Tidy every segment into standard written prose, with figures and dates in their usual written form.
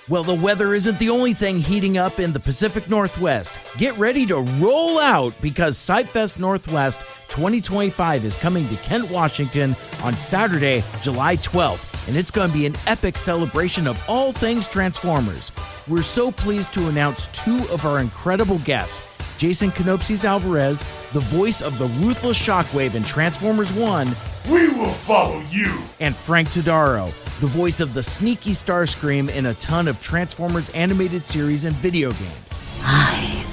Well, the weather isn't the only thing heating up in the Pacific Northwest. Get ready to roll out because SciFest Northwest 2025 is coming to Kent, Washington on Saturday, July 12th, and it's going to be an epic celebration of all things Transformers. We're so pleased to announce two of our incredible guests, Jason Canopsis Alvarez, the voice of the ruthless Shockwave in Transformers 1, We will follow you, and Frank Todaro, the voice of the sneaky Starscream in a ton of Transformers animated series and video games. I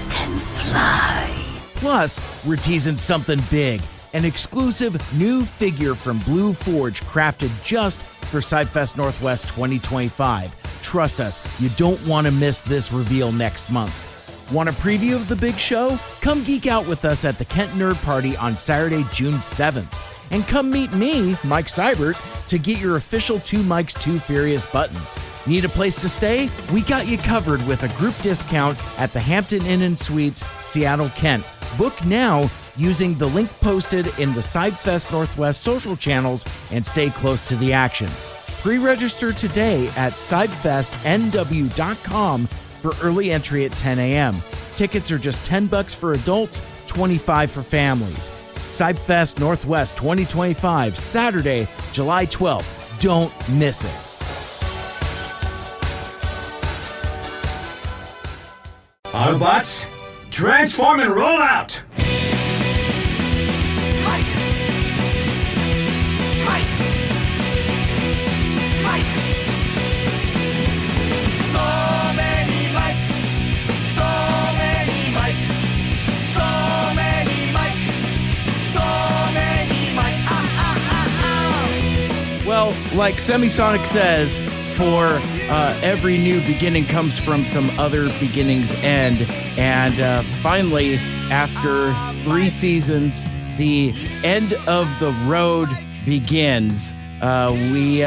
can fly. Plus, we're teasing something big, an exclusive new figure from Blue Forge crafted just for SciFest Northwest 2025. Trust us, you don't want to miss this reveal next month. Want a preview of the big show? Come geek out with us at the Kent Nerd Party on Saturday, June 7th. And come meet me, Mike Seibert, to get your official Two Mikes Too Furious buttons. Need a place to stay? We got you covered with a group discount at the Hampton Inn & Suites, Seattle, Kent. Book now using the link posted in the SciFest Northwest social channels and stay close to the action. Pre-register today at SciFestNW.com for early entry at 10 a.m. Tickets are just $10 for adults, $25 for families. SciFest Northwest 2025, Saturday, July 12th. Don't miss it. Autobots, transform and roll out! Mike! Mike! Mike! So many Mike! So many Mike! So many Mike! So many Mike! Well, like Semisonic says, for every new beginning comes from some other beginning's end. And finally, after 3 seasons, the end of the road begins. We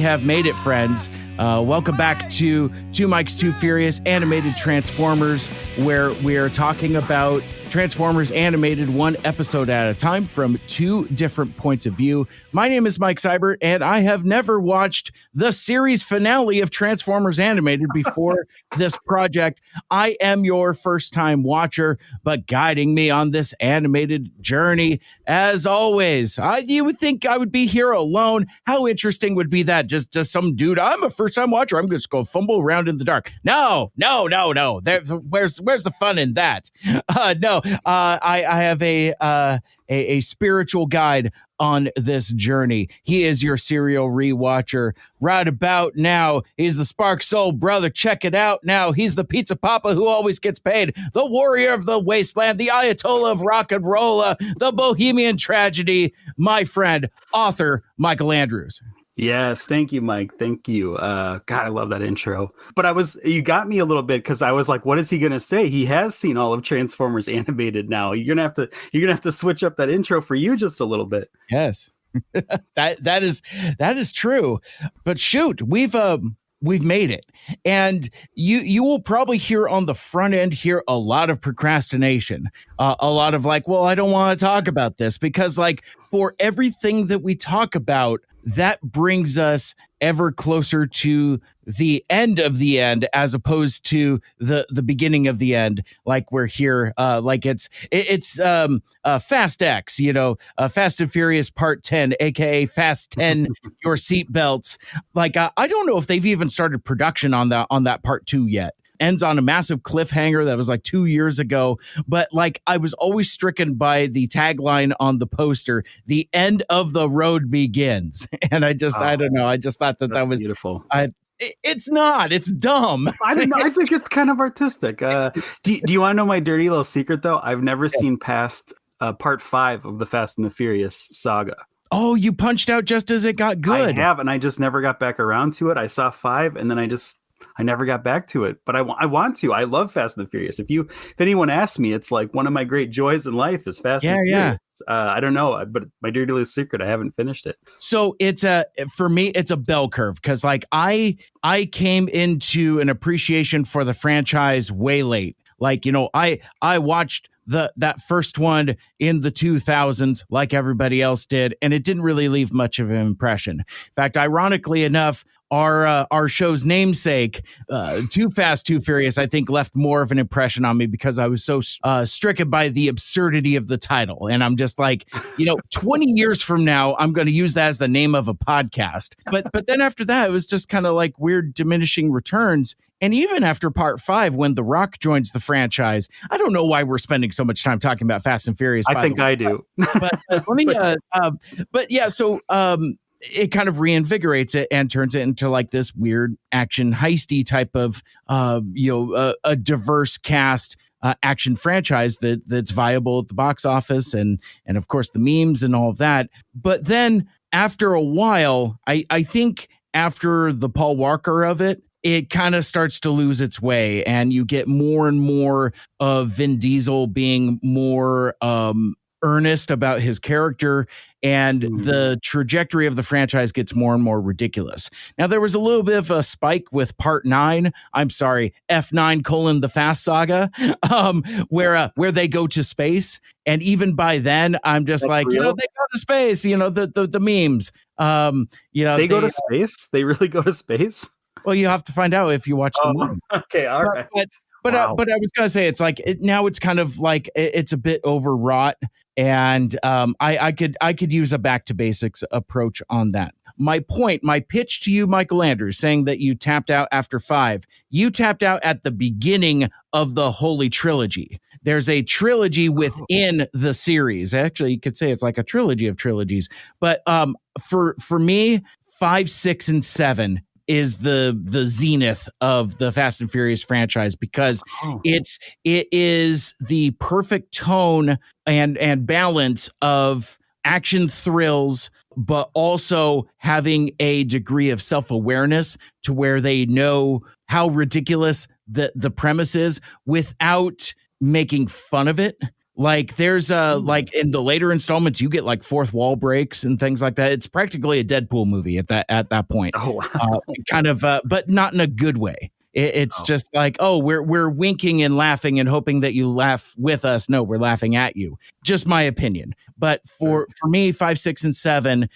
have made it, friends. Welcome back to Two Mikes Too Furious Animated Transformers, where we are talking about Transformers animated one episode at a time from 2 different points of view. My name is Mike Seibert, and I have never watched the series finale of Transformers animated before this project. I am your first-time watcher, but guiding me on this animated journey, as always. You would think I would be here alone. How interesting would be that? Just some dude, I'm a first-time watcher, I'm just going to fumble around in the dark. No. Where's the fun in that? No. I have a spiritual guide on this journey. He is your serial rewatcher. Right about now, he's the Spark Soul brother. Check it out now. He's the pizza papa who always gets paid, the warrior of the wasteland, the Ayatollah of rock and roll, the bohemian tragedy, my friend, author Michael Andrews. Yes, thank you, Mike. Thank you. God, I love that intro. But you got me a little bit because I was like, what is he gonna say? He has seen all of Transformers animated now. You're gonna have to switch up that intro for you just a little bit. Yes. that is true. But shoot, we've made it. And you will probably hear on the front end here a lot of procrastination, a lot of like, well, I don't want to talk about this because like for everything that we talk about, that brings us ever closer to the end of the end as opposed to the beginning of the end. Like we're here, like it's Fast X, Fast and Furious Part 10, aka Fast 10, your seatbelts. Like I don't know if they've even started production on that Part 2 yet. Ends on a massive cliffhanger that was like 2 years ago. But like I was always stricken by the tagline on the poster, the end of the road begins. And I don't know. I just thought that was beautiful. It's not. It's dumb. I don't know. I think it's kind of artistic. Do you want to know my dirty little secret, though? I've never seen past Part 5 of the Fast and the Furious saga. Oh, you punched out just as it got good. I have, and I just never got back around to it. I saw 5, and then I never got back to it, but I want to. I love Fast and the Furious. If anyone asks me, it's like one of my great joys in life is Fast and Furious. I don't know, but my dirty little secret, I haven't finished it. So for me, it's a bell curve because like I came into an appreciation for the franchise way late. Like, I watched that first one in the 2000s, like everybody else did, and it didn't really leave much of an impression. In fact, ironically enough, our show's namesake, Too Fast, Too Furious, I think left more of an impression on me because I was so stricken by the absurdity of the title. And I'm just like, 20 years from now, I'm going to use that as the name of a podcast. But then after that, it was just kind of like weird diminishing returns. And even after part 5, when The Rock joins the franchise, I don't know why we're spending so much time talking about Fast and Furious. I think I do. But let me, so it kind of reinvigorates it and turns it into like this weird action heisty type of, a diverse cast action franchise that's viable at the box office and of course the memes and all of that. But then after a while, I think after the Paul Walker of it kind of starts to lose its way, and you get more and more of Vin Diesel being more earnest about his character, and the trajectory of the franchise gets more and more ridiculous. Now, there was a little bit of a spike with part 9. I'm sorry, F9: The Fast Saga, where they go to space. And even by then, I'm just they go to space, the memes. They go to space? They really go to space? Well, you have to find out if you watch the movie. Okay, all right. But I was gonna say it's like now it's kind of like it's a bit overwrought, and I could use a back to basics approach on that. My pitch to you, Michael Andrews, saying that you tapped out after 5. You tapped out at the beginning of the Holy Trilogy. There's a trilogy within the series. Actually, you could say it's like a trilogy of trilogies. But for me, 5, 6, and 7 is the zenith of the Fast and Furious franchise, because it is the perfect tone and balance of action thrills, but also having a degree of self-awareness to where they know how ridiculous the premise is without making fun of it. Like there's like in the later installments, you get like fourth wall breaks and things like that. It's practically a Deadpool movie at that point. Oh, wow. But not in a good way. It's just like, we're winking and laughing and hoping that you laugh with us. No, we're laughing at you. Just my opinion. But for me, 5, 6, and 7,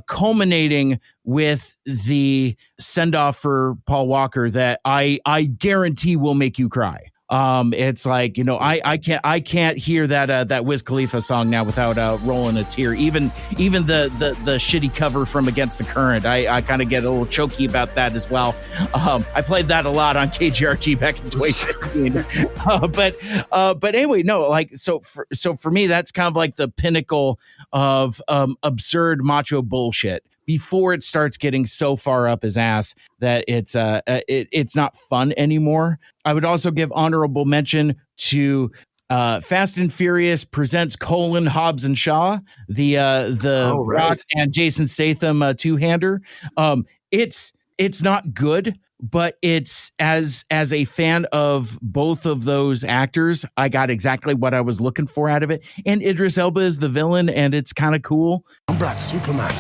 culminating with the send off for Paul Walker that I guarantee will make you cry. It's like, I can't hear that Wiz Khalifa song now without rolling a tear. Even the shitty cover from Against the Current, I kind of get a little choky about that as well. I played that a lot on KGRG back in 2015. But anyway, no, like so for me, that's kind of like the pinnacle of absurd macho bullshit before it starts getting so far up his ass that it's not fun anymore. I would also give honorable mention to Fast and Furious presents Hobbs and Shaw, the Rock and Jason Statham two-hander. It's not good, but it's as a fan of both of those actors, I got exactly what I was looking for out of it. And Idris Elba is the villain, and it's kind of cool. I'm Black Superman.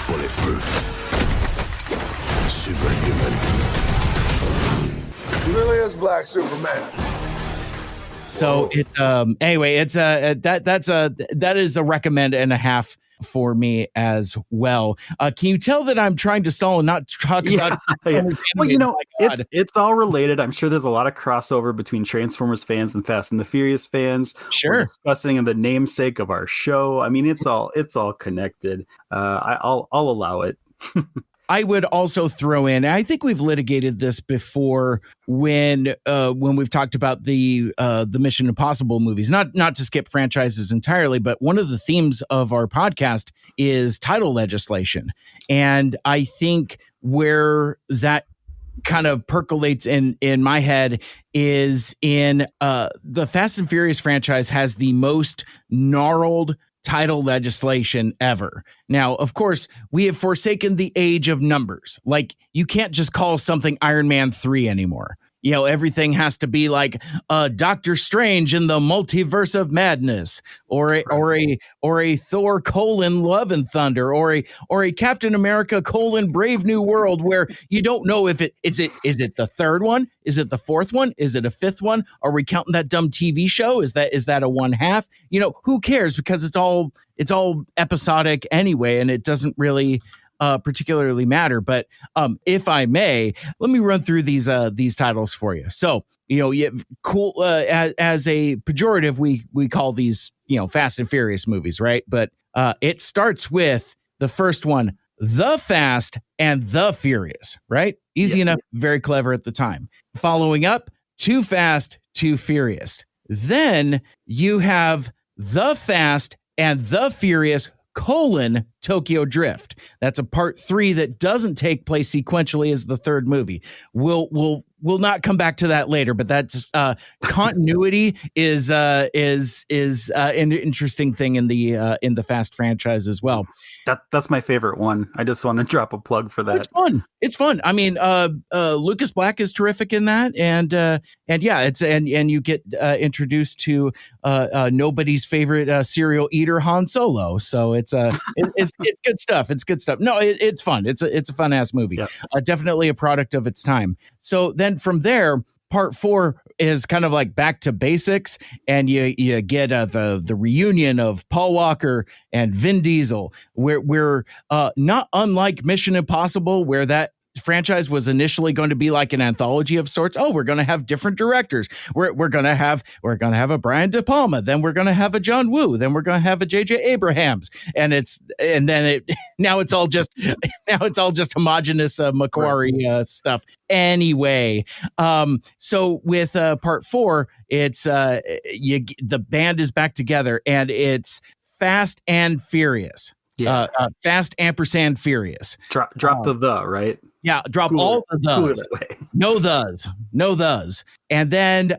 Bulletproof. Superhuman. He really is Black Superman. So it's anyway, it's that is a recommend and a half for me as well. Can you tell that I'm trying to stall and not talk about? Yeah. Well, it's all related. I'm sure there's a lot of crossover between Transformers fans and Fast and the Furious fans. Sure, we're discussing the namesake of our show. I mean, it's all connected. I'll allow it. I would also throw in, I think we've litigated this before when we've talked about the Mission Impossible movies, not to skip franchises entirely, but one of the themes of our podcast is title legislation. And I think where that kind of percolates in my head is in the Fast and Furious franchise has the most gnarled title legislation ever. Now, of course, we have forsaken the age of numbers. Like, you can't just call something Iron Man 3 anymore. everything has to be like Doctor Strange in the Multiverse of Madness, or a Thor : Love and Thunder, or a Captain America : Brave New World, where you don't know if is it the third one, is it the fourth one, is it a fifth one? Are we counting that dumb TV show? Is that a one half? Who cares, because it's all episodic anyway, and it doesn't really particularly matter. But if I may, let me run through these titles for you. So cool, as a pejorative, we call these Fast and Furious movies, right? But it starts with the first one, The Fast and the Furious, right? Easy enough, very clever at the time. Following up, Too Fast, Too Furious. Then you have The Fast and the Furious : Tokyo Drift. That's a part 3 that doesn't take place sequentially as the third movie. We'll not come back to that later, but that's continuity is an interesting thing in the Fast franchise as well. That's my favorite one. I just want to drop a plug for that. It's fun. I mean, Lucas Black is terrific in that, and yeah, and you get introduced to nobody's favorite serial eater, Han Solo. So it's good stuff. It's good stuff. No, it's fun. It's a fun ass movie. Yep. Definitely a product of its time. So then from there, part 4 is kind of like back to basics, and you get the reunion of Paul Walker and Vin Diesel. We're not unlike Mission Impossible, where that franchise was initially going to be like an anthology of sorts. Oh, we're going to have different directors. We're going to have a Brian De Palma. Then we're going to have a John Woo. Then we're going to have a J.J. Abrahams. Now it's all just homogenous Macquarie stuff. Anyway, so with part 4, it's the band is back together, and it's Fast and Furious. Yeah. Fast ampersand Furious. Drop the right? Yeah, drop all the thes. No thes. And then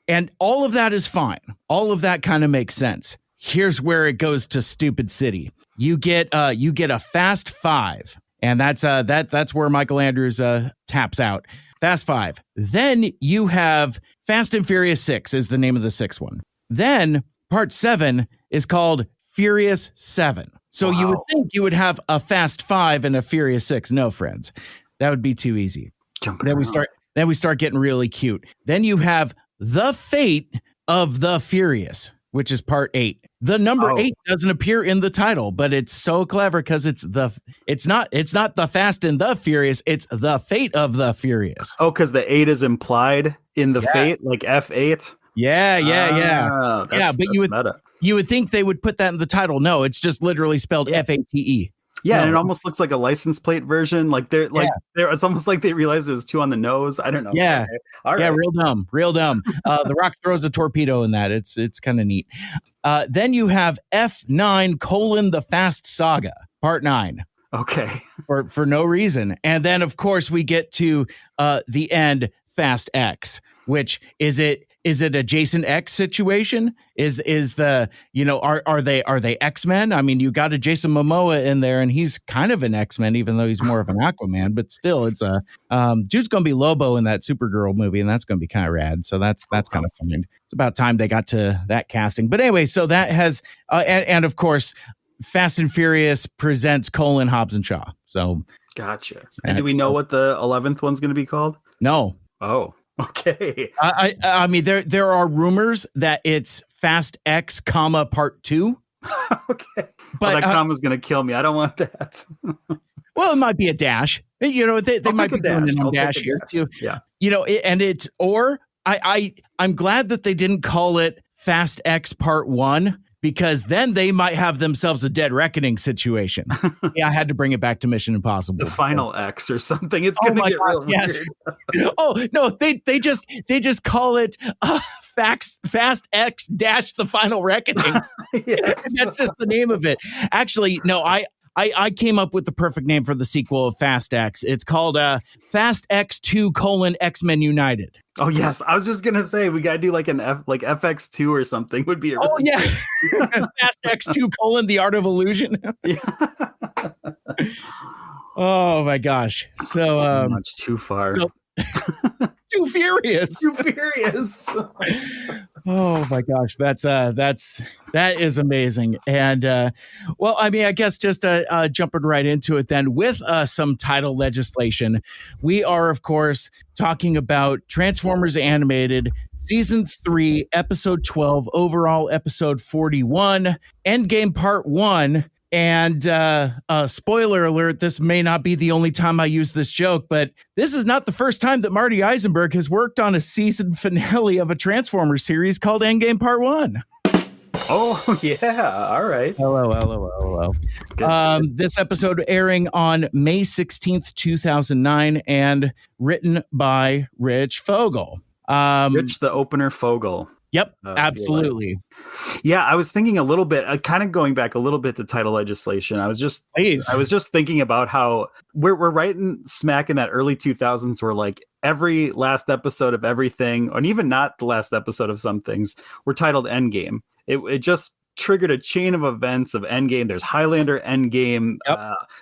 and all of that is fine. All of that kind of makes sense. Here's where it goes to Stupid City. You get a Fast 5, and that's where Michael Andrews taps out. Fast 5. Then you have Fast and Furious 6 is the name of the 6th one. Then part 7 is called Furious 7. So You would think you would have a Fast 5 and a Furious 6. No, friends, that would be too easy. Then we start getting really cute. Then you have The Fate of the Furious, which is part 8. The number 8 doesn't appear in the title, but it's so clever because it's not The Fast and the Furious, it's The Fate of the Furious. Oh, because the 8 is implied in the fate, like F8. Yeah. But you would think they would put that in the title. No, it's just literally spelled Fate. Yeah, and it almost looks like a license plate version. Like it's almost like they realized it was 2 on the nose. I don't know. Yeah, okay. All right. Yeah, real dumb. The Rock throws a torpedo in that. It's kind of neat. Then you have F9: The Fast Saga, part 9. Okay. For no reason. And then of course we get to the end, Fast X, which is it a Jason X situation? Is the are they X-Men? I mean, you got a Jason Momoa in there, and he's kind of an X-Men, even though he's more of an Aquaman. But still, it's a dude's gonna be Lobo in that Supergirl movie, and that's gonna be kind of rad. So that's kind of fun. It's about time they got to that casting. But anyway, so that has and of course, Fast and Furious presents Hobbs and Shaw. So gotcha. And do we know what the 11th one's gonna be called? No. Oh. Okay. I mean, there are rumors that it's Fast X, part 2. Okay. But that comma's going to kill me. I don't want that. Well, it might be a dash. They might be doing a dash here too. Yeah. And it's, or I'm glad that they didn't call it Fast X part 1, because then they might have themselves a Dead Reckoning situation. Yeah, I had to bring it back to Mission Impossible. The final X or something. It's going to get real weird. Oh no, they just call it Fast X dash the Final Reckoning. Yes. That's just the name of it. Actually, no, I came up with the perfect name for the sequel of Fast X. It's called Fast X2: X-Men United. Oh yes, I was just gonna say we gotta do like an FX2 or something would be. Fast X2: The Art of Illusion. Yeah. Oh my gosh! So much too far. So, Too furious. Too furious. Oh my gosh, that is amazing. And well, I mean, I guess just jumping right into it then with some title legislation, we are of course talking about Transformers Animated Season 3, Episode 12, overall Episode 41, Endgame Part 1. And spoiler alert, this may not be the only time I use this joke, but this is not the first time that Marty Eisenberg has worked on a season finale of a Transformers series called Endgame Part 1. Oh, yeah. All right. Hello. This episode airing on May 16th, 2009, and written by Rich Fogel. Rich the Opener Fogel. Yep, absolutely. Yeah, I was thinking a little bit, kind of going back a little bit to title legislation. I was just thinking about how we're right in smack in that early 2000s where like every last episode of everything, and even not the last episode of some things, were titled Endgame. It just triggered a chain of events of Endgame. There's Highlander Endgame. Yep.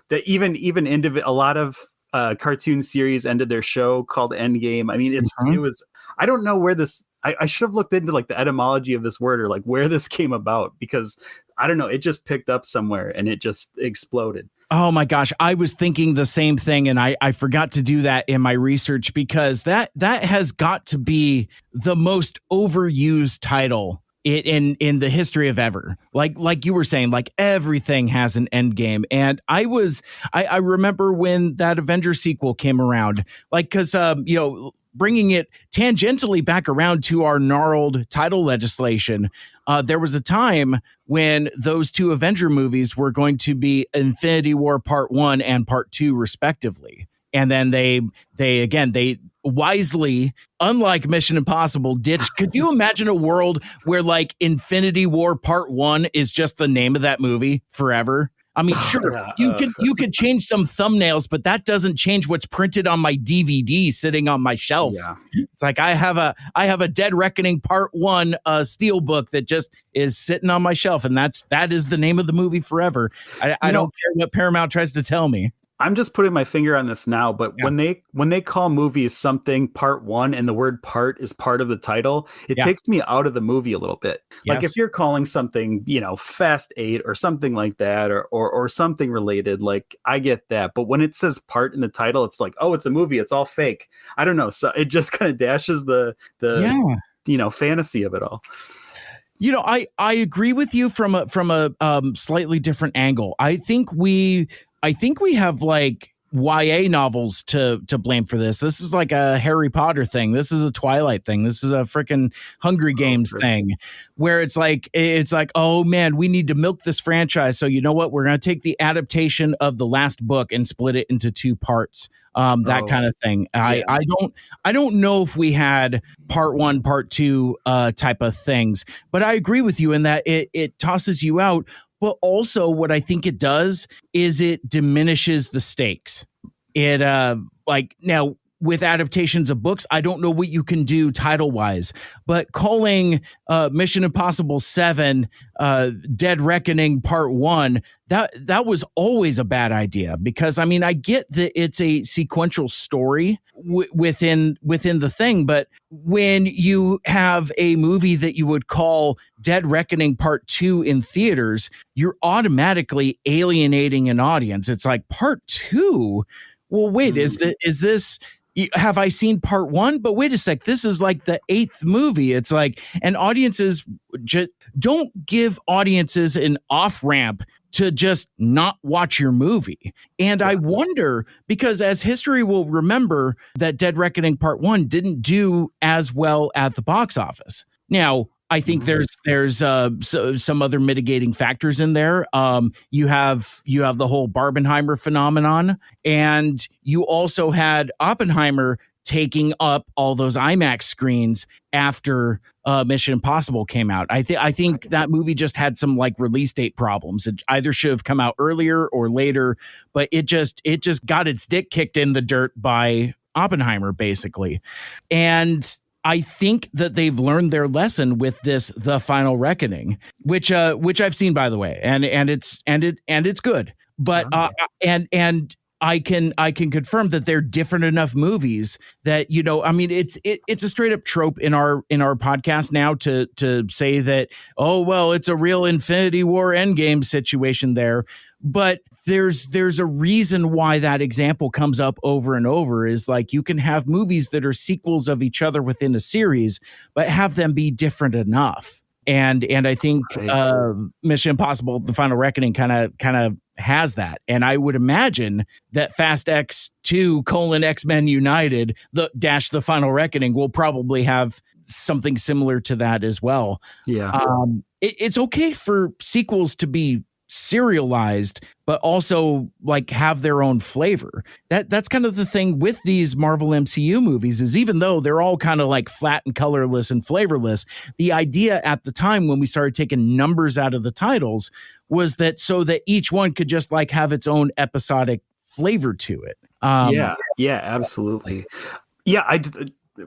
That even a lot of cartoon series ended their show called Endgame. I mean, it was. I don't know where this. I should have looked into like the etymology of this word or like where this came about, because I don't know. It just picked up somewhere and it just exploded. Oh my gosh. I was thinking the same thing. And I forgot to do that in my research, because that has got to be the most overused title in the history of ever. Like you were saying, like everything has an end game. And I remember when that Avengers sequel came around, like, cause bringing it tangentially back around to our gnarled title legislation, there was a time when those two Avenger movies were going to be Infinity War Part 1 and Part 2 respectively. And then they wisely, unlike Mission Impossible, ditched. Could you imagine a world where like Infinity War Part 1 is just the name of that movie forever? I mean, sure, you could change some thumbnails, but that doesn't change what's printed on my DVD sitting on my shelf. Yeah. It's like I have a Dead Reckoning Part 1 steel book that just is sitting on my shelf, and that is the name of the movie forever. I don't care what Paramount tries to tell me. I'm just putting my finger on this now, but when they call movies something Part 1 and the word part is part of the title, it takes me out of the movie a little bit. Yes. Like if you're calling something, Fast 8 or something like that, or something related, like I get that. But when it says part in the title, it's like, oh, it's a movie. It's all fake. I don't know. So it just kind of dashes the fantasy of it all. I agree with you from a slightly different angle. I think we have like YA novels to blame for this. This is like a Harry Potter thing. This is a Twilight thing. This is a freaking Hungry Games thing, where it's like, oh man, we need to milk this franchise. So you know what? We're going to take the adaptation of the last book and split it into two parts. That kind of thing. Yeah. I don't know if we had Part 1, Part 2 type of things, but I agree with you in that it tosses you out. But also what I think it does is it diminishes the stakes. It now with adaptations of books, I don't know what you can do title wise, but calling Mission Impossible 7 Dead Reckoning Part 1, that was always a bad idea, because I mean, I get that it's a sequential story within the thing, but when you have a movie that you would call Dead Reckoning Part 2 in theaters, you're automatically alienating an audience. It's like Part 2. Well, wait, is this? Have I seen Part 1? But wait a sec, this is like the 8th movie. It's like, and audiences don't give audiences an off ramp to just not watch your movie. And I wonder, because as history will remember, that Dead Reckoning Part 1 didn't do as well at the box office. Now, I think there's some other mitigating factors in there. You have the whole Barbenheimer phenomenon, and you also had Oppenheimer taking up all those IMAX screens after Mission Impossible came out. I think that movie just had some like release date problems. It either should have come out earlier or later, but it just got its dick kicked in the dirt by Oppenheimer, basically. And I think that they've learned their lesson with this, The Final Reckoning, which I've seen, by the way, and it's good. But and I can confirm that they're different enough movies that, you know, I mean, it's a straight up trope in our podcast now to say that, oh, well, it's a real Infinity War Endgame situation there. But there's a reason why that example comes up over and over, is like, you can have movies that are sequels of each other within a series, but have them be different enough. And I think Mission Impossible: The Final Reckoning kind of has that. And I would imagine that Fast X2 : X-Men United the Final Reckoning will probably have something similar to that as well. Yeah. It's okay for sequels to be serialized, but also like have their own flavor. That's kind of the thing with these Marvel MCU movies, is even though they're all kind of like flat and colorless and flavorless, the idea at the time when we started taking numbers out of the titles was that so that each one could just like have its own episodic flavor to it. Yeah, absolutely. Yeah,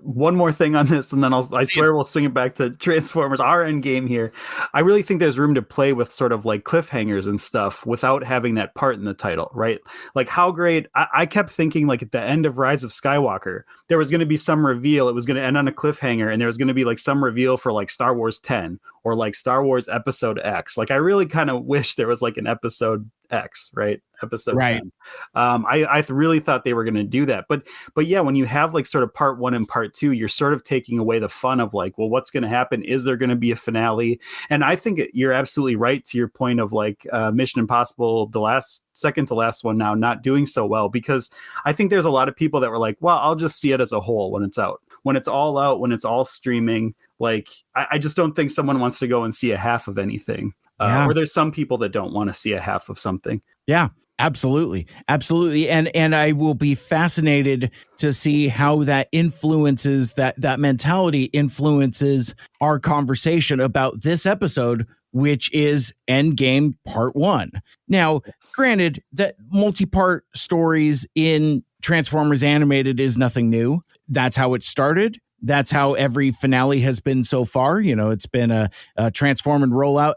one more thing on this, and then I swear we'll swing it back to Transformers, our Endgame here. I really think there's room to play with sort of like cliffhangers and stuff without having that part in the title, right? Like how great, I kept thinking like at the end of Rise of Skywalker, there was going to be some reveal. It was going to end on a cliffhanger, and there was going to be like some reveal for like Star Wars 10 or like Star Wars Episode X. Like I really kind of wish there was like an Episode X, right? Episode 10. I really thought they were going to do that, but yeah, when you have like sort of part 1 and part 2, you're sort of taking away the fun of like, well, what's going to happen? Is there going to be a finale? And I think you're absolutely right to your point of like Mission Impossible, the second to last one now, not doing so well, because I think there's a lot of people that were like, well, I'll just see it as a whole when it's out, when it's all out, when it's all streaming. Like I just don't think someone wants to go and see a half of anything. Or there's some people that don't want to see a half of something. Yeah. Absolutely. And I will be fascinated to see how that influences that mentality influences our conversation about this episode, which is Endgame Part 1. Now, granted that multi-part stories in Transformers Animated is nothing new. That's how it started. That's how every finale has been so far. You know, it's been a transform and rollout !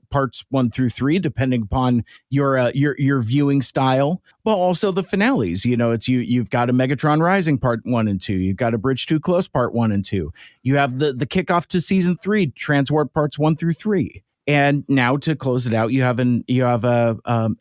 Parts 1 through 3, depending upon your viewing style. But also the finales. You know, you've got a Megatron Rising Part 1 and 2. You've got a Bridge Too Close Part 1 and 2. You have the kickoff to Season 3, Transwarp Parts 1 through 3. And now to close it out, you have a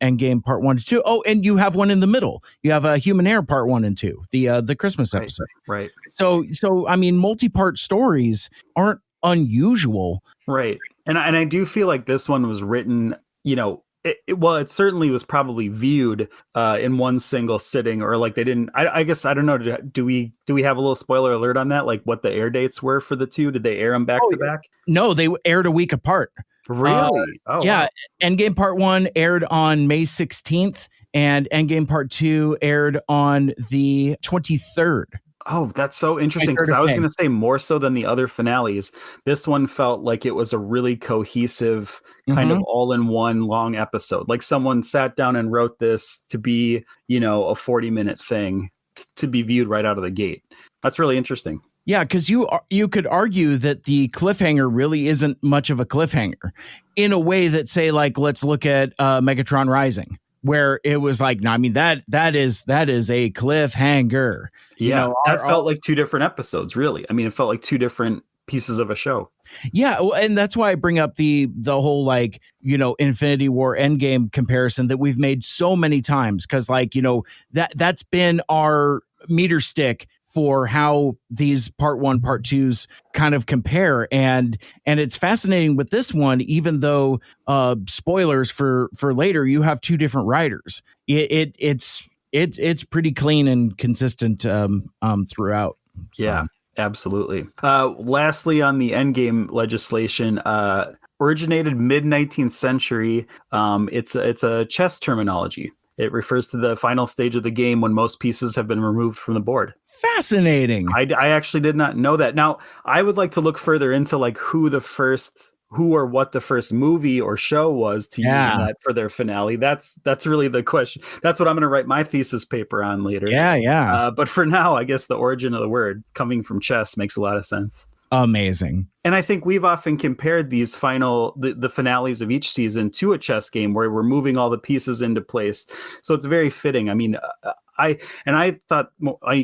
Endgame Part 1 and 2. Oh, and you have one in the middle. You have a Human Air Part 1 and 2, the Christmas episode. Right. So I mean, multi-part stories aren't unusual. Right. And I do feel like this one was written, you know, it certainly was probably viewed in one single sitting, or like they didn't. I guess I don't know. Do we have a little spoiler alert on that? Like what the air dates were for the two? Did they air them back to back? No, they aired a week apart. Really? Yeah. Wow. Endgame Part 1 aired on May 16th, and Endgame Part 2 aired on the 23rd. Oh, that's so interesting, because I was going to say more so than the other finales. This one felt like it was a really cohesive kind of all-in-one long episode. Like someone sat down and wrote this to be, you know, a 40-minute thing to be viewed right out of the gate. That's really interesting. Yeah, because you could argue that the cliffhanger really isn't much of a cliffhanger in a way that, say, like, let's look at Megatron Rising, where it was like, no, I mean, that is a cliffhanger. Yeah, you know, that felt like two different episodes, really. I mean, it felt like two different pieces of a show. Yeah, and that's why I bring up the whole, like, you know, Infinity War Endgame comparison that we've made so many times, because, like, you know, that's been our meter stick for how these part 1, part 2s kind of compare. And it's fascinating with this one, even though spoilers for later, you have two different writers. It's pretty clean and consistent throughout. So. Yeah, absolutely. Lastly, on the Endgame legislation, originated mid-19th century. It's a chess terminology. It refers to the final stage of the game when most pieces have been removed from the board. Fascinating. I actually did not know that. Now, I would like to look further into like who or what the first movie or show was to use that for their finale. That's really the question. That's what I'm going to write my thesis paper on later. Yeah. But for now, I guess the origin of the word coming from chess makes a lot of sense. amazing. And I think we've often compared these the finales of each season to a chess game where we're moving all the pieces into place. So it's very fitting. I mean, I thought,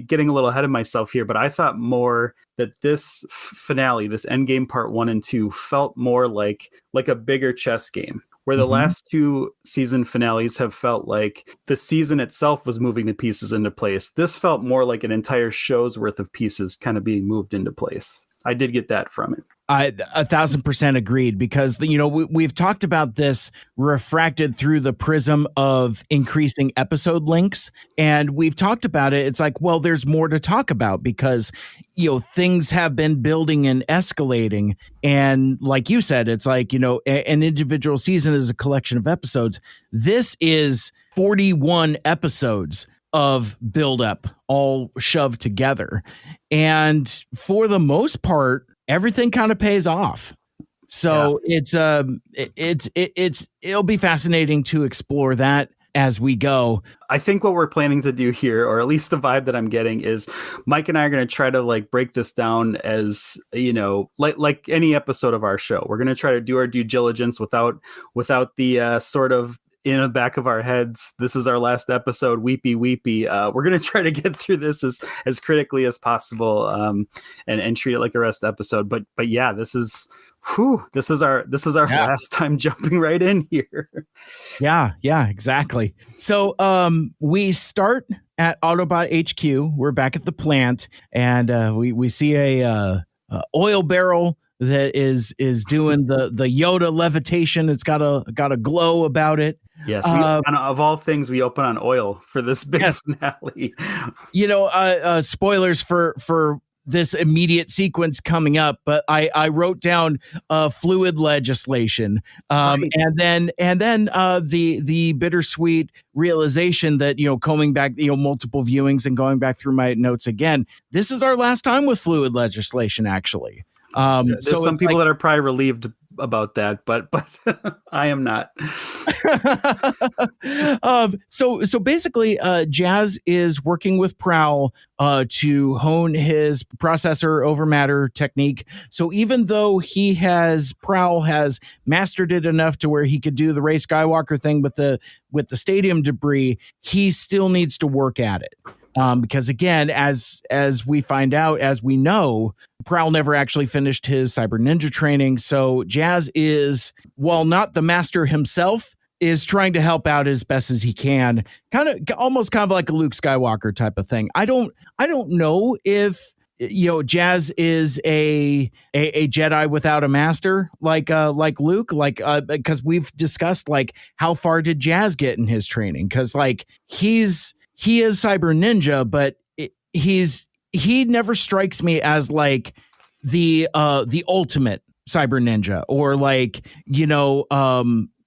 getting a little ahead of myself here, but I thought more that this finale, this Endgame part 1 and 2, felt more like a bigger chess game. Where the last 2 season finales have felt like the season itself was moving the pieces into place. This felt more like an entire show's worth of pieces kind of being moved into place. I did get that from it. I 1,000% agreed, because we've talked about this refracted through the prism of increasing episode lengths, and we've talked about it. It's like, well, there's more to talk about because things have been building and escalating, and like you said, it's like an individual season is a collection of episodes. This is 41 episodes of buildup all shoved together, and for the most part, everything kind of pays off. So it'll be fascinating to explore that as we go. I think what we're planning to do here, or at least the vibe that I'm getting, is Mike and I are going to try to like break this down as, like any episode of our show. We're going to try to do our due diligence without the sort of in the back of our heads, this is our last episode, weepy. We're going to try to get through this as critically as possible, and treat it like a rest episode. But yeah, this is our last time jumping right in here. Yeah, exactly. So we start at Autobot HQ. We're back at the plant, and we see a oil barrel that is doing the Yoda levitation. It's got a glow about it. Yes, of all things, we open on oil for this big finale. Spoilers for this immediate sequence coming up, but I wrote down fluid legislation, right. and then the bittersweet realization that coming back multiple viewings and going back through my notes again, this is our last time with fluid legislation, actually. There's some people that are probably relieved about that, but I am not. So basically, Jazz is working with Prowl to hone his processor over matter technique. So even though Prowl has mastered it enough to where he could do the Rey Skywalker thing with the stadium debris, he still needs to work at it. Because again, as we find out, as we know, Prowl never actually finished his cyber ninja training. So Jazz is, while not the master himself, is trying to help out as best as he can. Almost kind of like a Luke Skywalker type of thing. I don't know if Jazz is a Jedi without a master, like Luke, because we've discussed like how far did Jazz get in his training? Because like he is cyber ninja, but he never strikes me as like the ultimate cyber ninja, or like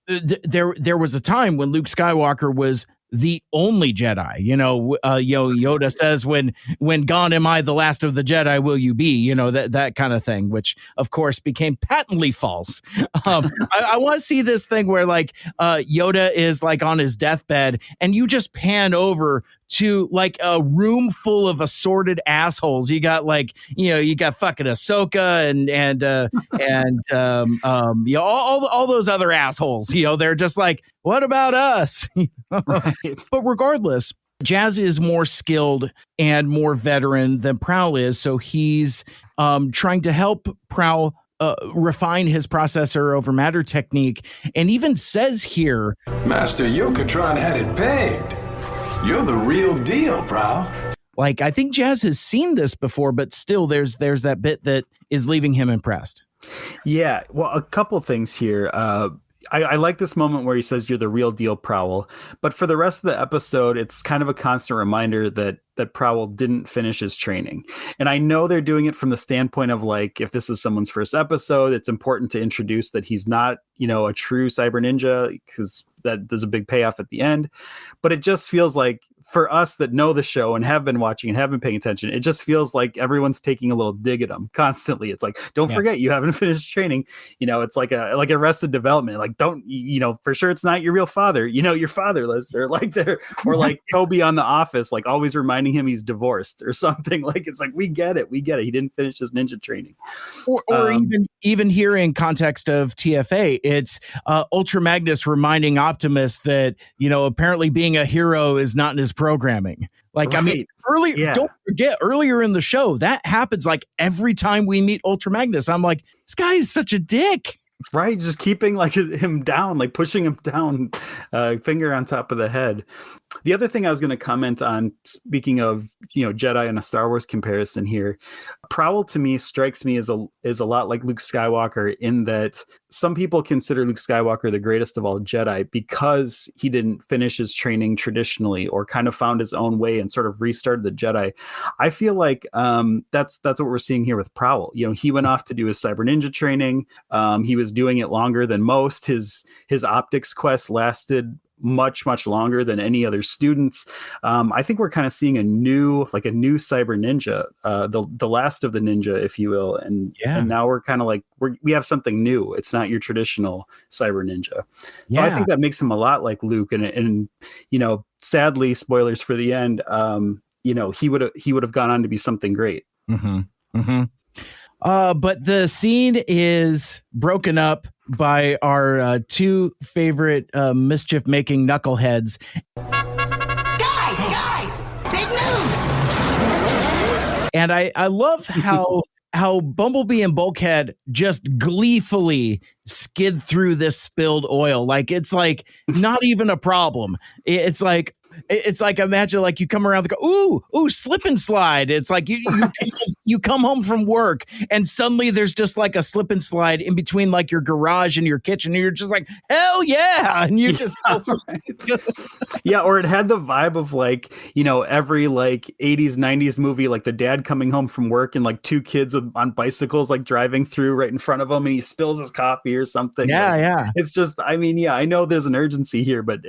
there was a time when Luke Skywalker was the only Jedi. Yoda says, when gone am I, the last of the Jedi will you be, that kind of thing, which of course became patently false. I want to see this thing where like Yoda is like on his deathbed and you just pan over to like a room full of assorted assholes. You got like, you got fucking Ahsoka and all those other assholes, they're just like, what about us? Right. But regardless, Jazz is more skilled and more veteran than Prowl is. So he's trying to help Prowl refine his processor over matter technique, and even says here, Master Yokatron had it pegged. You're the real deal, Prowl. Like, I think Jazz has seen this before, but still there's that bit that is leaving him impressed. Yeah, well, a couple things here. I like this moment where he says, you're the real deal, Prowl. But for the rest of the episode, it's kind of a constant reminder that Prowl didn't finish his training. And I know they're doing it from the standpoint of like, if this is someone's first episode, it's important to introduce that he's not, a true cyber ninja, because there's a big payoff at the end. But it just feels like, for us that know the show and have been watching and have been paying attention, it just feels like everyone's taking a little dig at him constantly. It's like, don't forget you haven't finished training. It's like Arrested Development. Like, don't, for sure it's not your real father. You're fatherless, or like Toby on The Office, like always reminding explaining him he's divorced or something. Like, it's like, we get it. He didn't finish his ninja training. Or even here in context of TFA, it's Ultra Magnus reminding Optimus that, apparently being a hero is not in his programming. Like, right. I mean, don't forget, earlier in the show, that happens like every time we meet Ultra Magnus. I'm like, this guy is such a dick. Right, just keeping like him down, like pushing him down, finger on top of the head. The other thing I was going to comment on, speaking of Jedi and a Star Wars comparison here, Prowl to me strikes me as a lot like Luke Skywalker in that some people consider Luke Skywalker the greatest of all Jedi because he didn't finish his training traditionally or kind of found his own way and sort of restarted the Jedi. I feel like that's what we're seeing here with Prowl. He went off to do his Cyber Ninja training. He was doing it longer than most. His optics quest lasted much longer than any other students. I think we're kind of seeing a new Cyber Ninja, the last of the ninja, if you will, and now we're kind of like we have something new. It's not your traditional Cyber Ninja. So I think that makes him a lot like Luke, and sadly, spoilers for the end, he would have gone on to be something great. Mm-hmm. Mm-hmm. But the scene is broken up by our two favorite mischief-making knuckleheads. Guys, big news! And I love how Bumblebee and Bulkhead just gleefully skid through this spilled oil. Like, it's like not even a problem. It's like imagine like you come around and go, ooh, slip and slide. It's like you come home from work and suddenly there's just like a slip and slide in between like your garage and your kitchen. And you're just like, hell yeah. And you just yeah. Or it had the vibe of like, every like 80s, 90s movie, like the dad coming home from work and like two kids on bicycles, like driving through right in front of him and he spills his coffee or something. Yeah. Like, yeah. It's just, I know there's an urgency here, but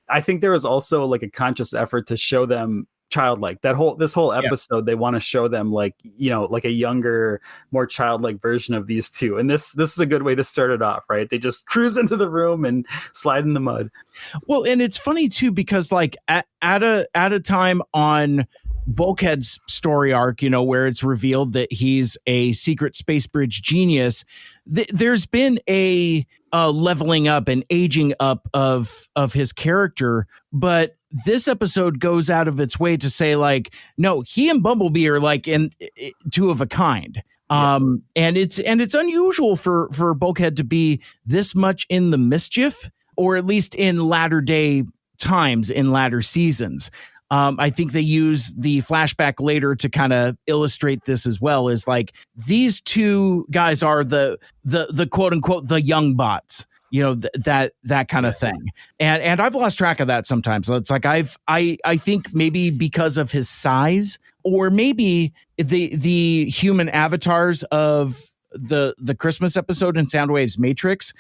I think there was also like a conscious effort to show them childlike. This whole episode, they want to show them like a younger, more childlike version of these two, and this is a good way to start it off, right? They just cruise into the room and slide in the mud. Well, and it's funny too because like at a time on Bulkhead's story arc, where it's revealed that he's a secret space bridge genius, there's been a leveling up and aging up of his character, but this episode goes out of its way to say like, no, he and Bumblebee are like two of a kind. And it's unusual for Bulkhead to be this much in the mischief, or at least in latter day times, in latter seasons. I think they use the flashback later to kind of illustrate this as well, is like these two guys are the quote unquote the young bots, that kind of thing. And I've lost track of that sometimes. So it's like I think maybe because of his size, or maybe the human avatars of the Christmas episode in Soundwave's Matrix,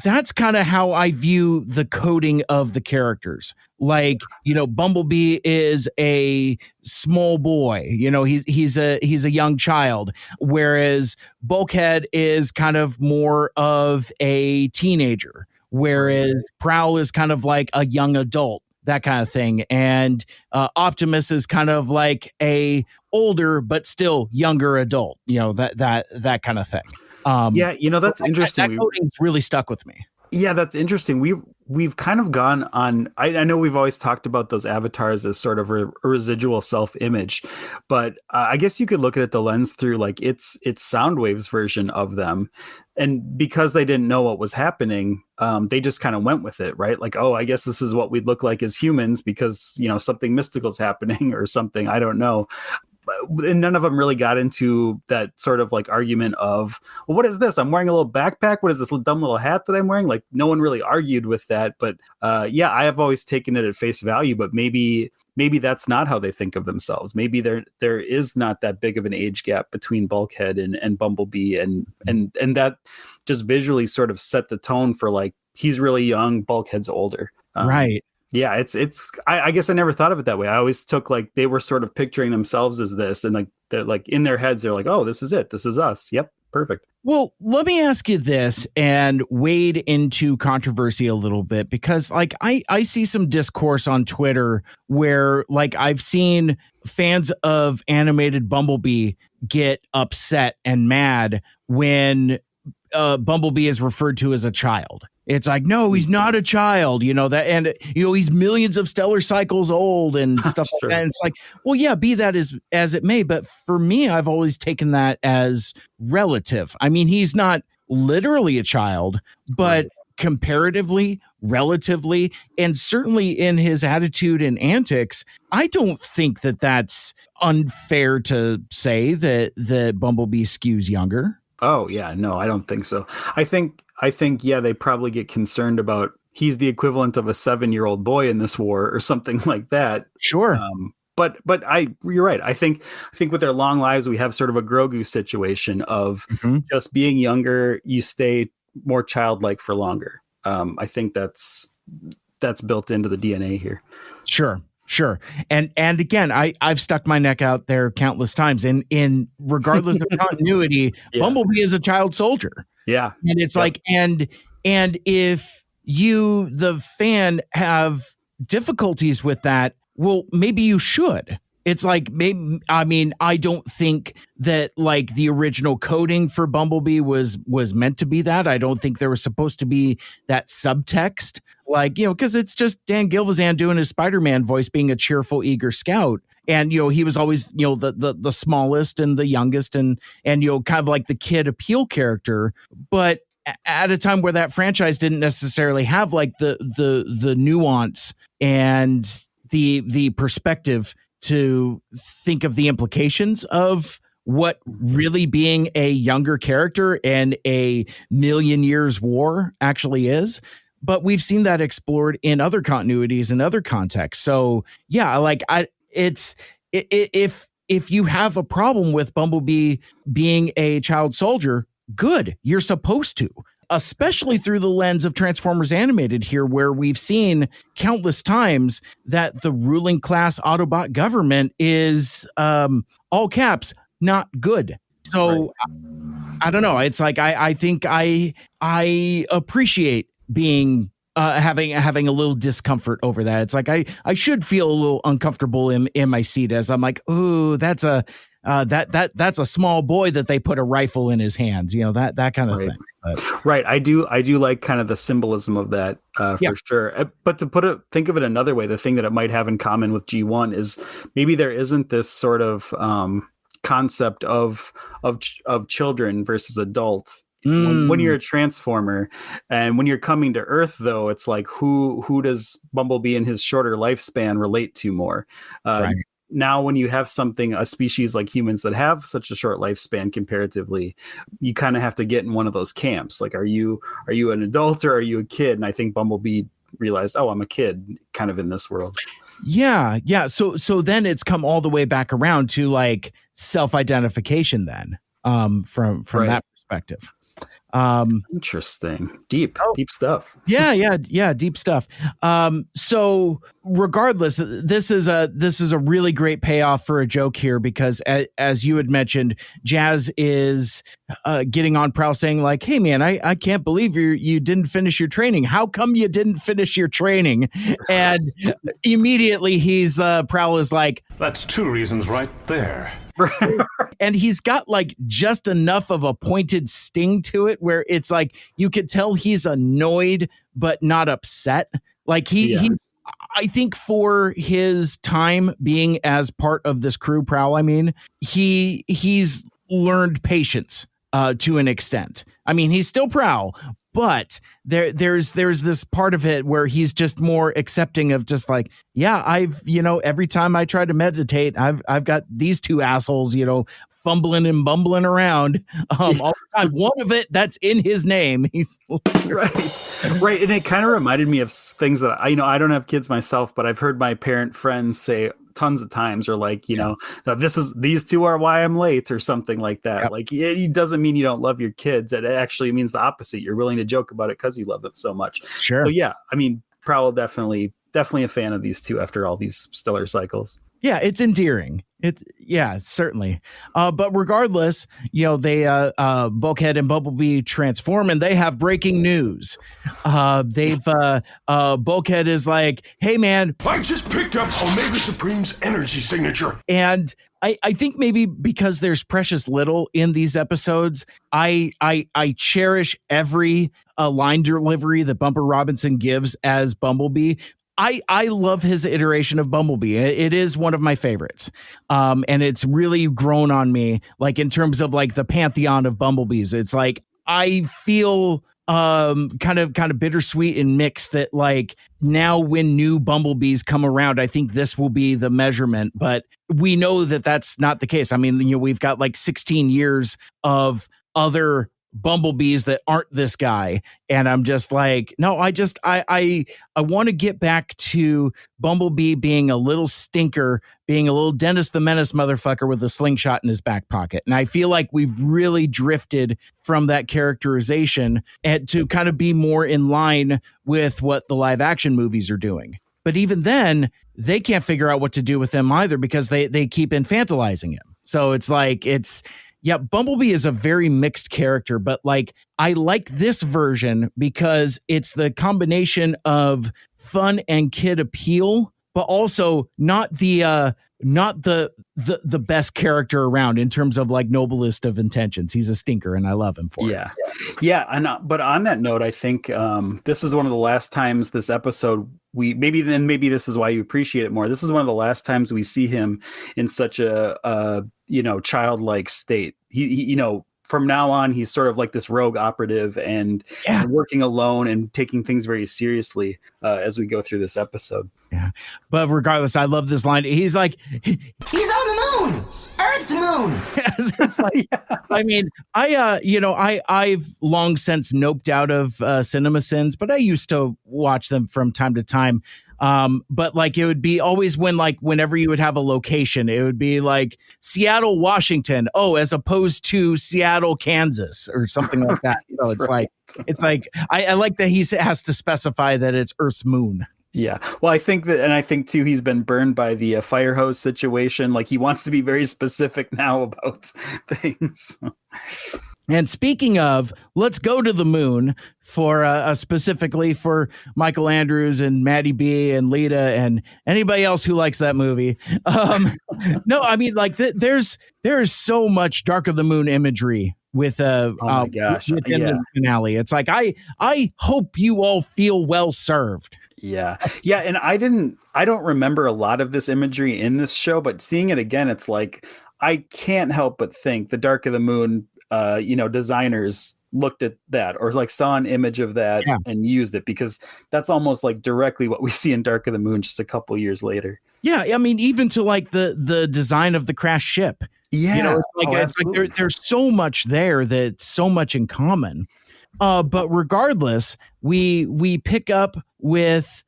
that's kind of how I view the coding of the characters. Like, Bumblebee is a small boy, he's a young child, whereas Bulkhead is kind of more of a teenager, whereas Prowl is kind of like a young adult, that kind of thing. And Optimus is kind of like a older but still younger adult, that kind of thing. That's interesting. That coding's really stuck with me. Yeah, that's interesting. We've kind of gone on. I know we've always talked about those avatars as sort of a residual self-image, but I guess you could look at it the lens through like it's Soundwave's version of them, and because they didn't know what was happening, they just kind of went with it, right? Like, oh, I guess this is what we'd look like as humans because something mystical is happening or something. I don't know. And none of them really got into that sort of like argument of, well, what is this? I'm wearing a little backpack. What is this dumb little hat that I'm wearing? Like, no one really argued with that. But I have always taken it at face value. But maybe that's not how they think of themselves. Maybe there is not that big of an age gap between Bulkhead and Bumblebee, and that just visually sort of set the tone for like, he's really young, Bulkhead's older. Right. Yeah, it's. I guess I never thought of it that way. I always took like they were sort of picturing themselves as this, and like they're like in their heads, they're like, oh, this is it. This is us. Yep, perfect. Well, let me ask you this and wade into controversy a little bit, because like I see some discourse on Twitter where like I've seen fans of animated Bumblebee get upset and mad when Bumblebee is referred to as a child. It's like, no, he's not a child, that, and he's millions of stellar cycles old and stuff like that. And it's like, well, yeah, be that as it may, but for me, I've always taken that as relative. I mean, he's not literally a child, but comparatively, relatively, and certainly in his attitude and antics, I don't think that that's unfair to say that Bumblebee skews younger. Oh yeah, no, I don't think so. I think yeah, they probably get concerned about he's the equivalent of a 7-year-old boy in this war or something like that. Sure. But you're right. I think with their long lives, we have sort of a Grogu situation of just being younger, you stay more childlike for longer. I think that's built into the DNA here. Sure. And again, I've stuck my neck out there countless times, and in regardless of continuity, Bumblebee is a child soldier. Yeah. And it's like, and if you, the fan, have difficulties with that, well, maybe you should. It's like, I don't think that like the original coding for Bumblebee was meant to be that. I don't think there was supposed to be that subtext, like, because it's just Dan Gilvezan doing his Spider-Man voice, being a cheerful, eager scout. And, he was always, the smallest and the youngest and, kind of like the kid appeal character. But at a time where that franchise didn't necessarily have like the nuance and the perspective to think of the implications of what really being a younger character and a million years war actually is. But we've seen that explored in other continuities and other contexts. So yeah, like if you have a problem with Bumblebee being a child soldier, good, you're supposed to. Especially through the lens of Transformers Animated here, where we've seen countless times that the ruling class Autobot government is, all caps, not good. So I don't know. It's like, I think I appreciate being, having a little discomfort over that. It's like, I should feel a little uncomfortable in my seat as I'm like, ooh, that's a small boy that they put a rifle in his hands, that kind of thing. But. Right. I do like kind of the symbolism of that for sure. But to think of it another way, the thing that it might have in common with G1 is maybe there isn't this sort of concept of children versus adults. When you're a Transformer and when you're coming to Earth, though, it's like who does Bumblebee in his shorter lifespan relate to more? Right. Now, when you have a species like humans that have such a short lifespan comparatively, you kind of have to get in one of those camps. Like, are you an adult or are you a kid? And I think Bumblebee realized, oh, I'm a kid kind of in this world. Yeah. So then it's come all the way back around to like self-identification then, from that perspective. Interesting. Deep stuff. Yeah, deep stuff. So regardless, this is a really great payoff for a joke here, because as you had mentioned, Jazz is getting on Prowl saying like, hey man, I can't believe you didn't finish your training. How come you didn't finish your training? And immediately Prowl is like, that's 2 reasons right there. And he's got like just enough of a pointed sting to it where it's like you could tell he's annoyed but not upset. Like he's, I think for his time being as part of this crew, Prowl, I mean, he's learned patience to an extent. I mean, he's still Prowl, but there's this part of it where he's just more accepting of just like, yeah, I've, every time I try to meditate, I've got these 2 assholes, fumbling and bumbling around all the time. One of it that's in his name. He's right. And it kind of reminded me of things that I don't have kids myself, but I've heard my parent friends say tons of times, or like, these 2 are why I'm late or something like that. Yep. Like it doesn't mean you don't love your kids. It actually means the opposite. You're willing to joke about it because you love them so much. Sure. So yeah, I mean, Prowl definitely a fan of these 2 after all these stellar cycles. Yeah, it's endearing. Certainly. But regardless, they Bulkhead and Bumblebee transform, and they have breaking news. Bulkhead is like, "Hey, man, I just picked up Omega Supreme's energy signature." And I think maybe because there's precious little in these episodes, I cherish every line delivery that Bumper Robinson gives as Bumblebee. I love his iteration of Bumblebee. It is one of my favorites. And it's really grown on me, like in terms of like the pantheon of Bumblebees. It's like I feel kind of bittersweet and mixed that like now when new Bumblebees come around, I think this will be the measurement, but we know that that's not the case. I mean, we've got like 16 years of other Bumblebees that aren't this guy, and I'm just like, no, I want to get back to Bumblebee being a little stinker, being a little Dennis the Menace motherfucker with a slingshot in his back pocket. And I feel like we've really drifted from that characterization and to kind of be more in line with what the live action movies are doing. But even then, they can't figure out what to do with him either, because they keep infantilizing him. So it's like, Bumblebee is a very mixed character, but like I like this version because it's the combination of fun and kid appeal, but also not the best character around in terms of like noblest of intentions. He's a stinker, and I love him for it. Yeah. But on that note, I think this is one of the last times this episode maybe this is why you appreciate it more. This is one of the last times we see him in such a childlike state. He from now on, he's sort of like this rogue operative and working alone and taking things very seriously as we go through this episode. Yeah. But regardless, I love this line. He's like, he's on the moon, Earth's moon. It's like, I mean, I've long since noped out of CinemaSins, but I used to watch them from time to time. But like it would be always whenever you would have a location, it would be like Seattle, Washington. Oh, as opposed to Seattle, Kansas, or something like that. So it's like I like that he has to specify that it's Earth's moon. Yeah. Well, I think too, he's been burned by the fire hose situation. Like he wants to be very specific now about things. And speaking of, let's go to the moon for specifically for Michael Andrews and Maddie B and Lita and anybody else who likes that movie. No, I mean, like there's so much Dark of the Moon imagery with within the finale. It's like I hope you all feel well served. Yeah. And I don't remember a lot of this imagery in this show, but seeing it again, it's like I can't help but think the Dark of the Moon designers looked at that or like saw an image of that and used it, because that's almost like directly what we see in Dark of the Moon just a couple years later. Yeah, I mean, even to like the design of the crashed ship. Yeah, it's like there's so much there that's so much in common. But regardless, we pick up with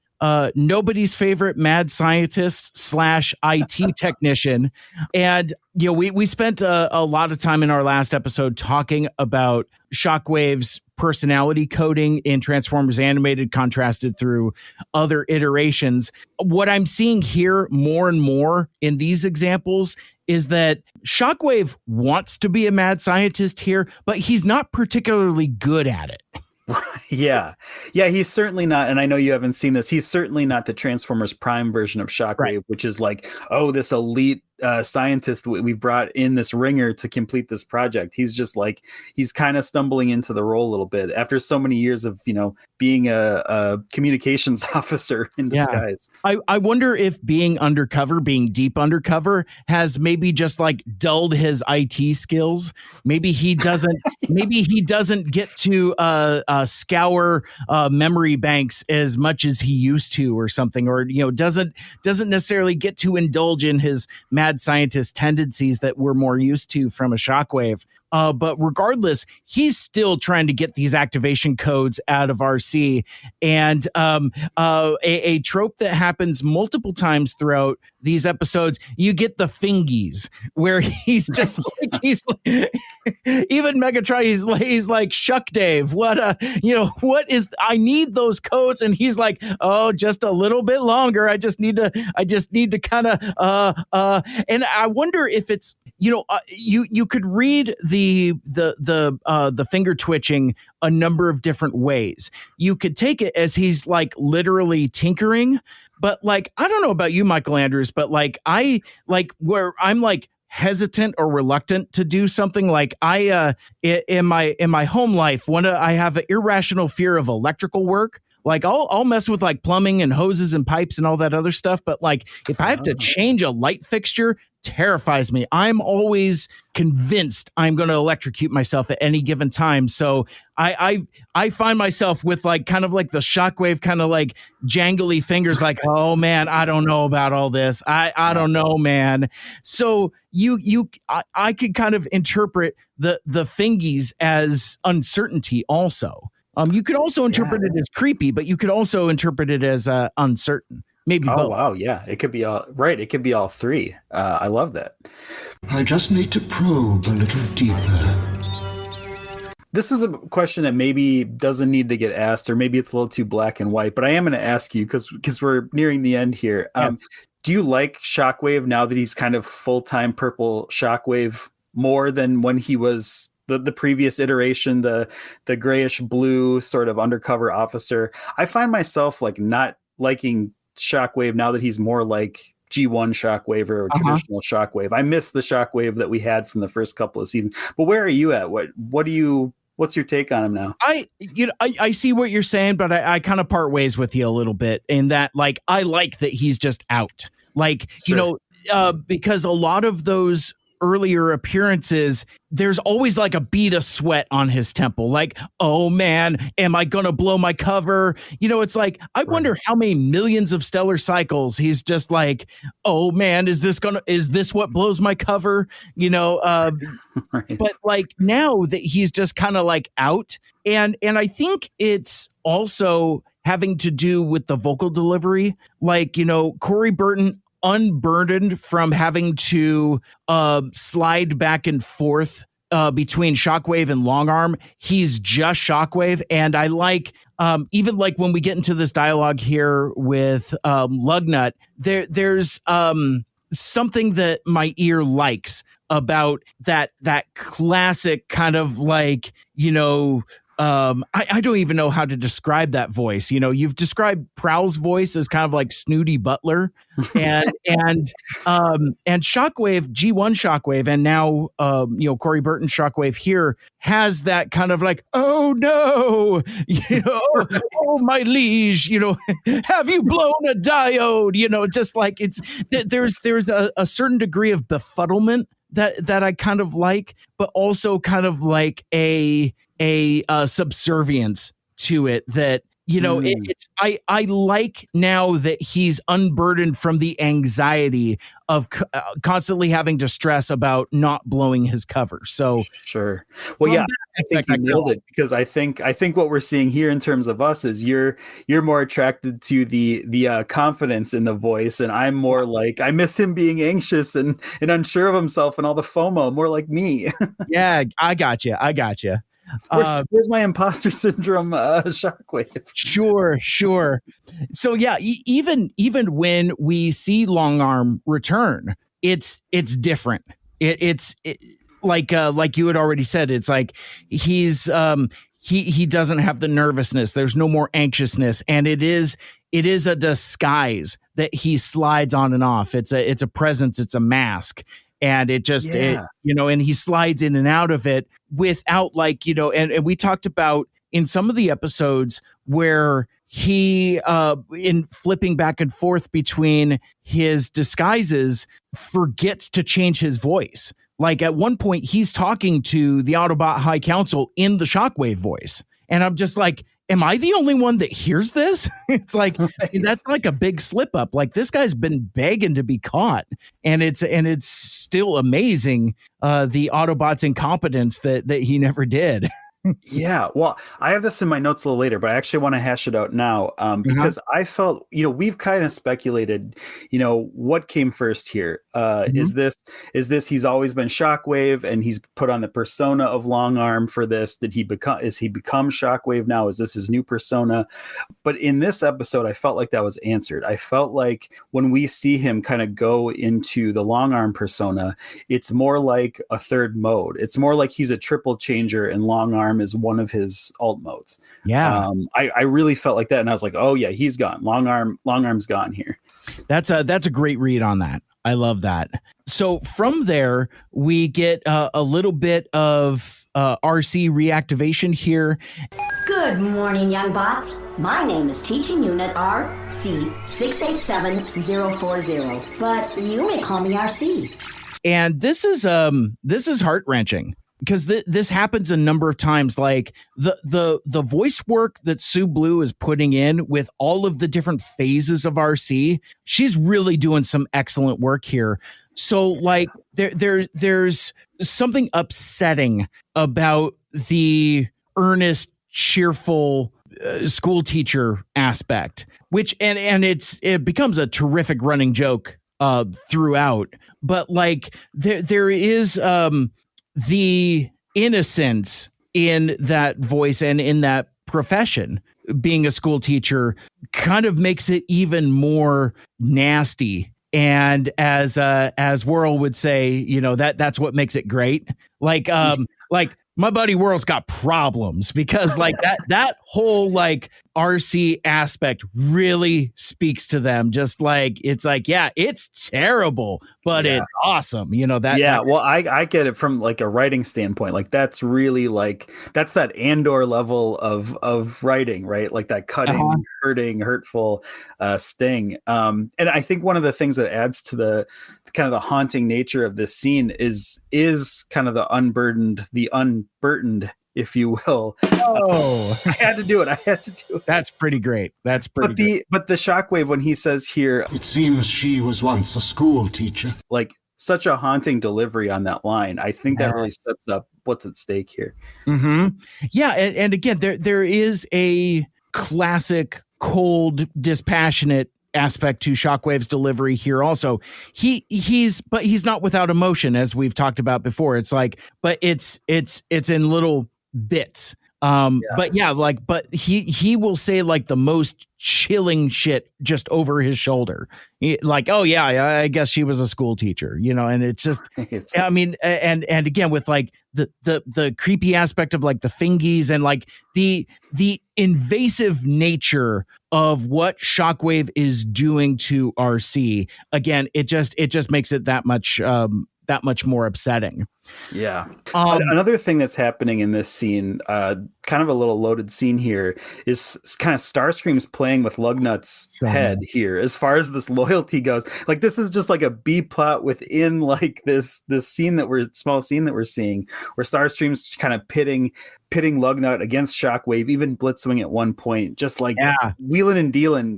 nobody's favorite mad scientist / IT technician. And, we spent a lot of time in our last episode talking about Shockwave's personality coding in Transformers Animated contrasted through other iterations. What I'm seeing here more and more in these examples is that Shockwave wants to be a mad scientist here, but he's not particularly good at it. Yeah, he's certainly not. And I know you haven't seen this. He's certainly not the Transformers Prime version of Shockwave, which is like, this elite scientist we brought in, this ringer to complete this project. He's just like, he's kind of stumbling into the role a little bit after so many years of, being a communications officer in disguise. I wonder if being deep undercover has maybe just like dulled his IT skills. Maybe he doesn't get to scour memory banks as much as he used to or something, or doesn't necessarily get to indulge in his mad scientist tendencies that we're more used to from a Shockwave. But regardless, he's still trying to get these activation codes out of RC. And a trope that happens multiple times throughout these episodes, you get the fingies, where he's just like, even Megatron, he's like, shuck Dave, what I need those codes. And he's like, oh, just a little bit longer. I just need to kind of, and I wonder if it's, you could read the finger twitching a number of different ways. You could take it as he's like literally tinkering, but like, I don't know about you, Michael Andrews, but like where I'm like hesitant or reluctant to do something, like I in my home life, I have an irrational fear of electrical work. Like I'll mess with like plumbing and hoses and pipes and all that other stuff. But like if I have to change a light fixture, terrifies me. I'm always convinced I'm going to electrocute myself at any given time. So I find myself with like kind of like the shockwave kind of like jangly fingers, like, oh man, I don't know about all this. I don't know, man. So I could kind of interpret the fingies as uncertainty also. You could also interpret it as creepy, but you could also interpret it as uncertain. Maybe both. Wow, yeah. It could be all right. It could be all three. I love that. I just need to probe a little deeper. This is a question that maybe doesn't need to get asked, or maybe it's a little too black and white, but I am going to ask you because we're nearing the end here. Yes. Do you like Shockwave now that he's kind of full-time purple Shockwave more than when he was the previous iteration, the grayish blue sort of undercover officer? I find myself like not liking Shockwave now that he's more like G1 Shockwave or traditional Shockwave. I miss the Shockwave that we had from the first couple of seasons. But where are you at? What's your take on him now? I see what you're saying, but I kind of part ways with you a little bit in that, like, I like that he's just out. Like, Sure. because a lot of those earlier appearances, there's always like a bead of sweat on his temple. Like, oh man, am I going to blow my cover? It's like, I wonder how many millions of stellar cycles he's just like, oh man, is this what blows my cover? Right. But like now that he's just kind of like out, and I think it's also having to do with the vocal delivery. Like, Corey Burton unburdened from having to slide back and forth between Shockwave and Longarm. He's just Shockwave. And I like, even like when we get into this dialogue here with Lugnut, there's something that my ear likes about that classic kind of like, I don't even know how to describe that voice. You've described Prowl's voice as kind of like snooty butler, and Shockwave, G1 Shockwave, and now Corey Burton Shockwave here has that kind of like, oh no, oh my liege, have you blown a diode? Just like there's a certain degree of befuddlement that I kind of like, but also kind of like a subservience to it that, I like now that he's unburdened from the anxiety of constantly having to stress about not blowing his cover. So sure. Well, yeah, I think you nailed it, because I think what we're seeing here in terms of us is you're more attracted to the confidence in the voice, and I'm more like, I miss him being anxious and unsure of himself and all the FOMO, more like me. Yeah, I got you. Where's my imposter syndrome Shockwave? Sure. So yeah, even when we see Longarm return, it's different. It's like you had already said. It's like he's he doesn't have the nervousness. There's no more anxiousness, and it is a disguise that he slides on and off. It's a presence. It's a mask. And it just, and he slides in and out of it without like, and we talked about in some of the episodes where he, in flipping back and forth between his disguises, forgets to change his voice. Like at one point, he's talking to the Autobot High Council in the Shockwave voice. And I'm just like, am I the only one that hears this? It's like, that's like a big slip up. Like this guy's been begging to be caught, and it's still amazing the Autobot's incompetence that he never did. Yeah, well, I have this in my notes a little later, but I actually want to hash it out now because I felt, we've kind of speculated, what came first here. Is this he's always been Shockwave and he's put on the persona of Long Arm for this? Is he become Shockwave now? Is this his new persona? But in this episode, I felt like that was answered. I felt like when we see him kind of go into the Long Arm persona, it's more like a third mode. It's more like he's a triple changer and Long Arm is one of his alt modes. Yeah. I really felt like that, and I was like, oh yeah, he's gone. Long Arm's gone here. That's a great read on that. I love that. So from there, we get a little bit of RC reactivation here. Good morning, young bots. My name is Teaching Unit RC687040, but you may call me RC. And this is heart-wrenching because this happens a number of times. Like the voice work that Sue Blue is putting in with all of the different phases of RC, she's really doing some excellent work here. So like there's something upsetting about the earnest, cheerful school teacher aspect, which and it becomes a terrific running joke throughout. But like there is the innocence in that voice and in that profession, being a school teacher, kind of makes it even more nasty. And as Whirl would say, that's what makes it great. Like my buddy Whirl's got problems because like that whole like RC aspect really speaks to them. Just like, it's like, yeah, it's terrible, but it's awesome. That. Yeah. Well, I get it from like a writing standpoint. Like that's really like, that's that Andor level of writing, right? Like that cutting, hurting, hurtful sting. And I think one of the things that adds to the kind of the haunting nature of this scene is kind of the unburdened, if you will. Oh, I had to do it. That's pretty great. But the Shockwave, when he says here, it seems she was once a school teacher. Like such a haunting delivery on that line. I think that really sets up what's at stake here. Mm-hmm. Yeah. And again, there is a classic, cold, dispassionate aspect to Shockwave's delivery here. Also, he's not without emotion, as we've talked about before. It's like, but it's in little bits. But he will say like the most chilling shit just over his shoulder. Like, oh yeah, I guess she was a school teacher, and it's just, I mean, and again, with like the creepy aspect of like the fingies and like the invasive nature of what Shockwave is doing to RC. Again, it just makes it that much more upsetting. Yeah. Another thing that's happening in this scene, kind of a little loaded scene here, is kind of Starscream's playing with Lugnut's head here. As far as this loyalty goes, like this is just like a B plot within like this small scene that we're seeing, where Starscream's kind of pitting Lugnut against Shockwave, even blitzwing at one point, just like wheeling and dealing.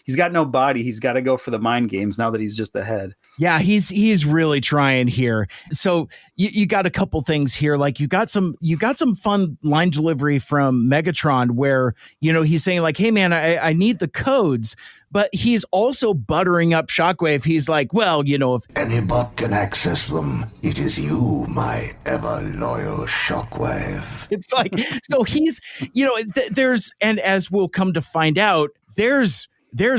He's got no body. He's got to go for the mind games now that he's just the head. Yeah, he's really trying here. So you got a couple things here. Like you got some fun line delivery from Megatron where, he's saying like, hey man, I need the codes, but he's also buttering up Shockwave. He's like, well, if any bot can access them, it is you, my ever loyal Shockwave. It's like, so he's, there's, and as we'll come to find out, there's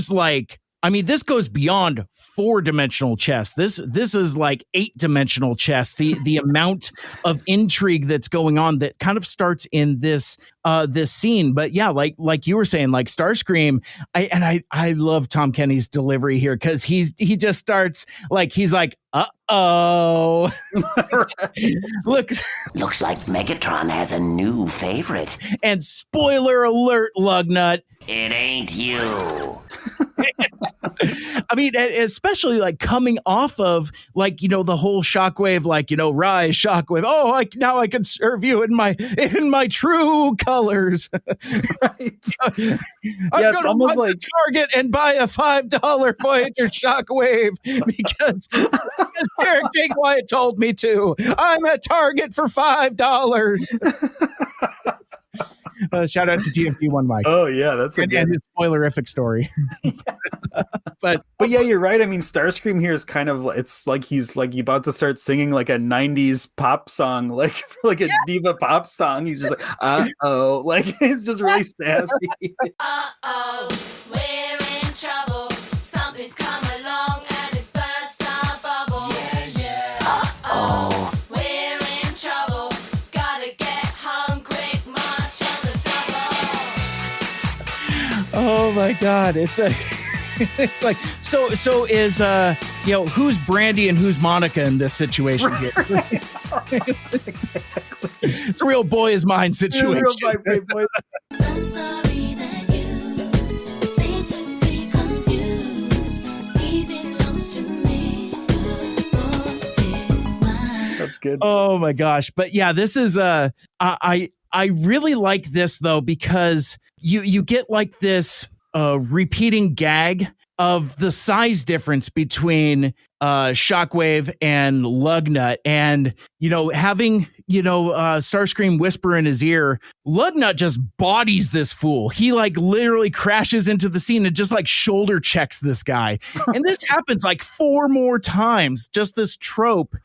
like, I mean, this goes beyond 4-dimensional chess. This is like 8-dimensional chess. The amount of intrigue that's going on that kind of starts in this scene. But yeah, like you were saying, like Starscream, I love Tom Kenny's delivery here because he just starts like, he's like, uh-oh. Look, Looks like Megatron has a new favorite. and spoiler alert, Lugnut. It ain't you. I mean, especially like coming off of like, you know, the whole Shockwave, like, you know, rise Shockwave. Oh, like now I can serve you in my true colors. Right. I'm Yeah, gonna almost run like to Target and buy a $5 Voyager Shockwave because Eric Jake Wyatt told me to. I'm at Target for $5. Shout out to GFP1 Mike. Oh yeah, that's a and good. his spoilerific story. But yeah, you're right. I mean, Starscream here is kind of, it's like he's like about to start singing like a 90s pop song, like a diva pop song. He's just like, uh-oh, like it's just really sassy. Uh-oh, we're in trouble. Something's come along and it's burst our bubble. Uh-oh, we're in trouble. Gotta get home quick, march on the double. oh my God, it's like so is you know, who's Brandy and who's Monica in this situation here? Exactly. It's a real boy is mine situation. Boy. I'm sorry that you seem to be confused. He belongs to me. Good boy is mine. That's good. Oh my gosh. But yeah, this is I really like this though, because you get like this repeating gag of the size difference between Shockwave and Lugnut, and you know, having Starscream whisper in his ear, Lugnut just bodies this fool. He like literally crashes into the scene and just like shoulder checks this guy. And this happens like 4 more times. Just this trope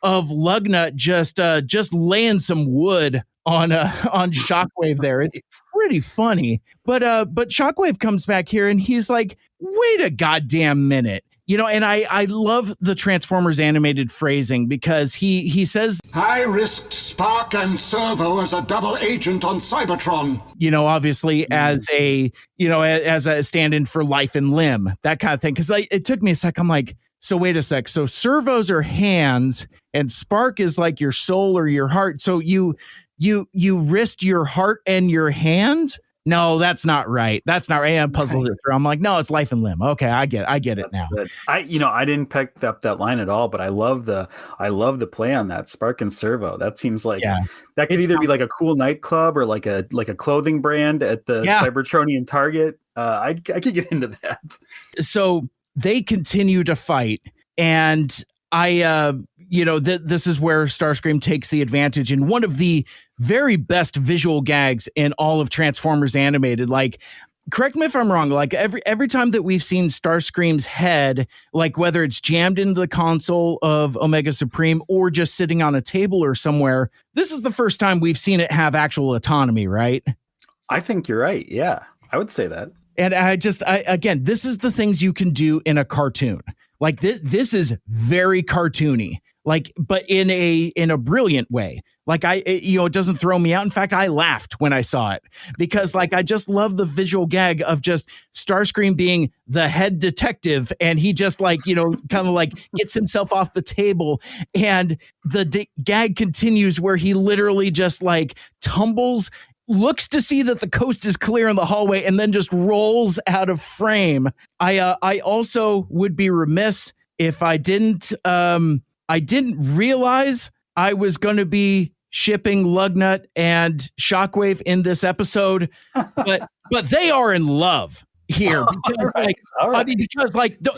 of Lugnut just laying some wood on Shockwave there. It's pretty funny. But Shockwave comes back here and he's like, wait a goddamn minute. You know, and I love the Transformers animated phrasing because he says, I risked Spark and Servo as a double agent on Cybertron. You know, obviously as a stand-in for Life and Limb, that kind of thing. Because it took me a sec. I'm like, so wait a sec. So servos are hands and Spark is like your soul or your heart. So you risked your heart and your hands? No, that's not right. That's not right. I'm puzzled it through. I'm like, no, it's Life and Limb. Okay, I get it now. I didn't pick up that line at all, but I love the play on that Spark and Servo. That seems like that could either be like a cool nightclub or like a clothing brand at the Cybertronian Target. I could get into that. So they continue to fight, and this is where Starscream takes the advantage in one of the very best visual gags in all of Transformers animated. Like, correct me if I'm wrong, like every time that we've seen Starscream's head, like whether it's jammed into the console of Omega Supreme or just sitting on a table or somewhere, this is the first time we've seen it have actual autonomy, right? I think you're right. Yeah, I would say that. And again, this is the things you can do in a cartoon. Like this is very cartoony, like, but in a brilliant way. Like it doesn't throw me out. In fact, I laughed when I saw it because like, I just love the visual gag of just Starscream being the head detective. And he just like, kind of like gets himself off the table, and the gag continues where he literally just like tumbles, looks to see that the coast is clear in the hallway, and then just rolls out of frame. I also would be remiss if I didn't realize I was going to be shipping Lugnut and Shockwave in this episode, but they are in love here because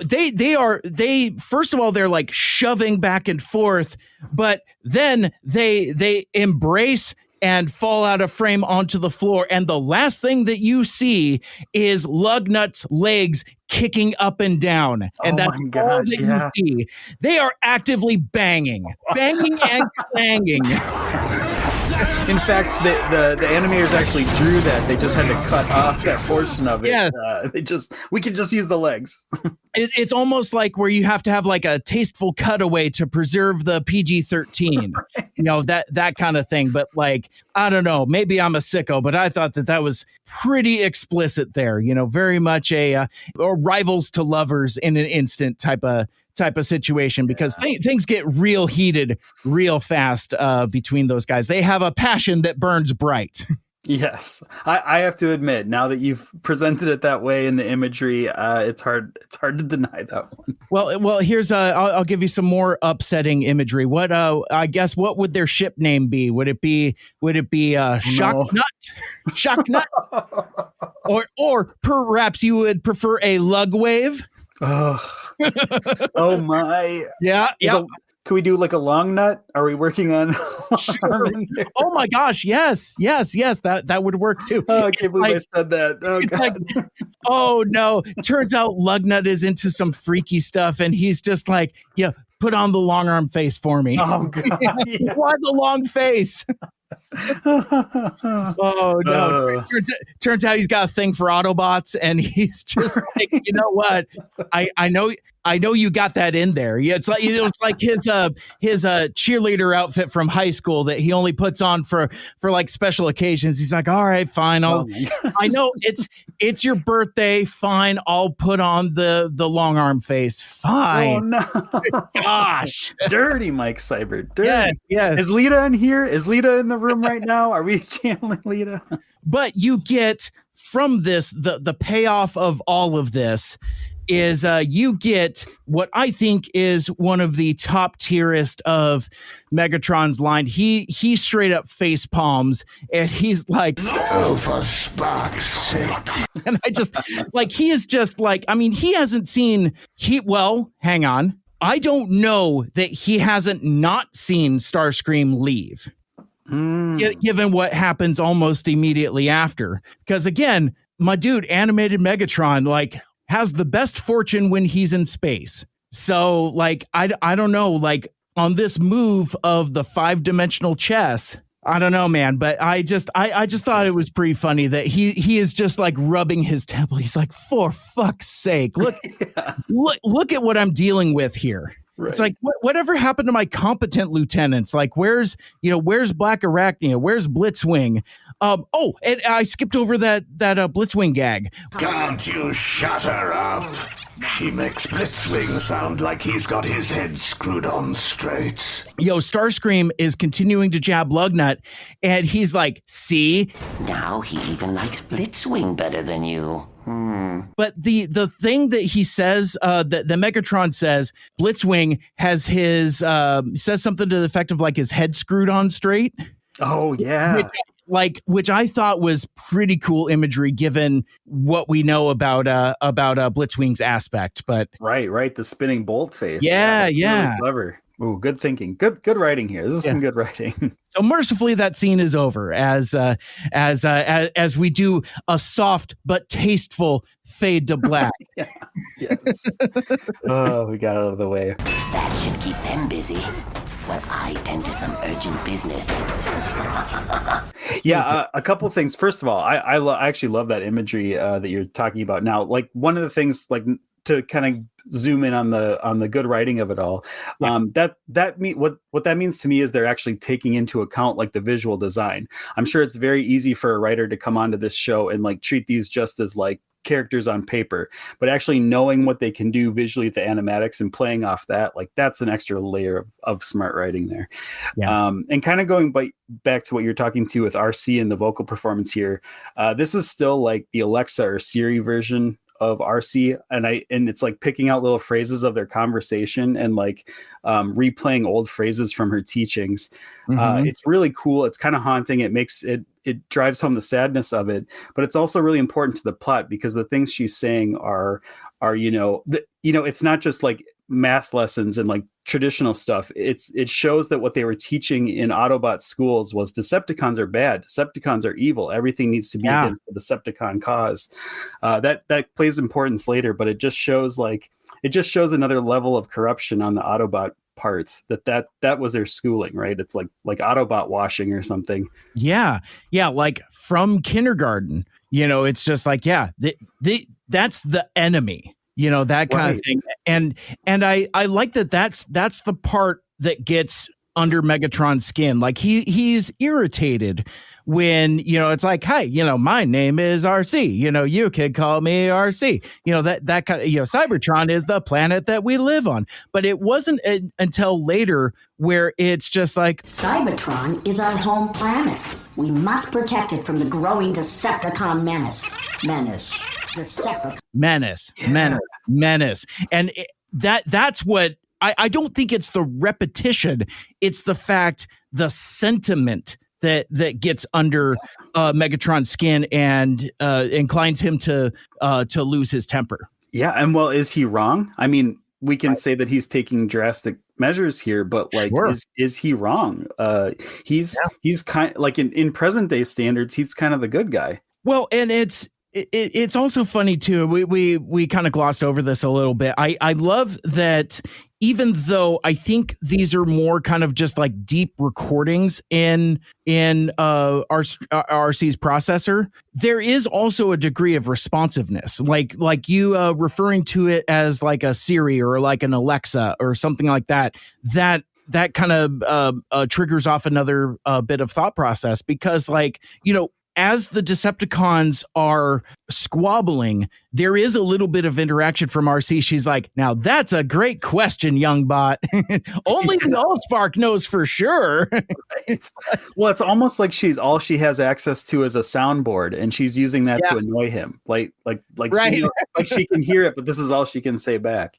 they first of all, they're like shoving back and forth, but then they embrace and fall out of frame onto the floor. And the last thing that you see is Lugnut's legs kicking up and down. And that's all that you see. They are actively banging and clanging. In fact, the animators actually drew that. They just had to cut off that portion of it. Yes. We can just use the legs. It's almost like where you have to have like a tasteful cutaway to preserve the PG-13, right. That kind of thing. But like, I don't know, maybe I'm a sicko, but I thought that was pretty explicit there, very much or rivals to lovers in an instant type of type of situation because things get real heated real fast between those guys. They have a passion that burns bright. Yes, I have to admit, now that you've presented it that way in the imagery, it's hard to deny that one. Well, here's I'll give you some more upsetting imagery. What I guess what would their ship name be? Would it be Shock Nut, Shock Nut, or perhaps you would prefer a Lug Wave? Oh my, yeah. Can we do like a long nut? Are we working on? Sure. Oh my gosh! Yes. That would work too. Oh, I can't believe I said that. Oh, it's like, oh no! Turns out Lugnut is into some freaky stuff, and he's just like, yeah, put on the long arm face for me. Oh god! Yeah. Why the long face? Oh no! Turns out he's got a thing for Autobots, and he's just like, you know what? I know you got that in there. Yeah, it's like his cheerleader outfit from high school that he only puts on for like special occasions. He's like, all right, fine. I know it's your birthday. Fine, I'll put on the long arm face. Fine. Oh no! Gosh, dirty Mike Seibert. Dirty. Yeah. Is Lita in here? Is Lita in the room right now? Are we channeling Lita? But you get from this the payoff of all of this is you get what I think is one of the top tierest of Megatron's line. He straight up face palms and he's like, oh, for spark's sake. And I just like, he is just like, I mean, he hasn't seen hang on. I don't know that he hasn't not seen Starscream leave. Given what happens almost immediately after. Because again, my dude, animated Megatron, like, has the best fortune when he's in space. So, like, I don't know, like, on this move of the 5-dimensional chess, I don't know, man, but I just thought it was pretty funny that he is just like rubbing his temple. He's like, for fuck's sake, look at what I'm dealing with here. Right. It's like, whatever happened to my competent lieutenants? Like, where's Black Arachnia? Where's Blitzwing? And I skipped over that Blitzwing gag. Can't you shut her up? She makes Blitzwing sound like he's got his head screwed on straight. Starscream is continuing to jab Lugnut, and he's like, see? Now he even likes Blitzwing better than you. But the thing that he says, that the Megatron says, Blitzwing has his, says something to the effect of like his head screwed on straight. Oh, yeah. Which I thought was pretty cool imagery given what we know about Blitzwing's aspect. But right, the spinning bolt face. Yeah. Really clever. Ooh, good thinking. Good writing here. This is some good writing. So mercifully, that scene is over as we do a soft but tasteful fade to black. Yes. Oh, we got out of the way. That should keep them busy while I tend to some urgent business. A couple things. First of all, I actually love that imagery that you're talking about now. Like, one of the things, like, to kind of zoom in on the good writing of it all. What that means to me is they're actually taking into account like the visual design. I'm sure it's very easy for a writer to come onto this show and like treat these just as like characters on paper, but actually knowing what they can do visually with the animatics and playing off that, like, that's an extra layer of smart writing there. And kind of going back to what you're talking to with RC and the vocal performance here, this is still like the Alexa or Siri version of RC, and it's like picking out little phrases of their conversation and like replaying old phrases from her teachings. It's really cool. It's kind of haunting. It drives home the sadness of it, but it's also really important to the plot because the things she's saying are it's not just like math lessons and like traditional stuff. It shows that what they were teaching in Autobot schools was Decepticons are bad, Decepticons are evil, everything needs to be against the Decepticon cause. That plays importance later, but it just shows another level of corruption on the Autobot parts that was their schooling, right? It's like Autobot washing or something. Yeah, like from kindergarten, it's just like, that's the enemy, that kind of thing. And I like that's the part that gets under Megatron's skin. Like he's irritated when, it's like, hey, my name is RC, you could call me RC, that kind of, Cybertron is the planet that we live on. But it wasn't until later where it's just like, Cybertron is our home planet. We must protect it from the growing Decepticon menace. Decepticon. Menace. And that's what, I don't think it's the repetition. It's the fact, the sentiment that gets under Megatron's skin and inclines him to lose his temper. Yeah, and well, is he wrong? I mean, we can say that he's taking drastic measures here, but like, sure. Is he wrong? He's kind of like in present day standards, he's kind of the good guy. Well, and it's also funny too. We kind of glossed over this a little bit. I love that. Even though I think these are more kind of just like deep recordings in RC's processor, there is also a degree of responsiveness, like you referring to it as like a Siri or like an Alexa or something like that. That kind of triggers off another bit of thought process, because as the Decepticons are squabbling, there is a little bit of interaction from RC. She's like, now that's a great question, young bot. Only the Allspark knows for sure. Right. Well, it's almost like all she has access to is a soundboard, and she's using that to annoy him. Like right. She can hear it, but this is all she can say back.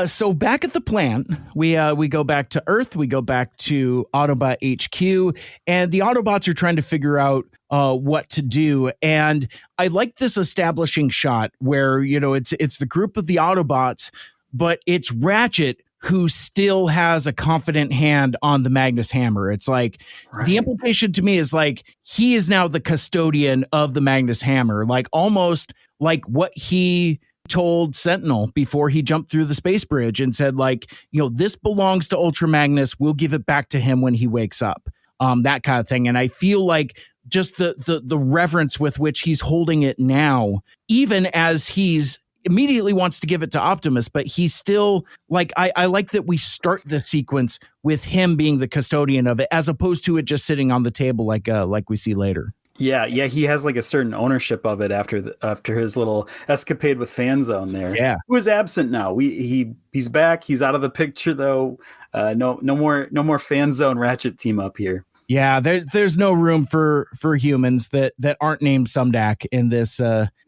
So back at the plant, we go back to Earth. We go back to Autobot HQ, and the Autobots are trying to figure out what to do. And I like this establishing shot where it's the group of the Autobots, but it's Ratchet who still has a confident hand on the Magnus Hammer. It's like the implication to me is like he is now the custodian of the Magnus Hammer, like almost like what he told Sentinel before he jumped through the space bridge and said, like, this belongs to Ultra Magnus. We'll give it back to him when he wakes up. That kind of thing. And I feel like just the reverence with which he's holding it now, even as he's immediately wants to give it to Optimus, but he's still like, I like that we start the sequence with him being the custodian of it, as opposed to it just sitting on the table like we see later. Yeah, he has like a certain ownership of it after his little escapade with Fanzone there. Yeah, who is absent now. He's back. He's out of the picture though. No more Fanzone Ratchet team up here. Yeah, there's no room for humans that aren't named Sumdac in this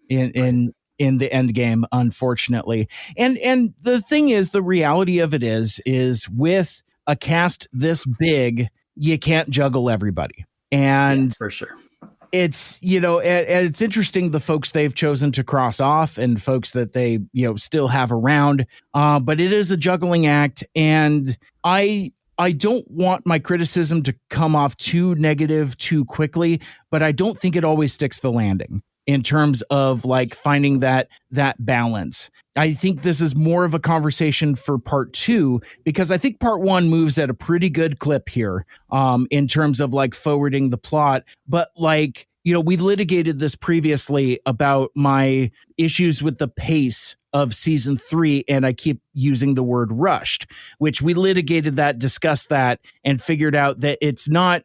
in the Endgame, unfortunately. And the thing is, the reality of it is with a cast this big, you can't juggle everybody. And for sure. It's, and it's interesting the folks they've chosen to cross off and folks that they, still have around. But it is a juggling act. And I don't want my criticism to come off too negative too quickly, but I don't think it always sticks the landing in terms of like finding that balance. I think this is more of a conversation for part 2, because I think part 1 moves at a pretty good clip here in terms of like forwarding the plot. But like, we litigated this previously about my issues with the pace of season 3, and I keep using the word rushed, which we litigated that, discussed that, and figured out that it's not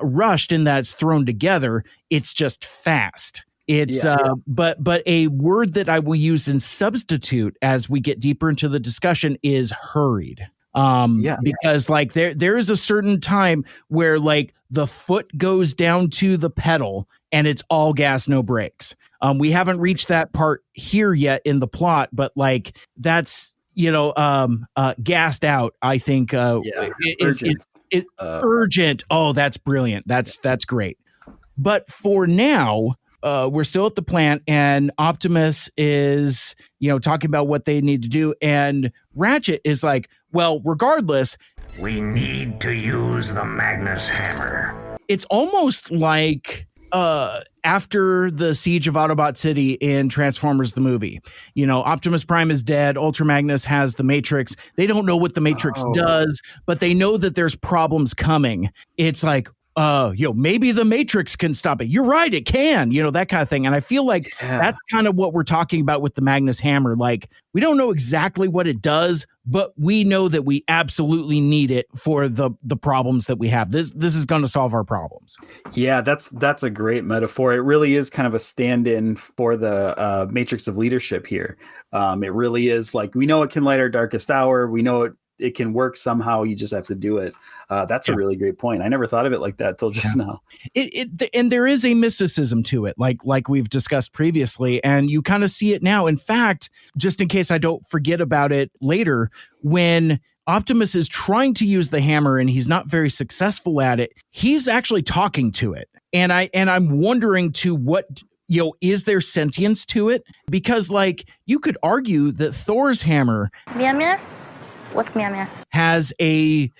rushed in that it's thrown together. It's just fast. It's but a word that I will use in substitute as we get deeper into the discussion is hurried. Because like there is a certain time where like the foot goes down to the pedal and it's all gas, no brakes. We haven't reached that part here yet in the plot, but like that's gassed out. I think urgent. Urgent. Oh, that's brilliant. That's great. But for now, we're still at the plant, and Optimus is, talking about what they need to do. And Ratchet is like, well, regardless, we need to use the Magnus Hammer. It's almost like after the siege of Autobot City in Transformers the movie. Optimus Prime is dead. Ultra Magnus has the Matrix. They don't know what the Matrix does, but they know that there's problems coming. It's like, maybe the Matrix can stop it. You're right, it can, that kind of thing. And I feel like that's kind of what we're talking about with the Magnus Hammer. Like, we don't know exactly what it does, but we know that we absolutely need it for the problems that we have. This is going to solve our problems. Yeah, that's a great metaphor. It really is kind of a stand-in for the Matrix of leadership here. It really is like, we know it can light our darkest hour. We know it can work somehow. You just have to do it. That's a really great point. I never thought of it like that till just now. And there is a mysticism to it, like we've discussed previously, and you kind of see it now. In fact, just in case I don't forget about it later, when Optimus is trying to use the hammer and he's not very successful at it, he's actually talking to it. And I'm wondering to what, is there sentience to it? Because like, you could argue that Thor's hammer What's meow? Has a,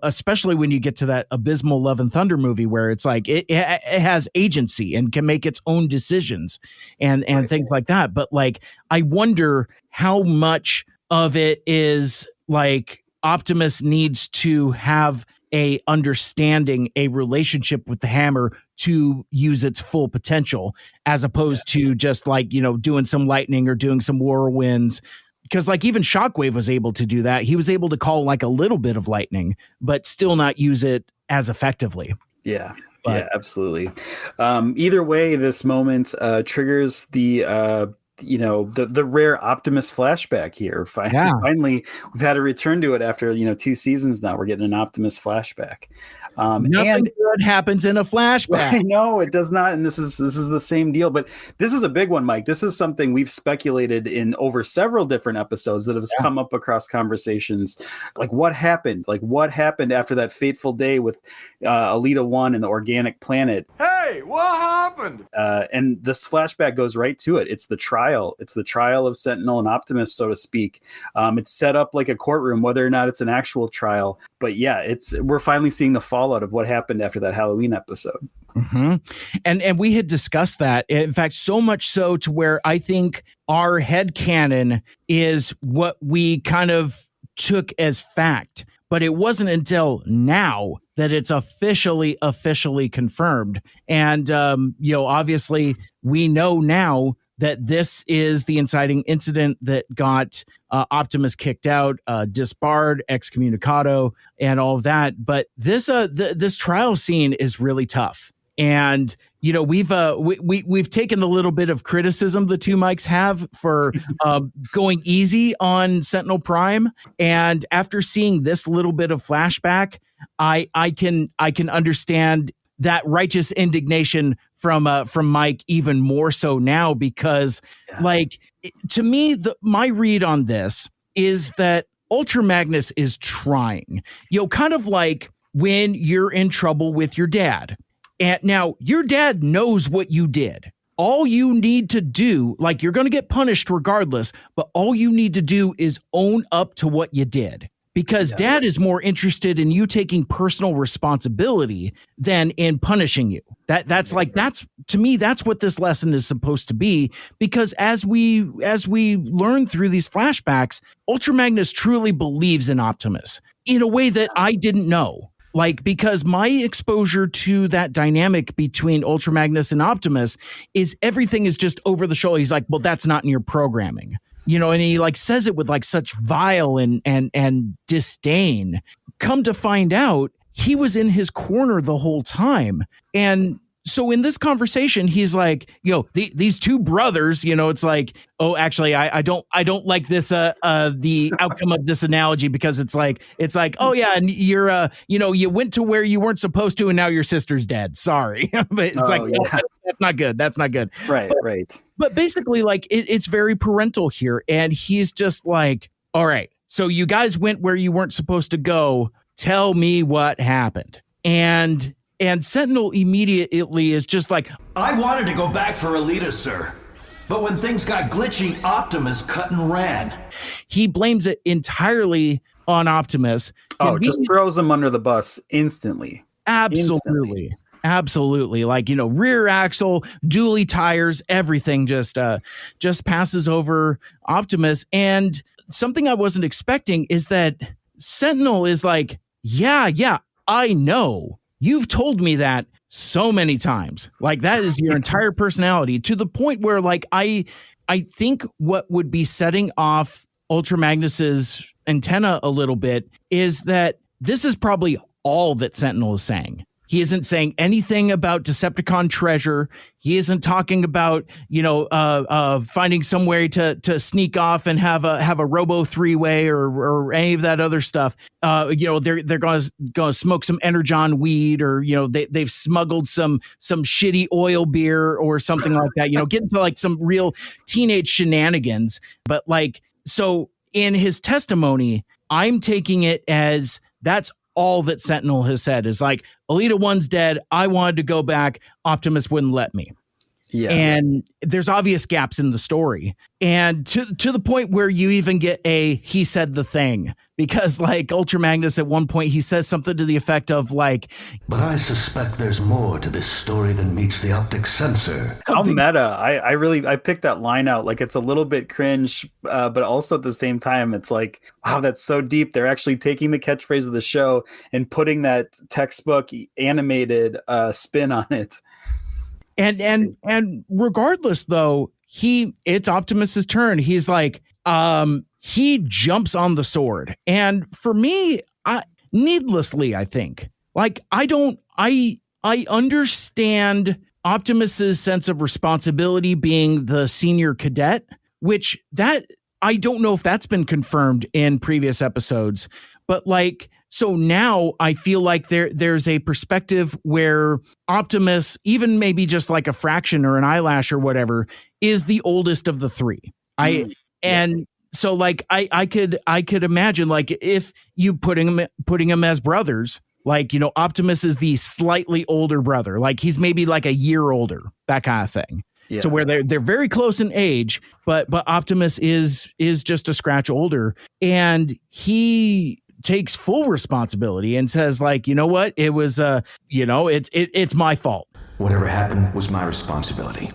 especially when you get to that abysmal Love and Thunder movie where it's like it has agency and can make its own decisions and things like that. But like, I wonder how much of it is like Optimus needs to have a understanding, a relationship with the hammer to use its full potential, as opposed to just like, doing some lightning or doing some whirlwinds. Because like even Shockwave was able to do that. He was able to call like a little bit of lightning, but still not use it as effectively. Yeah, absolutely. Either way, this moment triggers the rare Optimus flashback here. Finally, we've had a return to it after 2 seasons now. We're getting an Optimus flashback. Nothing good happens in a flashback. I know it does not, and this is the same deal. But this is a big one, Mike. This is something we've speculated in over several different episodes that have come up across conversations. Like, what happened? Like, what happened after that fateful day with Alita 1 and the organic planet? Hey, what happened? And this flashback goes right to it. It's the trial. It's the trial of Sentinel and Optimus, so to speak. It's set up like a courtroom, whether or not it's an actual trial. But yeah, we're finally seeing the fallout of what happened after that Halloween episode. Mm-hmm. And we had discussed that. In fact, so much so to where I think our headcanon is what we kind of took as fact. But it wasn't until now that it's officially confirmed. And, obviously we know now that this is the inciting incident that got Optimus kicked out, disbarred, excommunicado, and all of that. But this this trial scene is really tough. And we've taken a little bit of criticism the two mics have for going easy on Sentinel Prime. And after seeing this little bit of flashback, I can understand that righteous indignation from Mike even more so now, because like, to me, my read on this is that Ultra Magnus is trying, kind of like when you're in trouble with your dad. And now your dad knows what you did. All you need to do, like, you're going to get punished regardless, but all you need to do is own up to what you did. Because dad is more interested in you taking personal responsibility than in punishing you. That's to me, that's what this lesson is supposed to be. Because as we learn through these flashbacks, Ultra Magnus truly believes in Optimus in a way that I didn't know. Like, because my exposure to that dynamic between Ultra Magnus and Optimus is everything is just over the shoulder. He's like, well, that's not in your programming. And he like says it with like such vile and disdain. Come to find out, he was in his corner the whole time. And so in this conversation, he's like, these two brothers, it's like, oh, actually, I don't like this, the outcome of this analogy, because it's like, oh yeah, and you're, you went to where you weren't supposed to, and now your sister's dead. Sorry. But it's that's not good. That's not good. Right. Right. But basically, like, it's very parental here. And he's just like, all right, so you guys went where you weren't supposed to go. Tell me what happened. And Sentinel immediately is just like, I wanted to go back for Alita, sir. But when things got glitchy, Optimus cut and ran. He blames it entirely on Optimus. Just throws him under the bus instantly. Absolutely. Absolutely. Like, rear axle, dually tires, everything just passes over Optimus. And something I wasn't expecting is that Sentinel is like, yeah, I know. you've told me that so many times. Like, that is your entire personality, to the point where, like, I think what would be setting off Ultra Magnus's antenna a little bit is that this is probably all that Sentinel is saying. He isn't saying anything about Decepticon treasure. He isn't talking about, finding some way to sneak off and have a Robo 3-way or any of that other stuff. They're gonna smoke some Energon weed, or they've smuggled some shitty oil beer or something like that. Get into like some real teenage shenanigans. But like, so in his testimony, I'm taking it as that's all that Sentinel has said is like, Elita 1's dead. I wanted to go back. Optimus wouldn't let me. Yeah. And there's obvious gaps in the story. And to the point where you even get he said the thing, because like Ultra Magnus at one point, he says something to the effect of like, but I suspect there's more to this story than meets the optic sensor. How meta. I picked that line out. Like, it's a little bit cringe, but also at the same time, it's like, wow, that's so deep. They're actually taking the catchphrase of the show and putting that textbook animated spin on it. And regardless, though, it's Optimus's turn. He's like, he jumps on the sword. And for me, needlessly, I think, like, I understand Optimus's sense of responsibility being the senior cadet, which that I don't know if that's been confirmed in previous episodes, but like, so now I feel like there's a perspective where Optimus, even maybe just like a fraction or an eyelash or whatever, is the oldest of the three. So like I could imagine, like, if you putting them as brothers, like, Optimus is the slightly older brother, like he's maybe like a year older, that kind of thing. Yeah. So where they're very close in age, but Optimus is just a scratch older, and he takes full responsibility and says, like, you know what, it was it's my fault. Whatever happened was my responsibility.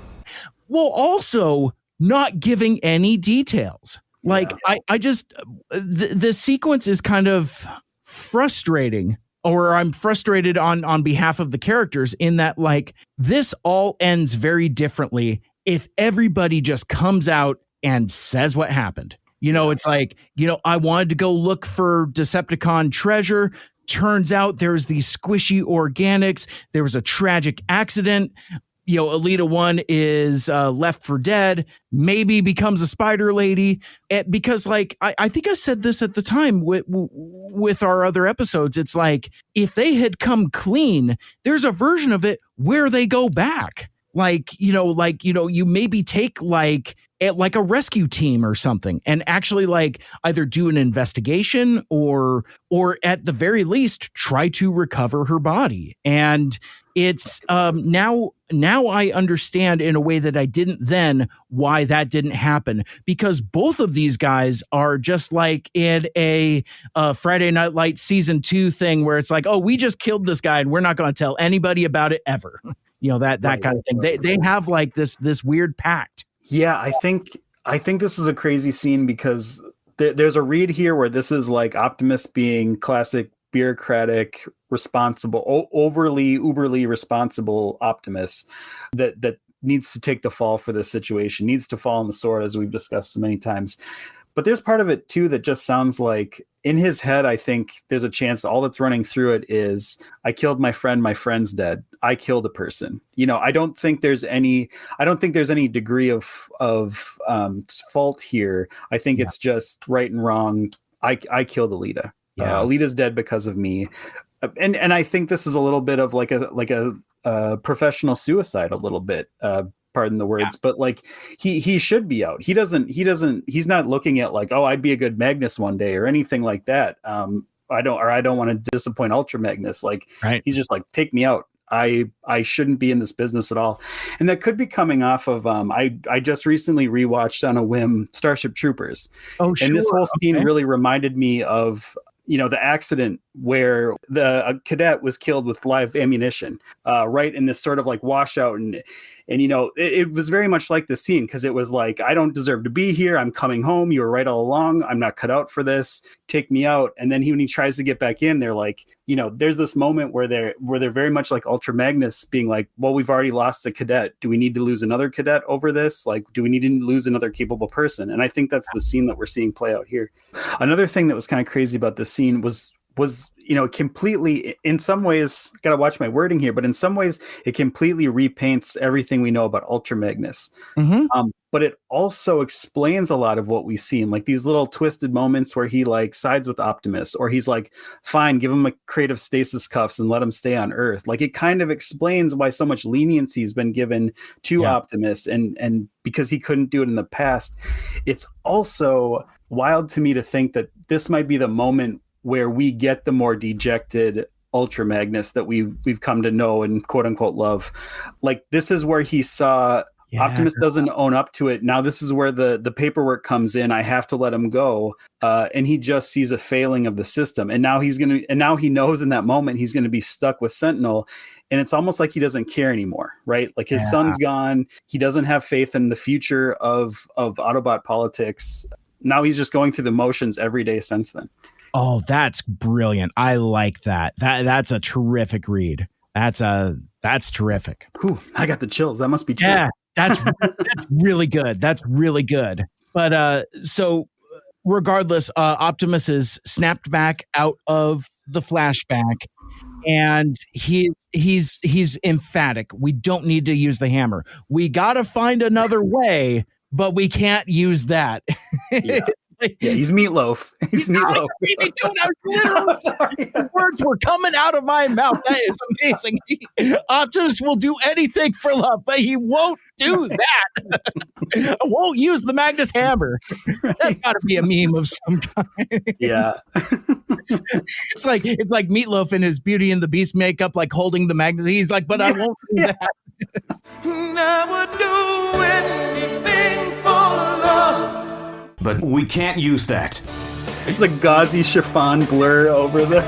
Well, also not giving any details. Like, I just the sequence is kind of frustrating, or I'm frustrated on behalf of the characters, in that, like, this all ends very differently if everybody just comes out and says what happened. It's like, I wanted to go look for Decepticon treasure. Turns out there's these squishy organics. There was a tragic accident. Elita 1 is left for dead, maybe becomes a spider lady. Because, like, I think I said this at the time with our other episodes. It's like, if they had come clean, there's a version of it where they go back. You maybe take like a rescue team or something, and actually like either do an investigation or at the very least try to recover her body. And it's now I understand in a way that I didn't then why that didn't happen, because both of these guys are just like in a Friday Night Lights season 2 thing where it's like, oh, we just killed this guy and we're not going to tell anybody about it ever. That kind of thing. They have like this weird pact. Yeah, I think this is a crazy scene, because there's a read here where this is like Optimus being classic bureaucratic, responsible, uberly responsible Optimus that needs to take the fall for this situation, needs to fall on the sword, as we've discussed so many times. But there's part of it too that just sounds like, in his head, I think there's a chance all that's running through it is, I killed my friend's dead. I killed a person. I don't think there's any degree of fault here. I think it's just right and wrong. I killed Elita. Yeah. Alita's dead because of me. And I think this is a little bit of like a professional suicide, a little bit, pardon the words, but like he should be out. He's not looking at like, oh, I'd be a good Magnus one day or anything like that. I don't want to disappoint Ultra Magnus. Like, right. He's just like, take me out. I shouldn't be in this business at all. And that could be coming off of, I just recently rewatched on a whim Starship Troopers. Oh, sure. And this whole scene really reminded me of, the accident where a cadet was killed with live ammunition, right in this sort of like washout. And it was very much like the scene, because it was like, I don't deserve to be here. I'm coming home. You were right all along. I'm not cut out for this. Take me out. And then when he tries to get back in, they're like, there's this moment where they're very much like Ultra Magnus being like, well, we've already lost a cadet. Do we need to lose another cadet over this? Like, do we need to lose another capable person? And I think that's the scene that we're seeing play out here. Another thing that was kind of crazy about this scene was completely, in some ways, gotta watch my wording here, but in some ways it completely repaints everything we know about Ultra Magnus. But it also explains a lot of what we see in like these little twisted moments where he like sides with Optimus, or he's like, fine, give him a crate of stasis cuffs and let him stay on Earth. Like, it kind of explains why so much leniency has been given to Optimus, and because he couldn't do it in the past. It's also wild to me to think that this might be the moment where we get the more dejected Ultra Magnus that we've come to know and quote unquote love. Like, this is where he saw Optimus doesn't own up to it. Now this is where the paperwork comes in. I have to let him go. And he just sees a failing of the system. And now he knows in that moment he's going to be stuck with Sentinel. And it's almost like he doesn't care anymore, right? Like, his son's gone. He doesn't have faith in the future of Autobot politics. Now he's just going through the motions every day since then. Oh, that's brilliant. I like that. That's a terrific read. That's terrific. Whew, I got the chills. That must be true. Yeah, that's really good. That's really good. But so regardless, Optimus is snapped back out of the flashback, and he's emphatic. We don't need to use the hammer. We got to find another way, but we can't use that. Yeah. Yeah, he's Meatloaf. He's Meatloaf. Dude, I was literally, the words were coming out of my mouth. That is amazing. Optimus will do anything for love, but he won't do that. Won't use the Magnus hammer. That's got to be a meme of some kind. Yeah. It's like Meatloaf in his Beauty and the Beast makeup, like holding the Magnus. He's like, but I won't do that. Never do anything for love. But we can't use that. It's a gauzy chiffon blur over the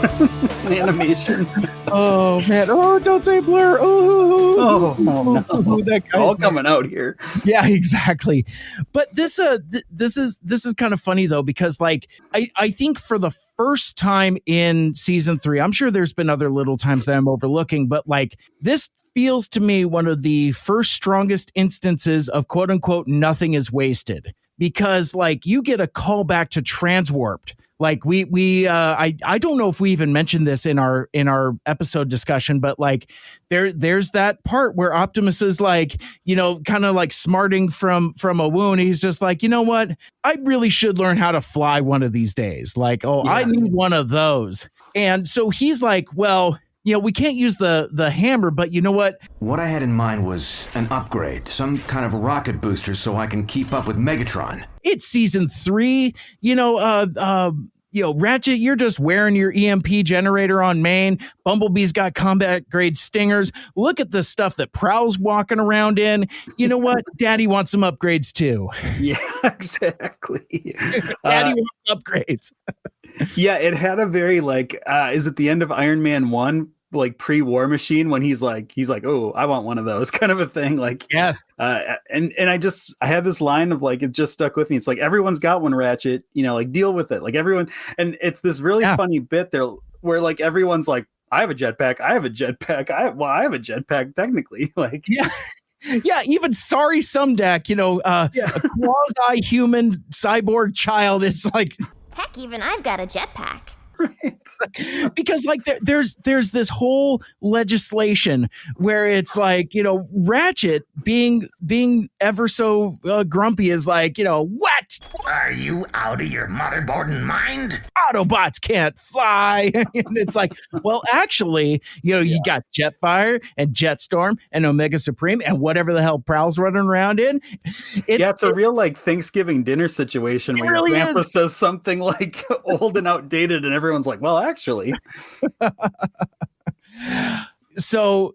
animation. Oh man! Oh, don't say blur! Oh no! That guy's all coming out here. Yeah, exactly. But this is kind of funny though, because like I think for the first time in season 3, I'm sure there's been other little times that I'm overlooking, but like this feels to me one of the first strongest instances of quote unquote nothing is wasted. Because like you get a call back to Transwarped. Like I don't know if we even mentioned this in our episode discussion, but like there's that part where Optimus is like, kind of like smarting from a wound. He's just like, you know what? I really should learn how to fly one of these days. Like, I need one of those. And so he's like, well, we can't use the hammer, but you know what? What I had in mind was an upgrade, some kind of rocket booster so I can keep up with Megatron. It's season 3, Ratchet, you're just wearing your EMP generator on main. Bumblebee's got combat grade stingers. Look at the stuff that Prowl's walking around in. You know what? Daddy wants some upgrades too. Yeah, exactly. Daddy wants upgrades. Yeah, it had a very like, is it the end of Iron Man 1? Like pre-War Machine, when he's like, oh, I want one of those kind of a thing. Like, yes. And I had this line of like, it just stuck with me. It's like, everyone's got one, Ratchet, like deal with it. Like everyone. And it's this really funny bit there where like, everyone's like, I have a jetpack. I have a jetpack. I have a jetpack technically. Like, yeah. Even sorry, Sumdac, a quasi-human cyborg child is like, heck, even I've got a jetpack. Right. Because like there's this whole legislation where it's like, Ratchet being ever so grumpy is like, what? Are you out of your motherboarding mind? Autobots can't fly. And it's like, well, actually, you got Jetfire and Jetstorm and Omega Supreme and whatever the hell Prowl's running around in. It's a real like Thanksgiving dinner situation where really your grandpa says something like old and outdated and everyone's like, well, actually. So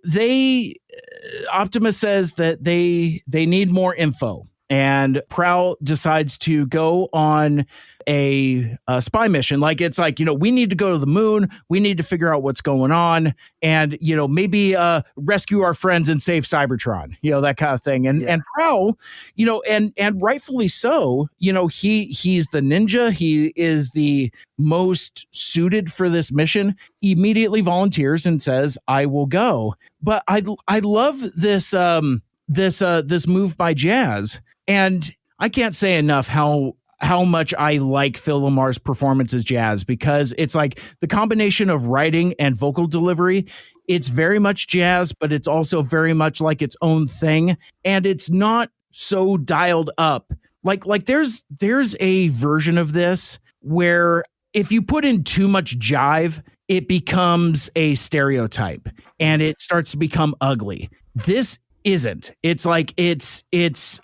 Optimus says that they need more info. and Prowl decides to go on a spy mission. Like, it's like, we need to go to the moon. We need to figure out what's going on, and maybe rescue our friends and save Cybertron. That kind of thing. And Prowl, and rightfully so. He's the ninja. He is the most suited for this mission. Immediately volunteers and says, "I will go." But I love this this move by Jazz, and I can't say enough how much I like Phil Lamar's performance as Jazz, because it's like the combination of writing and vocal delivery. It's very much Jazz, but it's also very much like its own thing, and it's not so dialed up. Like there's a version of this where if you put in too much jive, it becomes a stereotype and it starts to become ugly. This isn't. It's like it's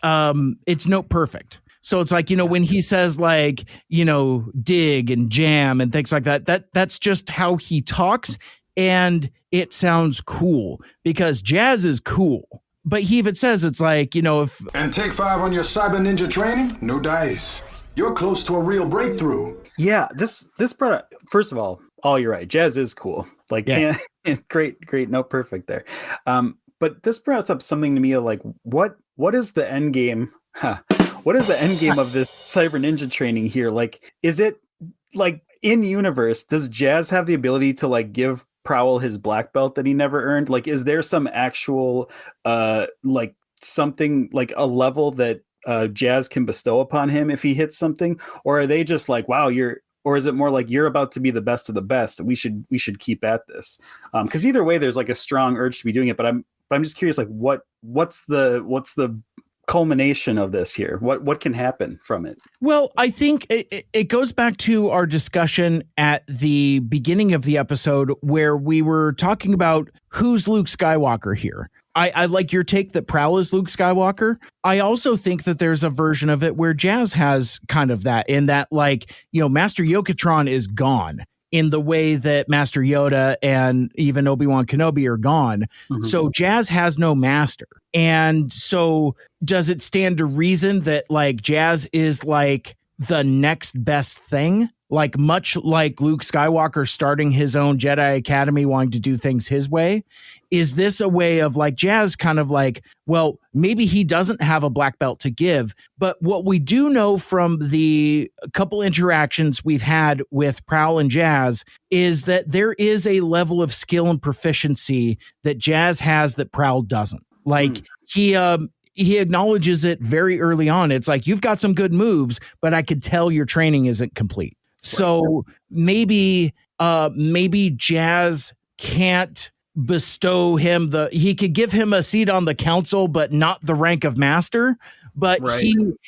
note perfect. So it's like, when he says like, dig and jam and things like that's just how he talks, and it sounds cool because Jazz is cool. But he even says it's like, if... And take 5 on your cyber ninja training? No dice. You're close to a real breakthrough. Yeah, this brought up, first of all, you're right. Jazz is cool. Like, great, no, perfect there. But this brought up something to me of like, what is the end game? What is the end game of this cyber ninja training here? Like, is it like in universe, does Jazz have the ability to like give Prowl his black belt that he never earned? Like, is there some actual, like something like a level that Jazz can bestow upon him if he hits something? Or are they just like, wow, or is it more like you're about to be the best of the best? We should keep at this. Because either way, there's like a strong urge to be doing it. But I'm just curious, like what's the culmination of this here? What can happen from it? Well, I think it goes back to our discussion at the beginning of the episode where we were talking about who's Luke Skywalker here. I like your take that Prowl is Luke Skywalker. I also think that there's a version of it where Jazz has kind of that, in that, like, Master Yokotron is gone in the way that Master Yoda and even Obi-Wan Kenobi are gone. Mm-hmm. So Jazz has no master. And so does it stand to reason that like Jazz is like the next best thing? Like much like Luke Skywalker starting his own Jedi Academy, wanting to do things his way. Is this a way of like Jazz kind of like, well, maybe he doesn't have a black belt to give, but what we do know from the couple interactions we've had with Prowl and Jazz is that there is a level of skill and proficiency that Jazz has that Prowl doesn't. Like he acknowledges it very early on. It's like, you've got some good moves, but I could tell your training isn't complete. So maybe Jazz can't bestow him he could give him a seat on the council, but not the rank of master. But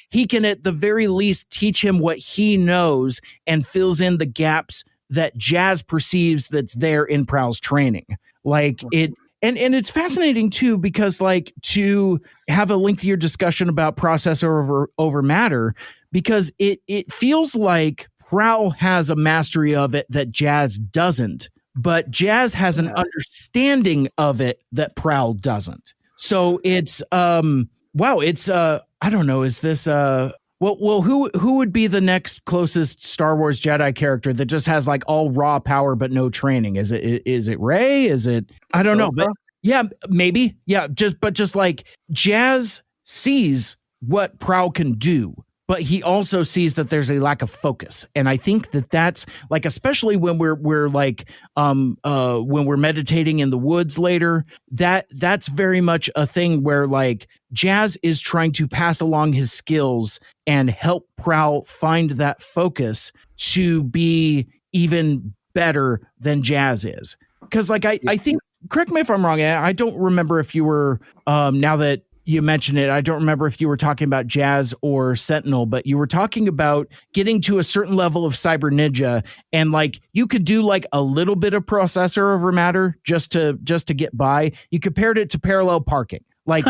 he can at the very least teach him what he knows and fills in the gaps that Jazz perceives that's there in Prowl's training. Like it. And it's fascinating too, because like to have a lengthier discussion about processor over matter, because it feels like Prowl has a mastery of it that Jazz doesn't, but Jazz has an understanding of it that Prowl doesn't. So it's it's I don't know, is this who would be the next closest Star Wars Jedi character that just has like all raw power but no training? Is it Rey? Is it, I don't know, but yeah, maybe. Yeah, just like Jazz sees what Prowl can do, but he also sees that there's a lack of focus. And I think that's like, especially when we're like when we're meditating in the woods later, that's very much a thing where like Jazz is trying to pass along his skills and help Prowl find that focus to be even better than Jazz is. Because like I think, correct me if I'm wrong, I don't remember if you were now that you mentioned it, I don't remember if you were talking about Jazz or Sentinel, but you were talking about getting to a certain level of cyber ninja, and like you could do like a little bit of processor over matter just to get by. You compared it to parallel parking. Like,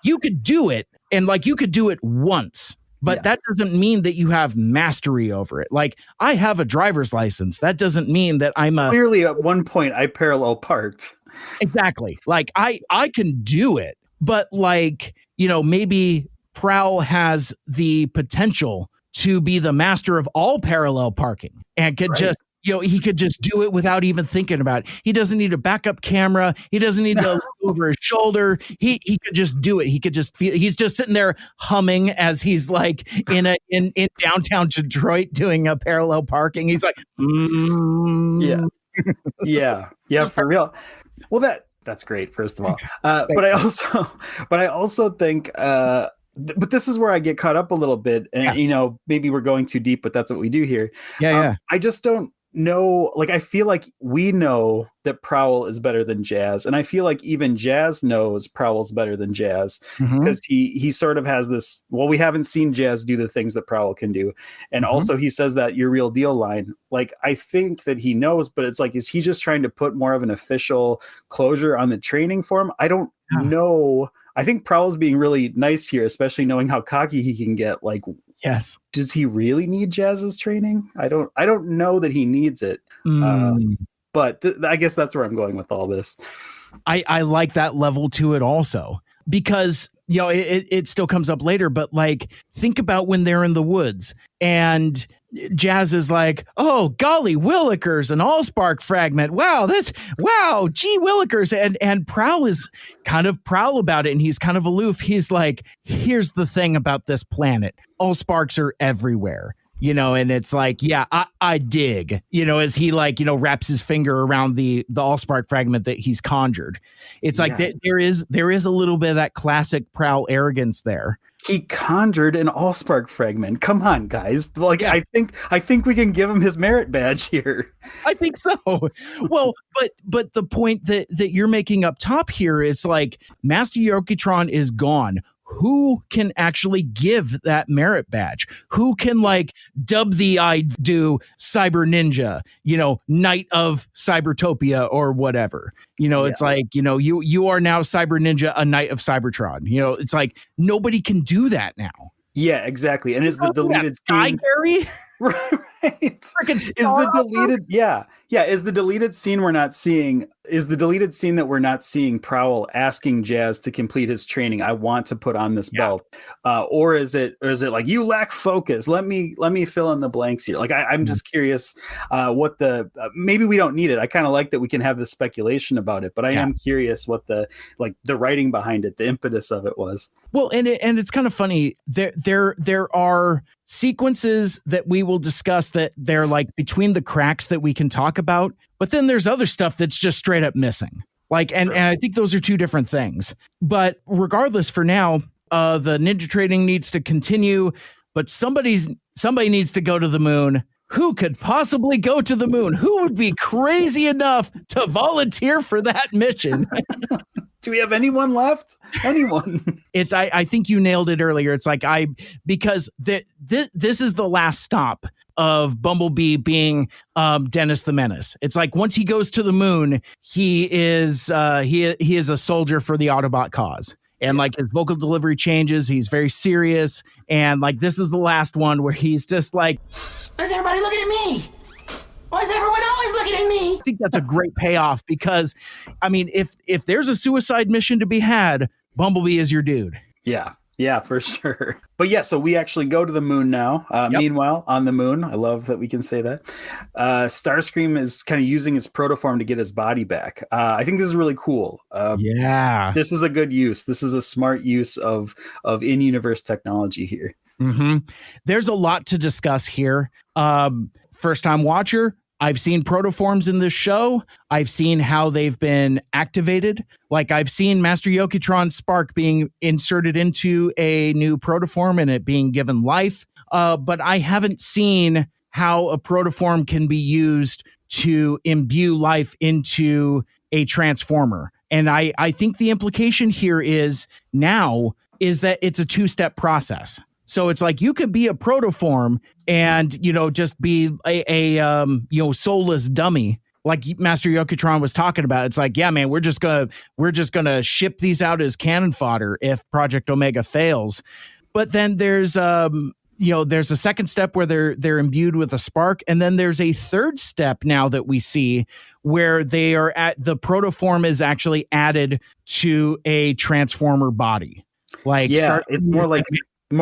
you could do it, and like you could do it once, but that doesn't mean that you have mastery over it. Like, I have a driver's license. That doesn't mean that I'm clearly at one point I parallel parked. Exactly. Like I can do it. But like, maybe Prowl has the potential to be the master of all parallel parking and could just, he could just do it without even thinking about it. He doesn't need a backup camera. He doesn't need to look over his shoulder. He could just do it. He could just feel, he's just sitting there humming as he's like in downtown Detroit doing a parallel parking. He's like, yeah, for real. Well, that's great, first of all. But I also think, but this is where I get caught up a little bit, and maybe we're going too deep, but that's what we do here. I just don't know. Like, I feel like we know that Prowl is better than Jazz, and I feel like even Jazz knows Prowl's better than Jazz, because he sort of has this. Well, we haven't seen Jazz do the things that Prowl can do, and also he says that "your real deal" line. Like, I think that he knows, but it's like, is he just trying to put more of an official closure on the training for him? I don't know. I think Prowl's being really nice here, especially knowing how cocky he can get. Like, yes, does he really need Jazz's training? I don't know that he needs it. But I guess that's where I'm going with all this. I like that level to it also, because it still comes up later, but like, think about when they're in the woods and Jazz is like, oh, golly, Willikers, an Allspark fragment. Wow, gee, Willikers. And Prowl is kind of Prowl about it, and he's kind of aloof. He's like, here's the thing about this planet. Allsparks are everywhere. And it's like, yeah, I dig, as he wraps his finger around the Allspark fragment that he's conjured. It's like there is a little bit of that classic Prowl arrogance there. He conjured an Allspark fragment. Come on, guys. Like, I think we can give him his merit badge here. I think so. Well, but the point that you're making up top here is like, Master Yokotron is gone. Who can actually give that merit badge? Who can dub the I do cyber ninja, knight of Cybertopia or whatever? It's like, you are now cyber ninja, a knight of Cybertron. It's like, nobody can do that now. Yeah, exactly. And is the deleted scene Gary? Right. Freaking is the deleted is the deleted scene we're not seeing, is the deleted scene that we're not seeing Prowl asking Jazz to complete his training, I want to put on this belt, or is it like, you lack focus, let me fill in the blanks here? Like, I'm just curious what the maybe we don't need it. I kind of like that we can have this speculation about it, but I am curious what the writing behind it, the impetus of it was. Well, and it's kind of funny. There are sequences that we will discuss that they're like between the cracks that we can talk about, but then there's other stuff that's just straight up missing. And I think those are two different things. But regardless, for now, the ninja training needs to continue, but somebody needs to go to the moon. Who could possibly go to the moon? Who would be crazy enough to volunteer for that mission? Do we have anyone left? Anyone? I think you nailed it earlier. It's like, because this is the last stop of Bumblebee being Dennis the Menace. It's like, once he goes to the moon, he is a soldier for the Autobot cause. And his vocal delivery changes. He's very serious. And this is the last one where he's just like, why is everybody looking at me? Why is everyone always looking at me? I think that's a great payoff, because, I mean, if there's a suicide mission to be had, Bumblebee is your dude. Yeah, for sure. But yeah, so we actually go to the moon now. Meanwhile, on the moon, I love that we can say that, Starscream is kind of using his protoform to get his body back. I think this is really cool. This is a good use. This is a smart use of in-universe technology here. Mm-hmm. There's a lot to discuss here. First-time watcher, I've seen protoforms in this show. I've seen how they've been activated. I've seen Master Yokotron's spark being inserted into a new protoform and it being given life. But I haven't seen how a protoform can be used to imbue life into a transformer. And I think the implication here is that it's a two-step process. So it's like, you can be a protoform and, just be a soulless dummy like Master Yokotron was talking about. It's like, yeah, man, we're just gonna ship these out as cannon fodder if Project Omega fails. But then there's there's a second step where they're imbued with a spark, and then there's a third step now that we see where they are the protoform is actually added to a transformer body. Like, yeah, it's more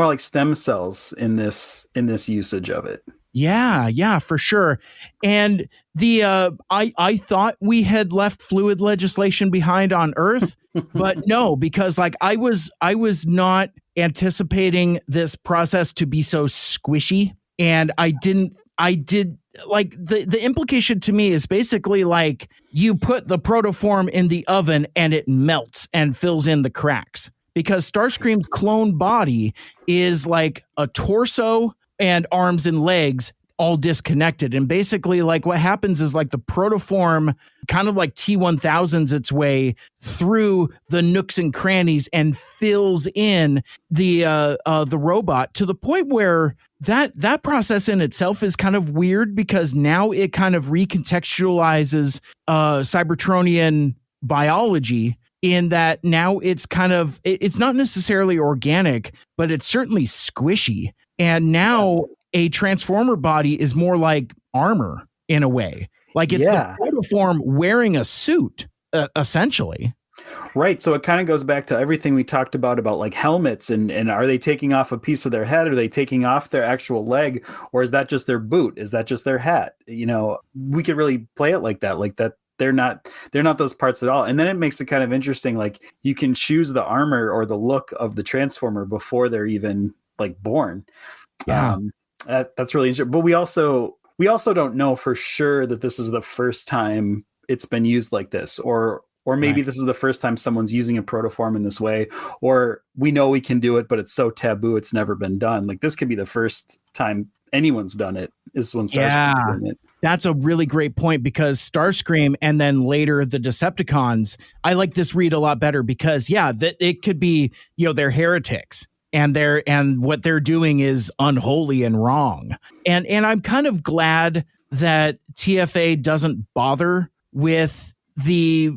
like stem cells in this usage of it. Yeah, for sure. And the I thought we had left fluid legislation behind on Earth, but no, because like I was not anticipating this process to be so squishy, and I did like the implication to me is basically like you put the protoform in the oven and it melts and fills in the cracks, because Starscream's clone body is like a torso and arms and legs all disconnected. And basically like what happens is like the protoform kind of like T-1000s its way through the nooks and crannies and fills in the robot to the point where that process in itself is kind of weird, because now it kind of recontextualizes Cybertronian biology, in that now it's kind of, it's not necessarily organic, but it's certainly squishy. And now a transformer body is more like armor in a way. Like it's the protoform wearing a suit, essentially. Right. So it kind of goes back to everything we talked about like helmets and are they taking off a piece of their head? Are they taking off their actual leg? Or is that just their boot? Is that just their hat? You know, we could really play it like that. They're not those parts at all. And then it makes it kind of interesting. Like you can choose the armor or the look of the transformer before they're even like born. Yeah. That's really interesting. But we also don't know for sure that this is the first time it's been used like this, or maybe this is the first time someone's using a protoform in this way, or we know we can do it, but it's so taboo it's never been done. Like this could be the first time anyone's done it, is when Starscream's doing it. That's a really great point, because Starscream and then later the Decepticons, I like this read a lot better, because that it could be, they're heretics. And what they're doing is unholy and wrong. And I'm kind of glad that TFA doesn't bother with the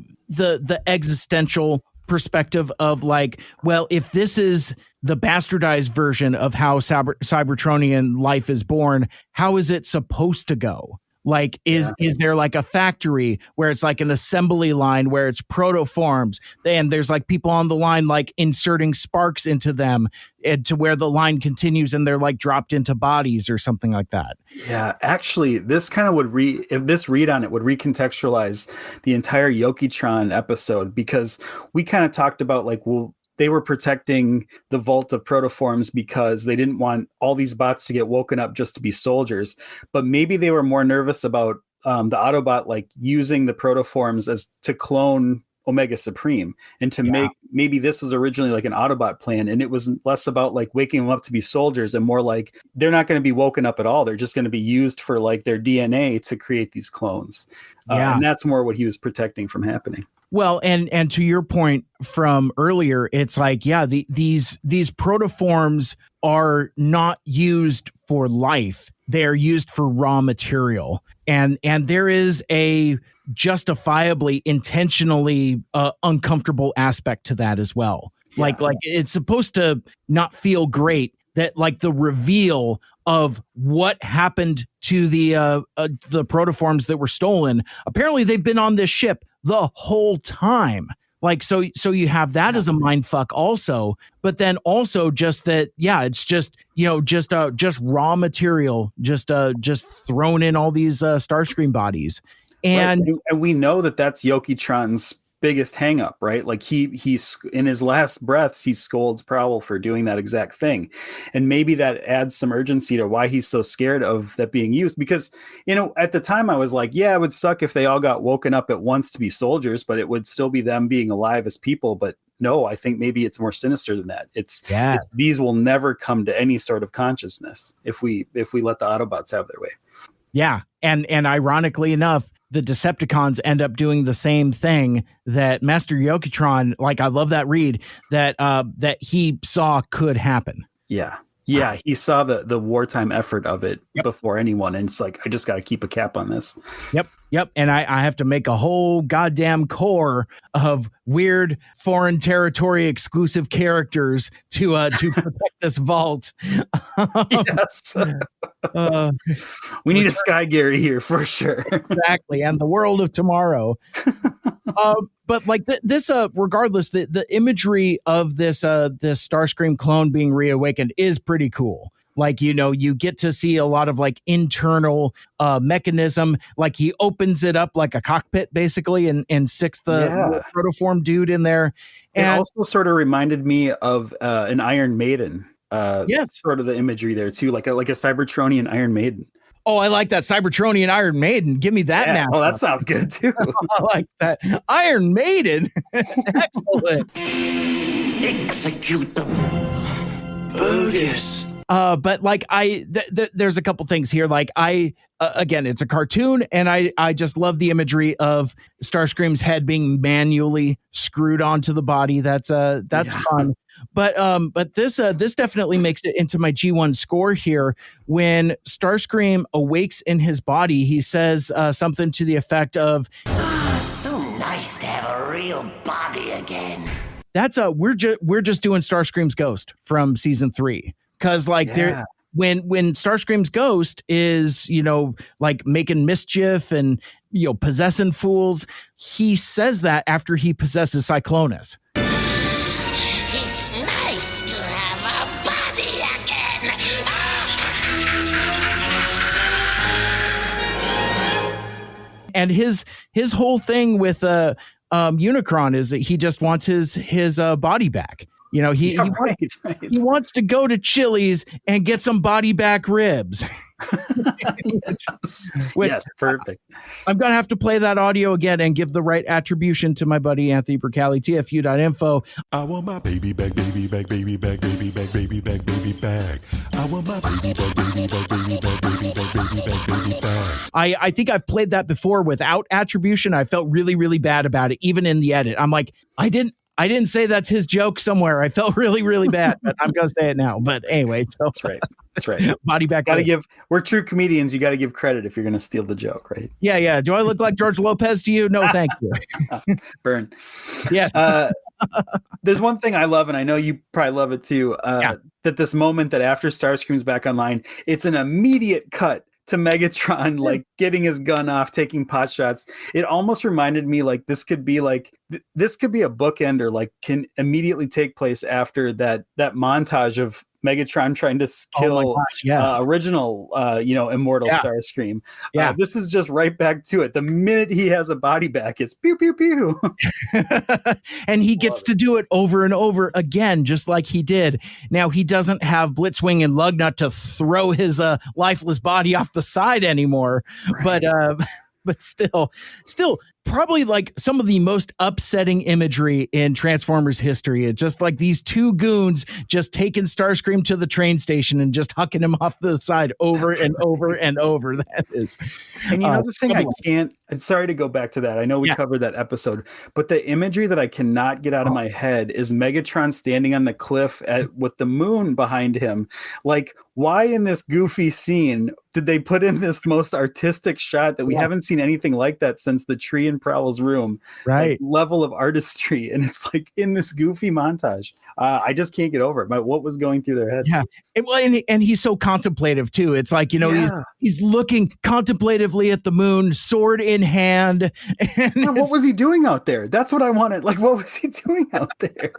existential perspective of like, well, if this is the bastardized version of how Cybertronian life is born, how is it supposed to go? Like, is there like a factory where it's like an assembly line where it's protoforms and there's like people on the line like inserting sparks into them and to where the line continues and they're like dropped into bodies or something like that? Yeah, actually, this kind of if this read on it would recontextualize the entire Yokitron episode, because we kind of talked about like, well, they were protecting the vault of protoforms because they didn't want all these bots to get woken up just to be soldiers. But maybe they were more nervous about the Autobot like using the protoforms as to clone Omega Supreme, and to make, maybe this was originally like an Autobot plan, and it was less about like waking them up to be soldiers and more like they're not going to be woken up at all. They're just going to be used for like their DNA to create these clones. And that's more what he was protecting from happening. Well, and to your point from earlier, it's like, these protoforms are not used for life. They're used for raw material. And there is a justifiably, intentionally uncomfortable aspect to that as well. Like it's supposed to not feel great that like the reveal of what happened to the protoforms that were stolen. Apparently they've been on this ship the whole time. Like, so you have that as a mind fuck also, but then also just that, it's just, just raw material, just thrown in all these Starscream bodies. And we know that that's Yokitron's biggest hang up, right? Like he's in his last breaths, he scolds Prowl for doing that exact thing. And maybe that adds some urgency to why he's so scared of that being used, because, at the time I was like, it would suck if they all got woken up at once to be soldiers, but it would still be them being alive as people. But no, I think maybe it's more sinister than that. It's these will never come to any sort of consciousness if we let the Autobots have their way. Yeah. And ironically enough, the Decepticons end up doing the same thing that Master Yokitron, like I love that read, that he saw could happen. Yeah. He saw the wartime effort of it before anyone. And it's like, I just got to keep a cap on this. Yep. Yep, and I have to make a whole goddamn core of weird foreign territory exclusive characters to protect this vault. Yes. We need a Sky Gary here for sure. Exactly, and the world of tomorrow. But like this, regardless, the imagery of this Starscream clone being reawakened is pretty cool. Like, you get to see a lot of like internal mechanism. Like he opens it up like a cockpit basically and sticks the protoform dude in there. And it also sort of reminded me of an Iron Maiden. Yes, sort of the imagery there too, like a Cybertronian Iron Maiden. Oh, I like that Cybertronian Iron Maiden. Give me that now. Oh, that sounds good too. I like that. Iron Maiden. Excellent. Execute them. Bogus. But like there's a couple things here. Like again, it's a cartoon, and I just love the imagery of Starscream's head being manually screwed onto the body. That's fun. But this definitely makes it into my G1 score here. When Starscream awakes in his body, he says something to the effect of, So nice to have a real body again. That's we're just doing Starscream's ghost from season 3. Because like when Starscream's ghost is, like making mischief and, possessing fools, he says that after he possesses Cyclonus. It's nice to have a body again. And his whole thing with Unicron is that he just wants his body back. He wants to go to Chili's and get some body back ribs. Yes, perfect. I'm going to have to play that audio again and give the right attribution to my buddy Anthony Percali, TFU.info. I want my baby back, baby back, baby back, baby back, baby back, baby back. I want my baby back, baby back, baby back, baby back, baby back, baby back. I think I've played that before without attribution. I felt really, really bad about it, even in the edit. I'm like, I didn't say that's his joke somewhere. I felt really, really bad, but I'm going to say it now. But anyway, so that's right. That's right. Body back. We're true comedians. You got to give credit if you're going to steal the joke, right? Yeah. Yeah. Do I look like George Lopez to you? No, thank you. Burn. Yes. There's one thing I love, and I know you probably love it too, that this moment that after Starscream's back online, it's an immediate cut to Megatron, like getting his gun off, taking pot shots. It almost reminded me like this could be a bookend, or like can immediately take place after that montage of Megatron trying to kill original, immortal Starscream. Yeah, this is just right back to it. The minute he has a body back, it's pew pew pew, and he gets to do it over and over again, just like he did. Now he doesn't have Blitzwing and Lugnut to throw his lifeless body off the side anymore, right. But still probably like some of the most upsetting imagery in Transformers history. It's just like these two goons just taking Starscream to the train station and just hucking him off the side over and over and over. That is. And the thing I can't, and sorry to go back to that. I know we covered that episode, but the imagery that I cannot get out of my head is Megatron standing on the cliff with the moon behind him. Like, why in this goofy scene did they put in this most artistic shot that we haven't seen anything like that since the tree in Prowl's room? Right. Like, level of artistry. And it's like in this goofy montage. I just can't get over it. But what was going through their heads? Yeah. And he's so contemplative too. It's like, he's looking contemplatively at the moon, sword in hand. And what was he doing out there? That's what I wanted. Like, what was he doing out there?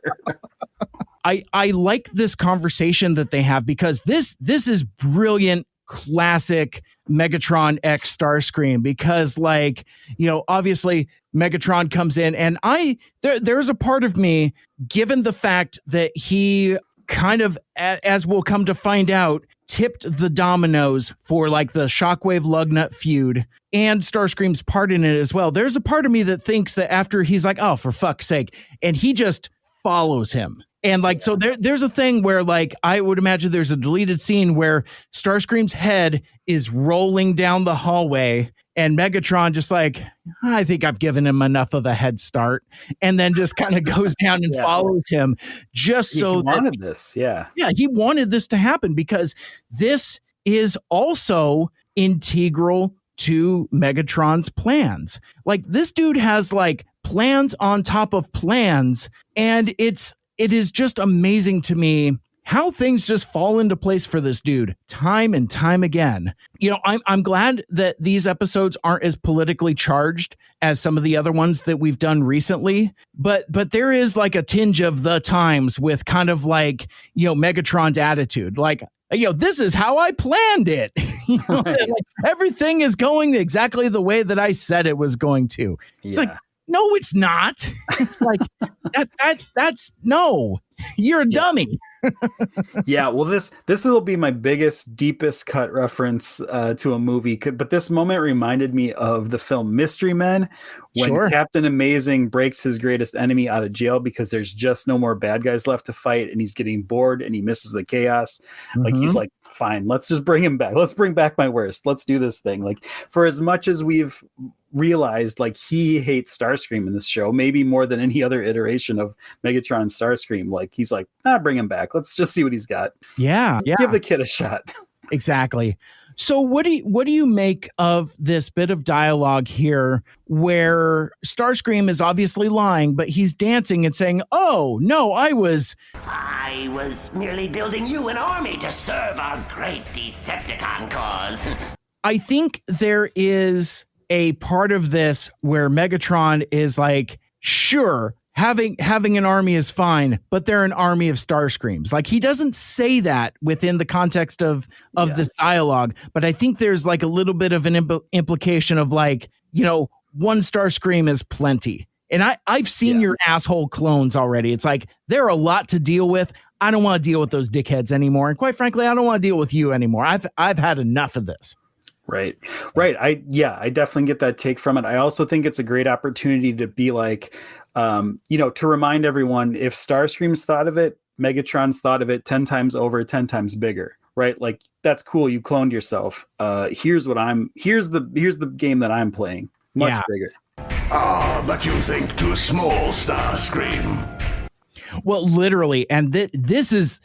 I like this conversation that they have, because this is brilliant, classic Megatron X Starscream, because obviously Megatron comes in, and there's a part of me, given the fact that he kind of, as we'll come to find out, tipped the dominoes for like the Shockwave Lugnut feud and Starscream's part in it as well. There's a part of me that thinks that after he's like, oh, for fuck's sake, and he just follows him. And so there's a thing where I would imagine there's a deleted scene where Starscream's head is rolling down the hallway, and Megatron just I think I've given him enough of a head start, and then just kind of goes down and follows him just so he wanted this. Yeah. Yeah. He wanted this to happen, because this is also integral to Megatron's plans. Like, this dude has like plans on top of plans, and it is just amazing to me how things just fall into place for this dude time and time again. You know, I'm glad that these episodes aren't as politically charged as some of the other ones that we've done recently, but there is like a tinge of the times with kind of like, you know, Megatron's attitude, like, you know, this is how I planned it. You know, right. Like, everything is going exactly the way that I said it was going to. It's like, no, it's not. It's like that's no, you're a dummy. Yeah, well, this will be my biggest, deepest cut reference to a movie. But this moment reminded me of the film Mystery Men, when Captain Amazing breaks his greatest enemy out of jail because there's just no more bad guys left to fight, and he's getting bored and he misses the chaos. Like, he's like, fine, let's just bring him back. Let's bring back my worst. Let's do this thing. Like, for as much as we've realized, like, he hates Starscream in this show, maybe more than any other iteration of Megatron Starscream. Like, he's like, bring him back. Let's just see what he's got. Yeah. Give the kid a shot. Exactly. So what do you make of this bit of dialogue here where Starscream is obviously lying, but he's dancing and saying, oh, no, I was merely building you an army to serve our great Decepticon cause. I think there is a part of this where Megatron is like, sure, having an army is fine, but they're an army of Starscreams. Like, he doesn't say that within the context of this dialogue, but I think there's like a little bit of an implication of like, you know, one Starscream is plenty. And I've seen your asshole clones already. It's like, they're a lot to deal with. I don't want to deal with those dickheads anymore. And quite frankly, I don't want to deal with you anymore. I've had enough of this. Right. I definitely get that take from it. I also think it's a great opportunity to be like, you know, to remind everyone, if Starscream's thought of it, Megatron's thought of it 10 times over, 10 times bigger, right? Like, that's cool. You cloned yourself. Here's the game that I'm playing. Much bigger. But you think too small, Starscream. Well, literally, and this is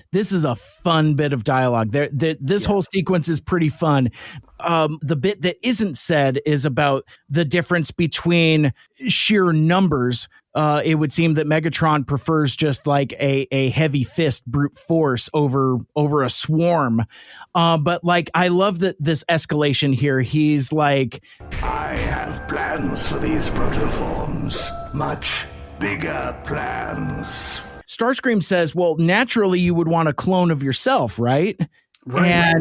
a fun bit of dialogue. This whole sequence is pretty fun. The bit that isn't said is about the difference between sheer numbers. It would seem that Megatron prefers just like a heavy fist brute force over a swarm. But like, I love that this escalation here. He's like, I have plans for these protoforms. Much bigger plans. Starscream says, well, naturally you would want a clone of yourself, right? Right.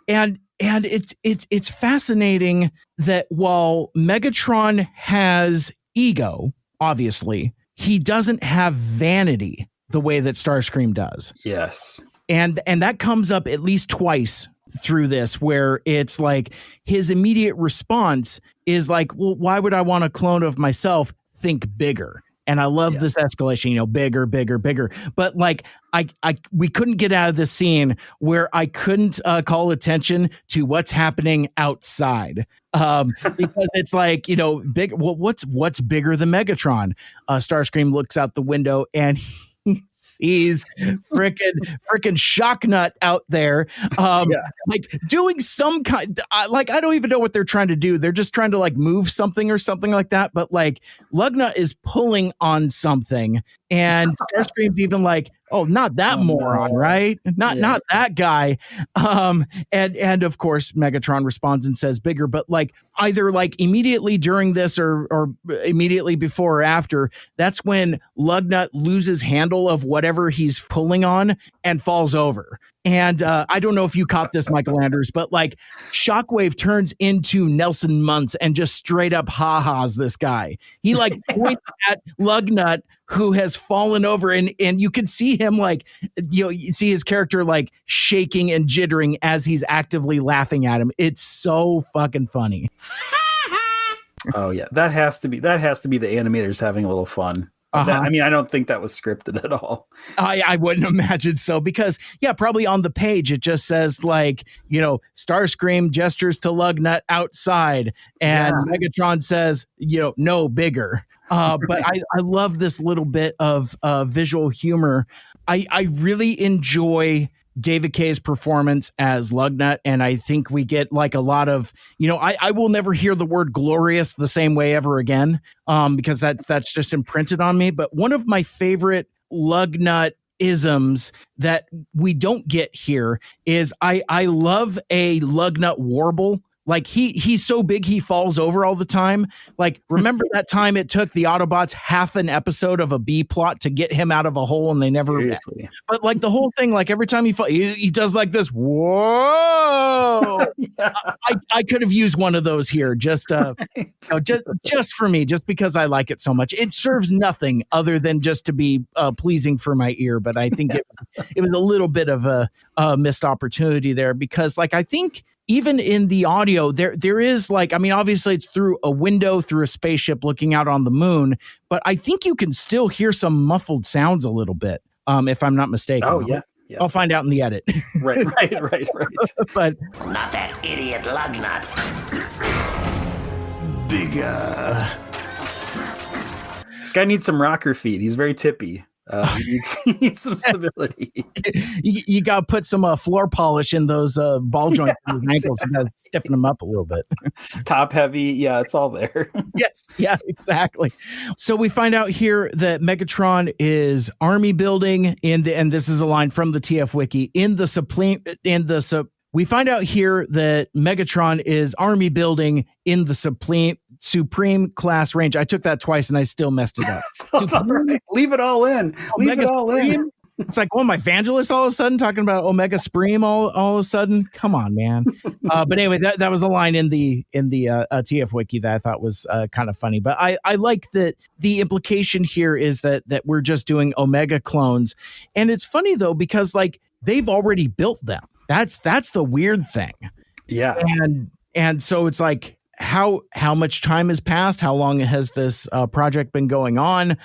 And it's fascinating that while Megatron has ego, obviously, he doesn't have vanity the way that Starscream does. Yes. And that comes up at least twice through this, where it's like his immediate response is like, well, why would I want a clone of myself? Think bigger. And I love this escalation, you know, bigger. But like, we couldn't get out of this scene where I couldn't call attention to what's happening outside. Because it's like, you know, what's bigger than Megatron? Starscream looks out the window and he sees frickin' Shocknut out there, like doing some kind, like, I don't even know what they're trying to do. They're just trying to like move something or something like that. But like, Lugnut is pulling on something, and Starscream's even like, oh, not that moron, right? Not that guy. And of course, Megatron responds and says bigger, but like either like immediately during this or immediately before or after, that's when Lugnut loses handle of whatever he's pulling on and falls over. And I don't know if you caught this, Michael Anders, but like Shockwave turns into Nelson Muntz and just straight up ha-has this guy. He like points at Lugnut, who has fallen over, and you can see him like, you know, you see his character like shaking and jittering as he's actively laughing at him. It's so fucking funny. Oh yeah, that has to be the animators having a little fun. I mean, I don't think that was scripted at all. I wouldn't imagine so, because probably on the page it just says like, you know, Starscream gestures to Lugnut outside, and Megatron says, you know, no, bigger. But I love this little bit of visual humor. I really enjoy David Kaye's performance as Lugnut, and I think we get like a lot of, I will never hear the word glorious the same way ever again, because that's just imprinted on me. But one of my favorite Lugnut isms that we don't get here is I love a Lugnut warble. Like he's so big he falls over all the time. Like, remember that time it took the Autobots half an episode of a B plot to get him out of a hole, and they never. Seriously. But like the whole thing, like every time he does like this. Whoa! Yeah. I could have used one of those here, just just for me, just because I like it so much. It serves nothing other than just to be pleasing for my ear. But I think it was a little bit of a missed opportunity there, because like I think. Even in the audio, there is like, I mean, obviously it's through a window, through a spaceship looking out on the moon, but I think you can still hear some muffled sounds a little bit, if I'm not mistaken. Oh, yeah. I'll find out in the edit. Right. But not that idiot Lugnut. Bigger. This guy needs some rocker feet. He's very tippy. He needs some stability. You got to put some floor polish in those ball joints in his ankles. You got to stiffen them up a little bit. Top heavy. Yeah, it's all there. Yes. Yeah, exactly. So we find out here that Megatron is army building and this is a line from the TF Wiki we find out here that Megatron is army building in the Supreme class range. I took that twice and I still messed it up. Right. Leave it all in. Leave it all in. It's like, my Vangelis all of a sudden talking about Omega Supreme all of a sudden. Come on, man. But anyway, that was a line in the TF Wiki that I thought was kind of funny. But I like that the implication here is that we're just doing Omega clones. And it's funny though, because like they've already built them. That's the weird thing. Yeah. And so it's like, how much time has passed? How long has this project been going on?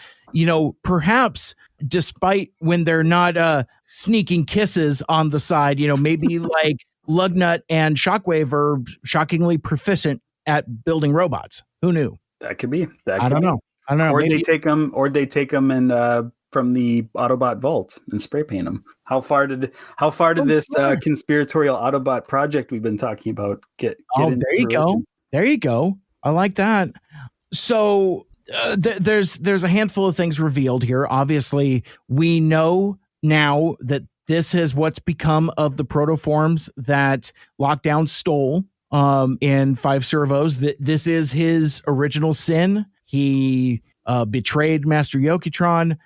Perhaps despite when they're not sneaking kisses on the side, maybe like Lugnut and Shockwave are shockingly proficient at building robots. Who knew? That could be. I don't know. Or maybe they take them and from the Autobot vault and spray paint them. How far did this conspiratorial Autobot project we've been talking about get there you go. There you go. I like that. So there's a handful of things revealed here. Obviously, we know now that this is what's become of the protoforms that Lockdown stole in 5 servos. That this is his original sin. He betrayed Master Yokitron,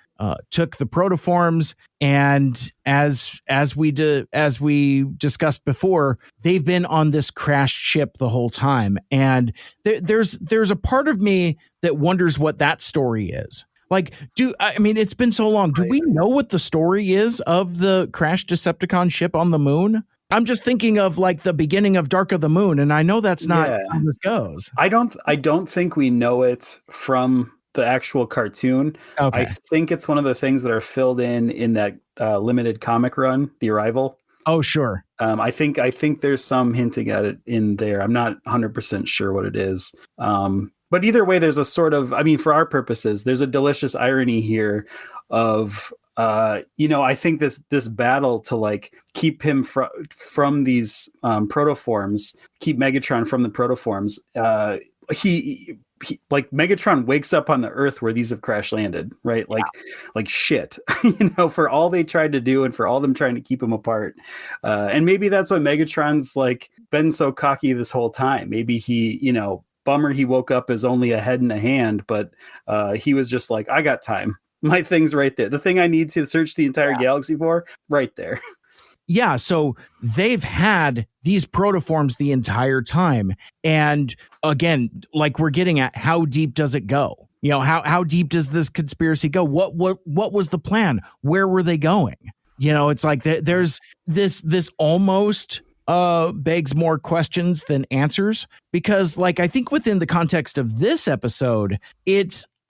took the protoforms, and as we discussed before, they've been on this crashed ship the whole time. And there's a part of me that wonders what that story is. Like, it's been so long. Do we know what the story is of the crashed Decepticon ship on the moon? I'm just thinking of like the beginning of Dark of the Moon, and I know that's not how this goes. I don't think we know it from the actual cartoon. Okay. I think it's one of the things that are filled in that limited comic run, The Arrival. Oh, sure. I think there's some hinting at it in there. I'm not 100% sure what it is. But either way, there's a sort of, for our purposes, there's a delicious irony here of, I think this battle to like keep him from these protoforms, keep Megatron from the protoforms. He like Megatron wakes up on the Earth where these have crash landed, right? Like shit, for all they tried to do and for all them trying to keep him apart. And maybe that's why Megatron's like been so cocky this whole time. Maybe he, bummer he woke up as only a head and a hand, but he was just like, I got time. My thing's right there. The thing I need to search the entire galaxy for, right there. Yeah, so they've had these protoforms the entire time. And again, like we're getting at, how deep does it go? How deep does this conspiracy go? What was the plan? Where were they going? It's like there's this almost begs more questions than answers, because like I think within the context of this episode,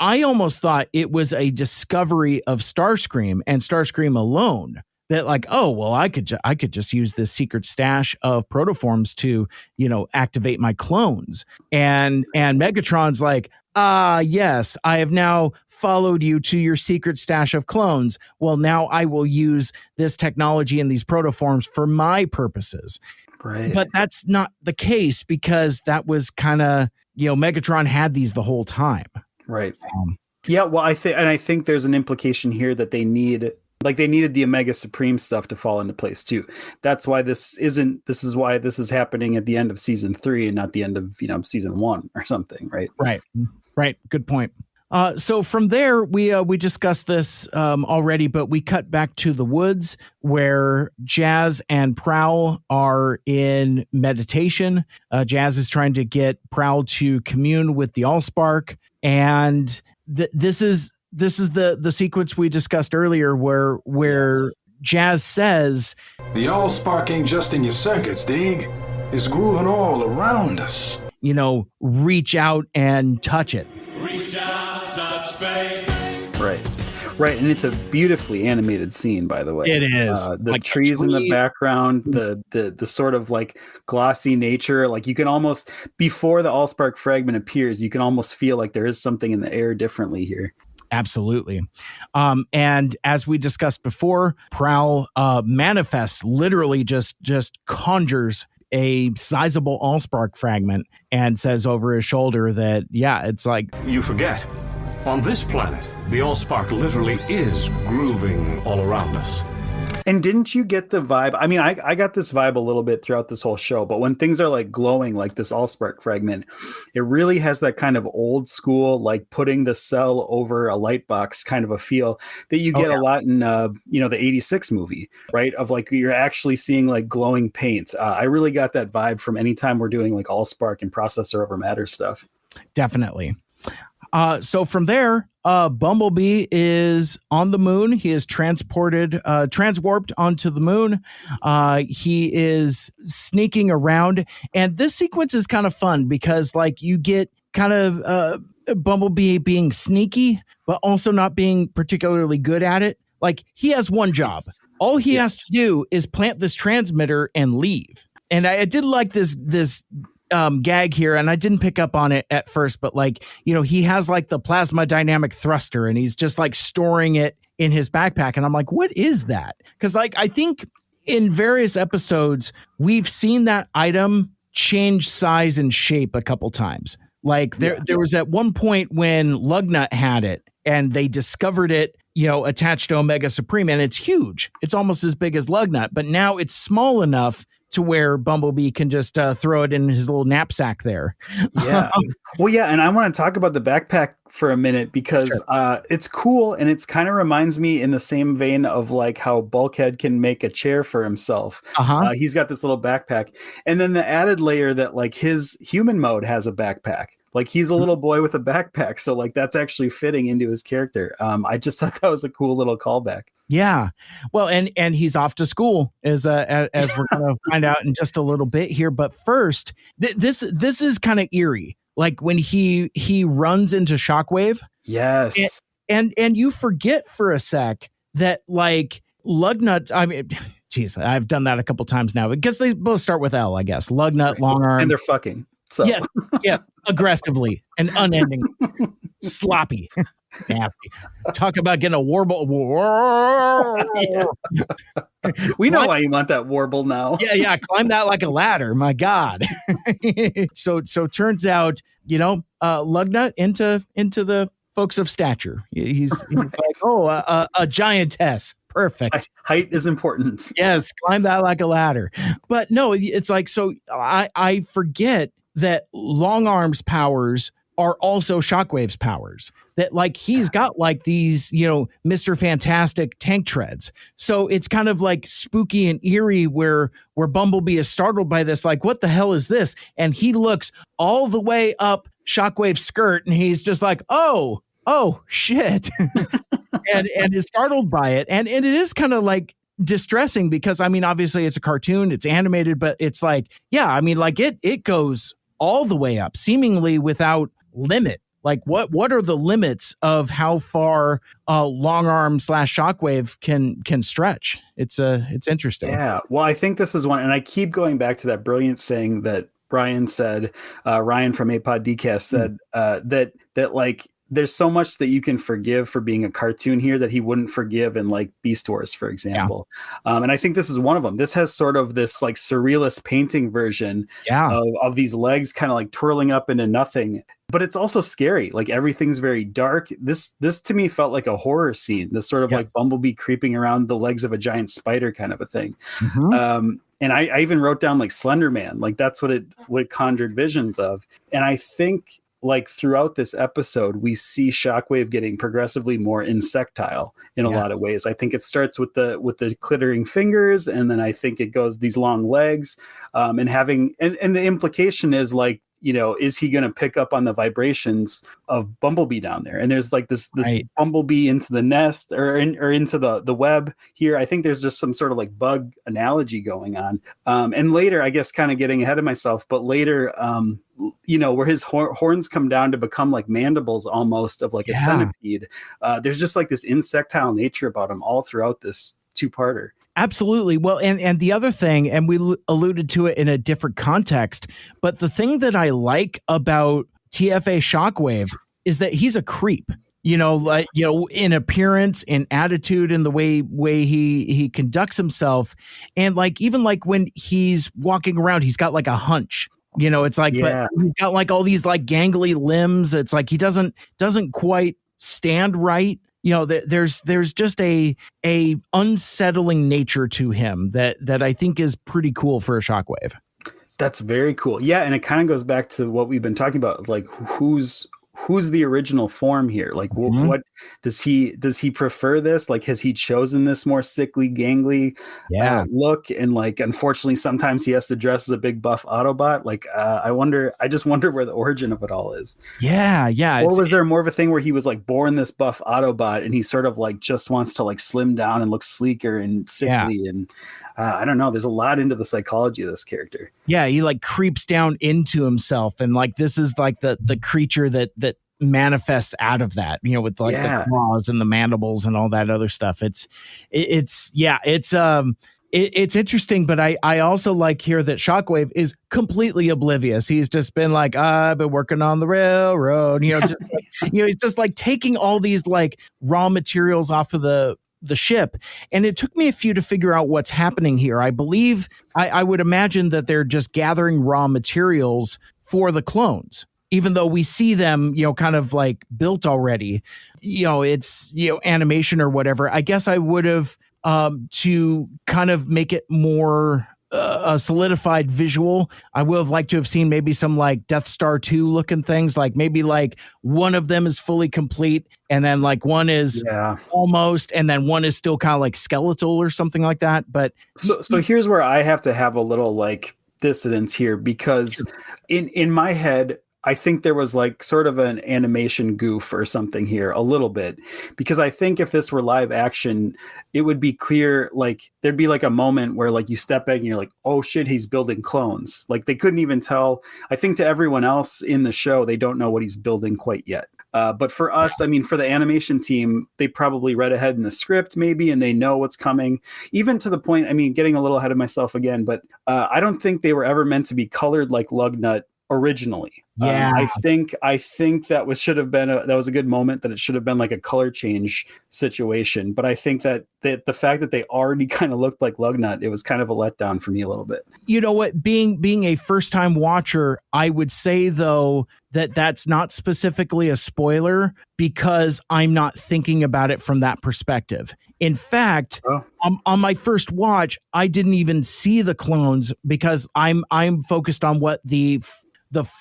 I almost thought it was a discovery of Starscream and Starscream alone that like, oh, well, I could just use this secret stash of protoforms to, activate my clones. And Megatron's like, yes, I have now followed you to your secret stash of clones. Well, now I will use this technology and these protoforms for my purposes. Right. But that's not the case, because that was kind of, Megatron had these the whole time. Right. Yeah. Well, I think there's an implication here that they needed the Omega Supreme stuff to fall into place too. That's why this is why this is happening at the end of season 3 and not the end of, season 1 or something. Right. Right. Good point. So from there, we discussed this already, but we cut back to the woods where Jazz and Prowl are in meditation. Jazz is trying to get Prowl to commune with the Allspark, and this is the sequence we discussed earlier where Jazz says, "The Allspark ain't just in your circuits, dig. It's grooving all around us. Reach out and touch it." Reach out, touch space. Right, and it's a beautifully animated scene, by the way. It is. The trees in the background, the sort of like glossy nature, like you can almost, before the Allspark fragment appears, you can almost feel like there is something in the air differently here. Absolutely. And as we discussed before, Prowl manifests, literally just conjures a sizable Allspark fragment and says over his shoulder that, it's like... You forget, on this planet, the Allspark literally is grooving all around us. And didn't you get the vibe? I mean, I got this vibe a little bit throughout this whole show, but when things are like glowing like this Allspark fragment, it really has that kind of old school, like putting the cell over a light box kind of a feel that you get a lot in, the 86 movie, right? Of like, you're actually seeing like glowing paint. I really got that vibe from any time we're doing like Allspark and processor over matter stuff. Definitely. So from there, Bumblebee is on the moon. He is transwarped onto the moon. He is sneaking around. And this sequence is kind of fun because like you get kind of Bumblebee being sneaky, but also not being particularly good at it. Like he has one job. All he has to do is plant this transmitter and leave. And I did like this gag here, and I didn't pick up on it at first, but like, he has like the plasma dynamic thruster and he's just like storing it in his backpack. And I'm like, what is that? Because like, I think in various episodes, we've seen that item change size and shape a couple times. Like there was at one point when Lugnut had it and they discovered it, attached to Omega Supreme, and it's huge. It's almost as big as Lugnut, but now it's small enough to where Bumblebee can just throw it in his little knapsack there. Yeah. Well, yeah. And I want to talk about the backpack for a minute because it's cool. And it's kind of reminds me in the same vein of like how Bulkhead can make a chair for himself. He's got this little backpack. And then the added layer that like his human mode has a backpack. Like he's a little boy with a backpack. So like that's actually fitting into his character. I just thought that was a cool little callback. Yeah. Well, and he's off to school as we're going to find out in just a little bit here. But first, this is kind of eerie. Like when he runs into Shockwave. Yes. And you forget for a sec that like Lugnut, I mean, geez, I've done that a couple times now because they both start with L, I guess. Lugnut, long arm. And they're fucking. So. Yes, aggressively and unending, sloppy, nasty. Talk about getting a warble. We know why you want that warble now. Yeah, climb that like a ladder. My God. So turns out, Lugnut into the folks of stature. He's like, a giantess. Perfect. Height is important. Yes, climb that like a ladder. But no, it's like, so I forget that Long Arm's powers are also Shockwave's powers. That like he's got like these, Mr. Fantastic tank treads. So it's kind of like spooky and eerie where Bumblebee is startled by this, like, what the hell is this? And he looks all the way up Shockwave's skirt and he's just like, oh shit. and is startled by it. And it is kind of like distressing because I mean, obviously it's a cartoon, it's animated, but it's like, yeah, I mean, like it goes all the way up seemingly without limit. Like what are the limits of how far long arm / Shockwave can stretch? It's interesting. Yeah. Well, I think this is one, and I keep going back to that brilliant thing that Brian said, Ryan from APOD DCast said, that like there's so much that you can forgive for being a cartoon here that he wouldn't forgive in like Beast Wars, for example. Yeah. And I think this is one of them. This has sort of this like surrealist painting version of these legs kind of like twirling up into nothing. But it's also scary. Like everything's very dark. This to me felt like a horror scene. This sort of like Bumblebee creeping around the legs of a giant spider kind of a thing. Mm-hmm. And I even wrote down like Slender Man. Like that's what it conjured visions of. And I think like throughout this episode, we see Shockwave getting progressively more insectile in a lot of ways. I think it starts with the clittering fingers, and then I think it goes these long legs, and the implication is like, you know, is he going to pick up on the vibrations of Bumblebee down there? And there's like this Bumblebee into the nest or into the web here. I think there's just some sort of like bug analogy going on. And later, I guess kind of getting ahead of myself, but later, you know, where his horns come down to become like mandibles almost of like a centipede. There's just like this insectile nature about him all throughout this two-parter. Absolutely. Well, and the other thing, and we alluded to it in a different context, but the thing that I like about TFA Shockwave is that he's a creep. You know, like, you know, in appearance, in attitude, in the way he conducts himself, and like even like when he's walking around, he's got like a hunch. You know, it's like, but he's got like all these like gangly limbs. It's like he doesn't quite stand right. You know, there's just a unsettling nature to him that I think is pretty cool for a Shockwave. That's very cool. Yeah, and it kind of goes back to what we've been talking about, like who's the original form here? Like what does he prefer this? Like has he chosen this more sickly, gangly look? And like unfortunately sometimes he has to dress as a big buff Autobot. Like I just wonder where the origin of it all is. Yeah. Or was there more of a thing where he was like born this buff Autobot and he sort of like just wants to like slim down and look sleeker and sickly and I don't know. There's a lot into the psychology of this character. Yeah, he like creeps down into himself, and like this is like the creature that manifests out of that. You know, with like the claws and the mandibles and all that other stuff. It's interesting, but I also like here that Shockwave is completely oblivious. He's just been like, I've been working on the railroad. You know, just like, you know, he's just like taking all these like raw materials off of the ship, and it took me a few to figure out what's happening here. I believe I would imagine that they're just gathering raw materials for the clones, even though we see them, you know, kind of like built already. You know, it's, you know, animation or whatever. I guess I would have to kind of make it more a solidified visual, I would have liked to have seen maybe some like Death Star 2 looking things, like maybe like one of them is fully complete and then like one is almost, and then one is still kind of like skeletal or something like that. But so here's where I have to have a little like dissidence here, because in my head, I think there was like sort of an animation goof or something here a little bit, because I think if this were live action, it would be clear, like there'd be like a moment where like you step back and you're like, oh shit, he's building clones. Like they couldn't even tell. I think to everyone else in the show, they don't know what he's building quite yet. But for us, I mean, for the animation team, they probably read ahead in the script maybe, and they know what's coming, even to the point, I mean, getting a little ahead of myself again, but I don't think they were ever meant to be colored like Lugnut originally. I think that should have been that was a good moment, that it should have been like a color change situation. But I think that the fact that they already kind of looked like Lugnut, it was kind of a letdown for me a little bit. You know what, being a first time watcher, I would say though that that's not specifically a spoiler, because I'm not thinking about it from that perspective. In fact, on my first watch, I didn't even see the clones, because I'm focused on what the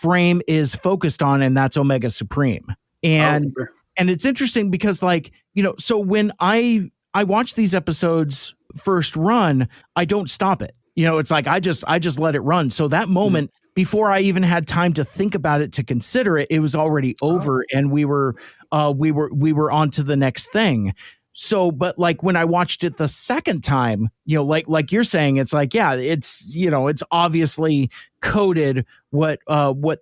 frame is focused on, and that's Omega Supreme. And it's interesting because, like, you know, so when I watch these episodes first run, I don't stop it. You know, it's like I just let it run. So that moment, before I even had time to think about it, to consider it, it was already over, and we were on to the next thing. So, but like when I watched it the second time, like you're saying, it's like, yeah, it's, it's obviously coded what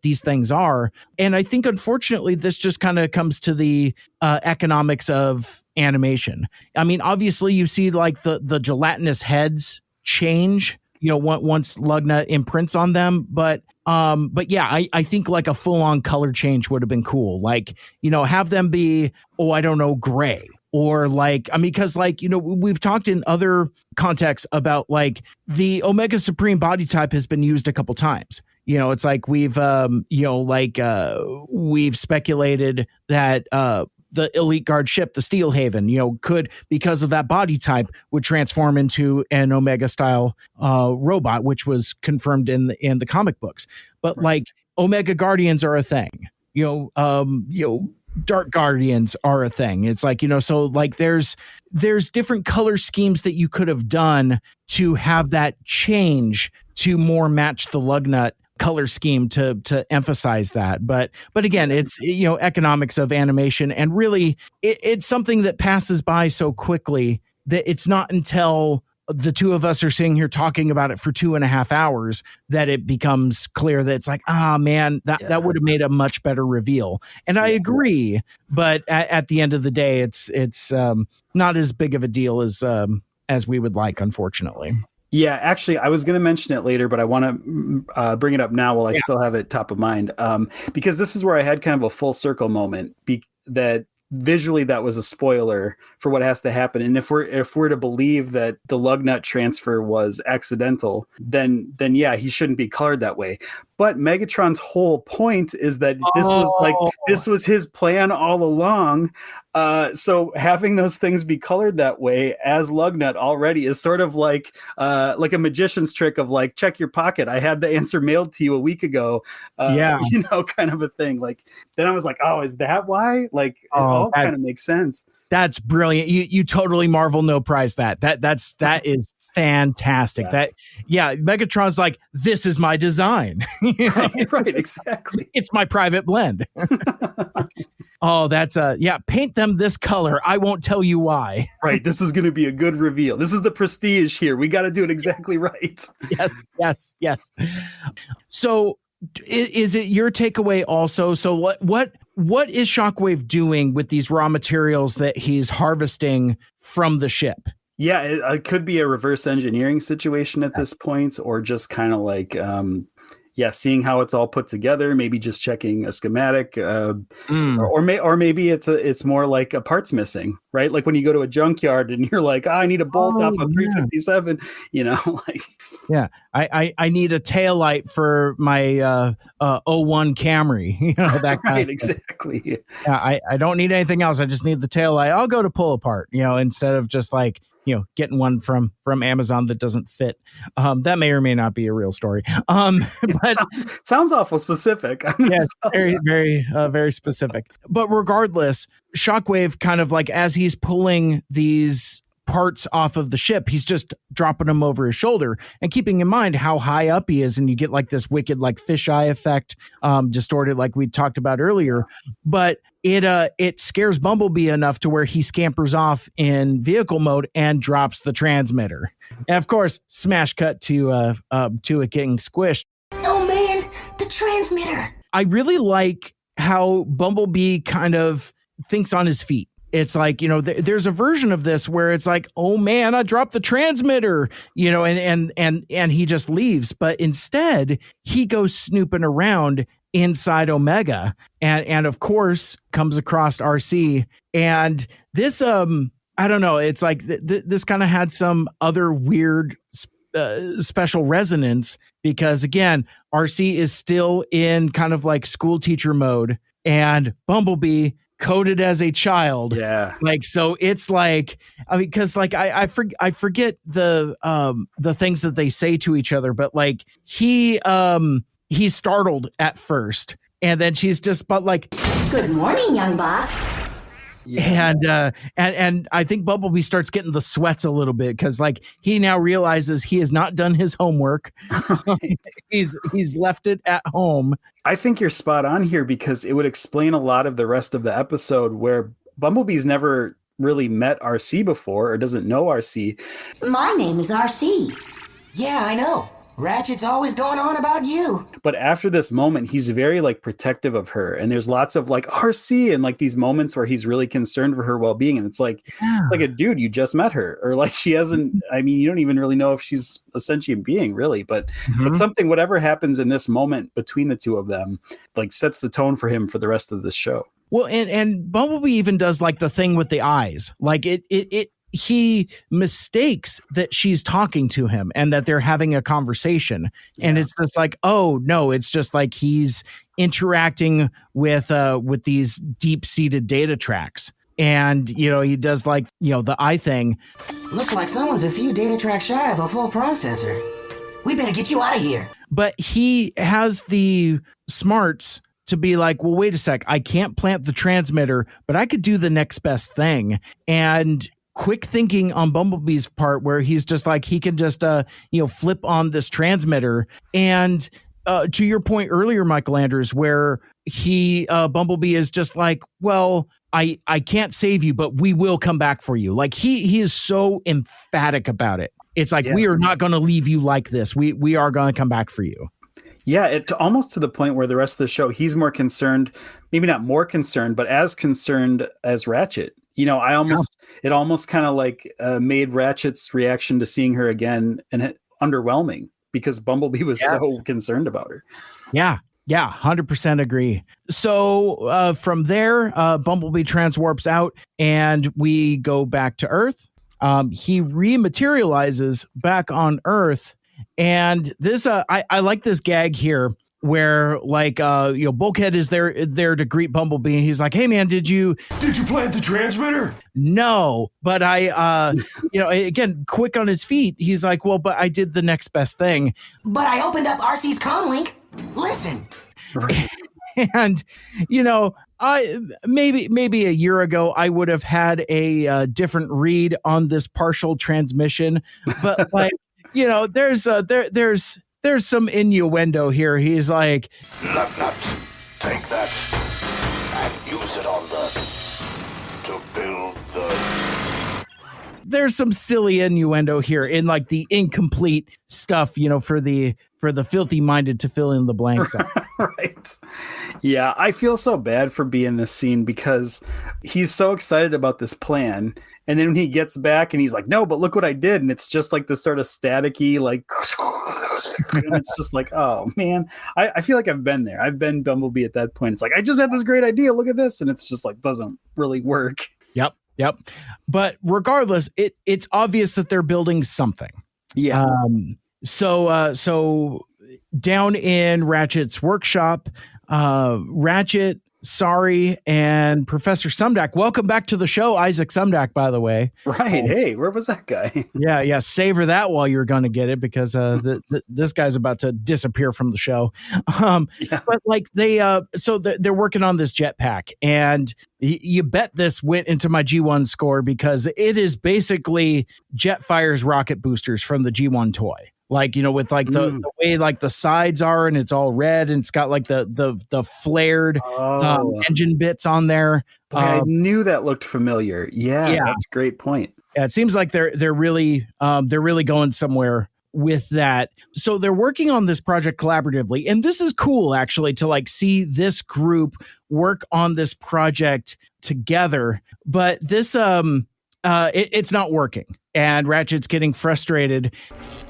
these things are. And I think, unfortunately, this just kind of comes to the economics of animation. I mean, obviously you see like the gelatinous heads change, once Lugnut imprints on them. But yeah, I think like a full on color change would have been cool. Like, have them be, I don't know, gray. Or like, I mean, because like, we've talked in other contexts about like the Omega Supreme body type has been used a couple times. It's like we've speculated that the Elite Guard ship, the Steelhaven, could, because of that body type, would transform into an Omega style robot, which was confirmed in the comic books. But like Omega Guardians are a thing. Dark Guardians are a thing. It's like, so like there's different color schemes that you could have done to have that change to more match the Lugnut color scheme to emphasize that. But again, it's, economics of animation, and really it's something that passes by so quickly that it's not until the two of us are sitting here talking about it for 2.5 hours that it becomes clear that it's like, man, that would have made a much better reveal. And I agree, but at the end of the day, it's not as big of a deal as we would like, unfortunately. Yeah, actually, I was going to mention it later, but I want to bring it up now while I still have it top of mind, because this is where I had kind of a full circle moment that visually that was a spoiler for what has to happen. And if we're to believe that the Lugnut transfer was accidental, then yeah, he shouldn't be colored that way. But Megatron's whole point is that this was his plan all along. So having those things be colored that way as Lugnut already is sort of like a magician's trick of like, check your pocket. I had the answer mailed to you a week ago. Kind of a thing. Like, then I was like, oh, is that why? Like, it all kind of makes sense. That's brilliant. You totally Marvel no prize that is fantastic. Megatron's like, this is my design. Right, exactly. It's my private blend. Oh, that's paint them this color. I won't tell you why. Right. This is going to be a good reveal. This is the prestige here. We got to do it exactly right. Yes. So is it your takeaway also? So what is Shockwave doing with these raw materials that he's harvesting from the ship? Yeah, it could be a reverse engineering situation at this point, or just kind of like, seeing how it's all put together. Maybe just checking a schematic, or maybe it's more like a part's missing, right? Like when you go to a junkyard and you're like, I need a bolt off of 357, I need a taillight for my 01 Camry, that kind right, exactly. Yeah, I don't need anything else. I just need the taillight. I'll go to Pull Apart, instead of just like, getting one from Amazon that doesn't fit. That may or may not be a real story. But sounds awful specific. Yes, very, very, very specific. But regardless, Shockwave kind of like, as he's pulling these parts off of the ship, he's just dropping them over his shoulder, and keeping in mind how high up he is, and you get like this wicked like fisheye effect, distorted like we talked about earlier. But it scares Bumblebee enough to where he scampers off in vehicle mode and drops the transmitter. And of course, smash cut to it getting squished. Oh man, the transmitter. I really like how Bumblebee kind of thinks on his feet. It's like, there's a version of this where it's like, oh man, I dropped the transmitter, and he just leaves. But instead, he goes snooping around inside Omega, and of course comes across RC. And this, I don't know, it's like this kind of had some other weird special resonance, because again, RC is still in kind of like school teacher mode, and Bumblebee coded as a child. Yeah. Like, so it's like, I mean, cause like, I forget the things that they say to each other, but like he's startled at first, and then she's just, but like, good morning, young bots. Yeah. And I think Bumblebee starts getting the sweats a little bit, because like he now realizes he has not done his homework. He's left it at home. I think you're spot on here, because it would explain a lot of the rest of the episode, where Bumblebee's never really met RC before or doesn't know RC. My name is RC. Yeah, I know. Ratchet's always going on about you. But after this moment, he's very like protective of her. And there's lots of like RC and like these moments where he's really concerned for her well-being. And it's like a dude, you just met her. Or like she hasn't, I mean, you don't even really know if she's a sentient being really, but it's something, whatever happens in this moment between the two of them, like sets the tone for him for the rest of the show. Well, and Bumblebee even does like the thing with the eyes. Like he mistakes that she's talking to him and that they're having a conversation. Yeah. And it's just like, oh no, it's just like he's interacting with these deep-seated data tracks. And, you know, he does like, you know, the eye thing. Looks like someone's a few data tracks shy of a full processor. We better get you out of here. But he has the smarts to be like, well, wait a sec. I can't plant the transmitter, but I could do the next best thing. And quick thinking on Bumblebee's part where he's just like, he can just, flip on this transmitter. And to your point earlier, Michael Andrews, where Bumblebee is just like, well, I can't save you, but we will come back for you. Like he is so emphatic about it. It's like, we are not going to leave you like this. We are going to come back for you. Yeah, it almost to the point where the rest of the show, he's more concerned, maybe not more concerned, but as concerned as Ratchet. You know, it almost kind of like made Ratchet's reaction to seeing her again and underwhelming because Bumblebee was so concerned about her. Yeah, 100% agree. So from there, Bumblebee transwarps out and we go back to Earth. He rematerializes back on Earth. And this, I like this gag here where like, Bulkhead is there to greet Bumblebee. And he's like, hey man, did you plant the transmitter? No, but I, again, quick on his feet. He's like, well, but I did the next best thing. But I opened up RC's comm link. Listen. And, I maybe a year ago, I would have had a different read on this partial transmission, but like, there's some innuendo here. He's like, Nut, take that and use it on to build the. There's some silly innuendo here in like the incomplete stuff, for the filthy minded to fill in the blanks. Right. Yeah, I feel so bad for being in this scene because he's so excited about this plan. And then when he gets back and he's like, no, but look what I did. And it's just like this sort of staticky, like, and it's just like, oh man, I feel like I've been there. I've been Bumblebee at that point. It's like, I just had this great idea. Look at this. And it's just like, doesn't really work. Yep. But regardless, it's obvious that they're building something. Yeah. So down in Ratchet's workshop, Ratchet, Sorry, and Professor Sumdac. Welcome back to the show, Isaac Sumdac, by the way. Right. Hey, where was that guy? Yeah. Savor that while you're going to get it because this guy's about to disappear from the show. But like they're working on this jetpack, and you bet this went into my G1 score because it is basically Jetfire's rocket boosters from the G1 toy. Like, with like the way like the sides are and it's all red and it's got like the flared engine bits on there. Boy, I knew that looked familiar. Yeah, that's a great point. Yeah, it seems like they're really going somewhere with that. So they're working on this project collaboratively, and this is cool actually to like see this group work on this project together. But this it's not working, and Ratchet's getting frustrated.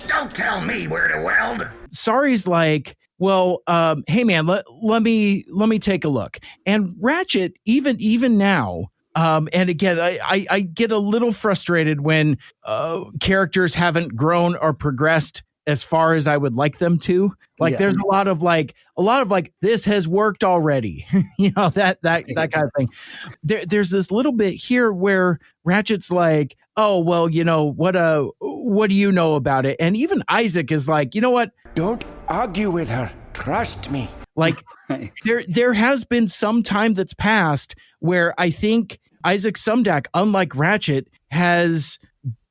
Don't tell me where to weld. Sorry's like, well, hey man, let me take a look. And Ratchet, even now, and again, I get a little frustrated when characters haven't grown or progressed as far as I would like them to. Like, there's a lot of like this has worked already, that kind of thing. There's this little bit here where Ratchet's like, oh well, what do you know about it? And even Isaac is like, you know what? Don't argue with her. Trust me. Like, there has been some time that's passed where I think Isaac Sumdac, unlike Ratchet, has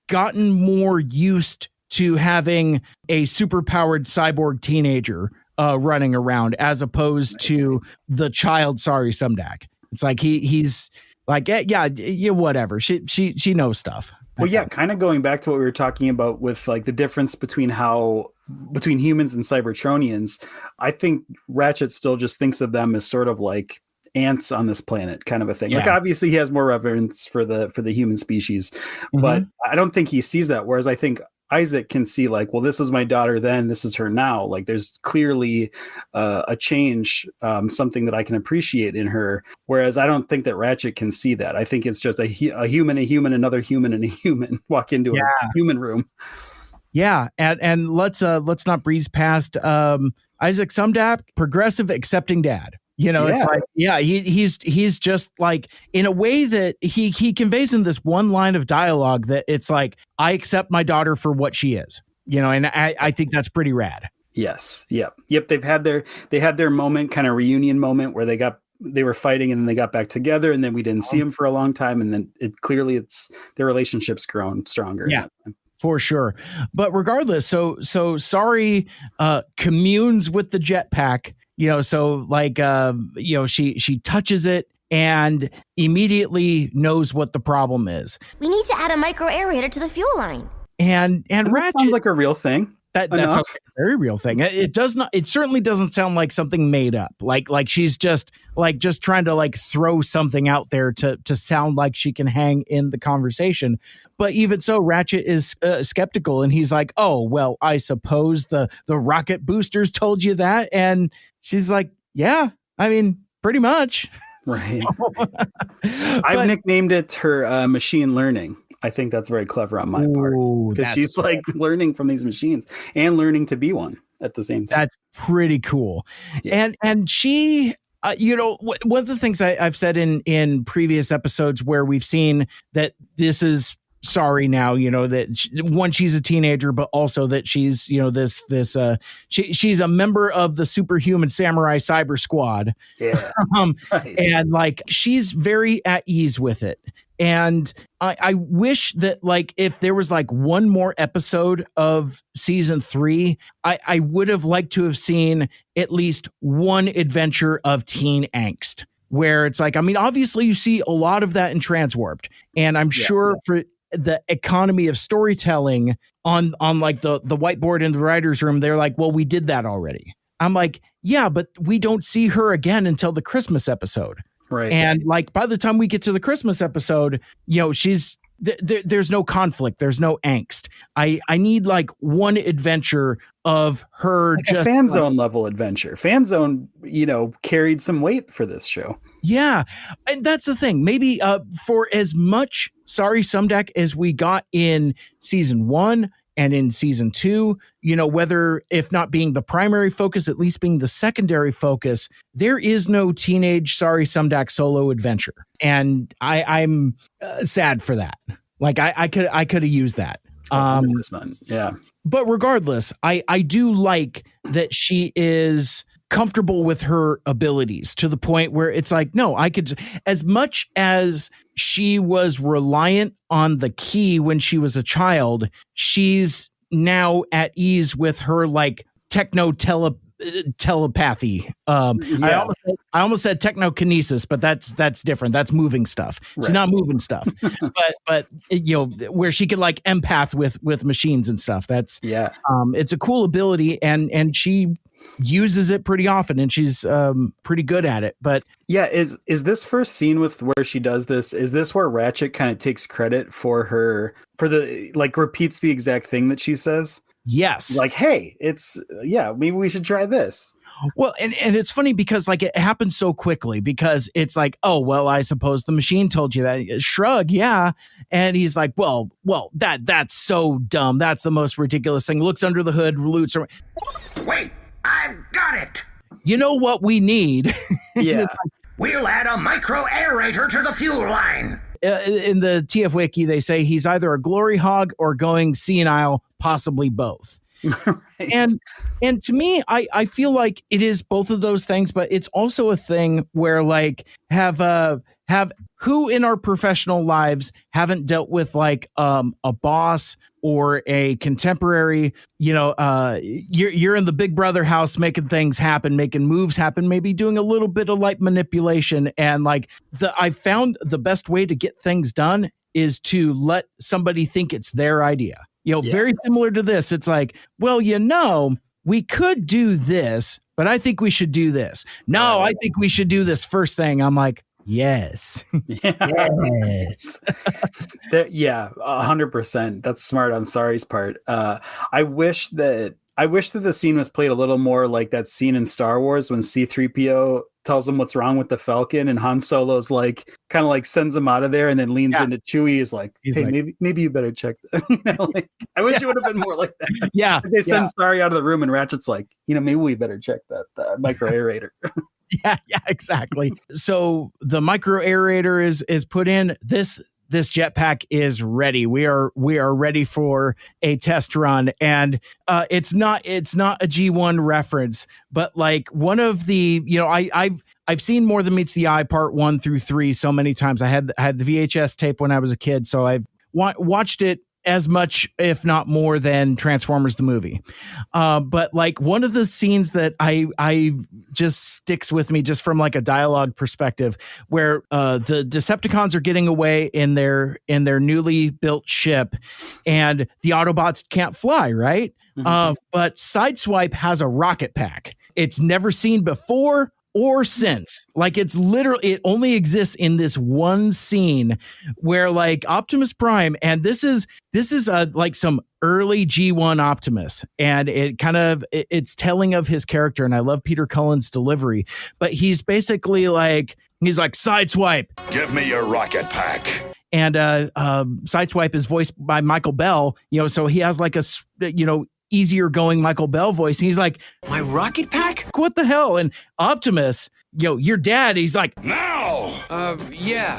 gotten more used to having a superpowered cyborg teenager running around as opposed to the child Sorry Sumdac. It's like he's Like, yeah, whatever. She knows stuff. Well, yeah, kind of going back to what we were talking about with like the difference between humans and Cybertronians. I think Ratchet still just thinks of them as sort of like ants on this planet, kind of a thing. Yeah. Like, obviously, he has more reverence for the human species, but I don't think he sees that. Whereas I think Isaac can see like, well, this was my daughter then, this is her now. Like, there's clearly a change, something that I can appreciate in her. Whereas I don't think that Ratchet can see that. I think it's just a human, another human, and a human walk into a human room. Yeah, and let's not breeze past Isaac Sumdac, progressive, accepting dad. It's like, he's just like, in a way that he conveys in this one line of dialogue that it's like, I accept my daughter for what she is, and I think that's pretty rad. Yes. Yep. They had their moment, kind of reunion moment where they were fighting and then they got back together, and then we didn't see them for a long time. And then their relationship's grown stronger. Yeah. For sure. But regardless, so Sorry communes with the jetpack, so like, she touches it and immediately knows what the problem is. We need to add a micro aerator to the fuel line. And Ratchet sounds like a real thing. That's a very real thing. It does not. It certainly doesn't sound like something made up. Like she's just trying to like throw something out there to sound like she can hang in the conversation. But even so, Ratchet is skeptical, and he's like, "Oh well, I suppose the rocket boosters told you that." And she's like, "Yeah, I mean, pretty much." Right. I've nicknamed it her machine learning. I think that's very clever on my part, because she's like learning from these machines and learning to be one at the same time. That's pretty cool. Yeah. And she, one of the things I've said in previous episodes where we've seen that this is Sorry now, that she's a teenager, but also that she's, she's a member of the superhuman samurai cyber squad. Yeah. Right. And like, she's very at ease with it. And I wish that like, if there was like one more episode of season 3, I would have liked to have seen at least one adventure of teen angst, where it's like, I mean, obviously you see a lot of that in Transwarped, and I'm sure for the economy of storytelling on like the whiteboard in the writer's room, they're like, well, we did that already. I'm like, yeah, but we don't see her again until the Christmas episode. Right. And like, by the time we get to the Christmas episode, she's there's no conflict. There's no angst. I need like one adventure of her, like just a fan zone level adventure. Fan zone, carried some weight for this show. Yeah. And that's the thing. Maybe for as much Sorry Sumdac as we got in season 1 and in season 2, whether, if not being the primary focus, at least being the secondary focus, there is no teenage Sorry Sumdac solo adventure. And I'm sad for that. Like I could have used that. 100%. Yeah. But regardless, I do like that she is comfortable with her abilities to the point where it's like, no, I could, as much as she was reliant on the key when she was a child, she's now at ease with her like telepathy. I almost said technokinesis, but that's different. That's moving stuff. Right. She's not moving stuff, but where she can like empath with machines and stuff. That's it's a cool ability, and she uses it pretty often, and she's pretty good at it. But yeah, is this first scene with where she does this, is this where Ratchet kind of takes credit for the like repeats the exact thing that she says? Yes. Like, hey, maybe we should try this. Well, and it's funny because like it happens so quickly, because it's like, oh, well, I suppose the machine told you that. Shrug, yeah. And he's like, well, that's so dumb. That's the most ridiculous thing. Looks under the hood, loots. Wait, I've got it. You know what we need? Yeah. We'll add a micro aerator to the fuel line. In the TF Wiki, they say he's either a glory hog or going senile, possibly both. And to me, I feel like it is both of those things, but it's also a thing where like have who in our professional lives haven't dealt with like a boss or a contemporary, you're in the big brother house making things happen, making moves happen, maybe doing a little bit of light manipulation. And like I found the best way to get things done is to let somebody think it's their idea. Very similar to this. It's like, well, we could do this, but I think we should do this. No, I think we should do this first thing. I'm like, yes. Yes. 100%. That's smart on Sari's part. I wish that the scene was played a little more like that scene in Star Wars when C-3PO tells him what's wrong with the Falcon, and Han Solo's like kind of like sends him out of there and then leans into Chewie. Is like, hey, like, maybe you better check that. I wish it would have been more like that. Yeah. They send Sari out of the room and Ratchet's like, maybe we better check that micro aerator. Yeah, exactly. So the micro aerator is put in. This jetpack is ready. We are ready for a test run, and it's not a G1 reference, but like one of the I've seen More Than Meets the Eye Part 1 through 3 so many times. I had the VHS tape when I was a kid, so I've watched it as much, if not more, than Transformers the movie. But like one of the scenes that I just sticks with me just from like a dialogue perspective, where the Decepticons are getting away in their newly built ship, and the Autobots can't fly, right? Mm-hmm. But Sideswipe has a rocket pack. It's never seen before or since. Like it's literally, it only exists in this one scene where like Optimus Prime, and this is like some early G1 Optimus, and it's telling of his character, and I love Peter Cullen's delivery, but he's basically like, Sideswipe, give me your rocket pack. And Sideswipe is voiced by Michael Bell, so he has like a easier going Michael Bell voice. And he's like, my rocket pack? What the hell? And Optimus, your dad, he's like, now. Yeah,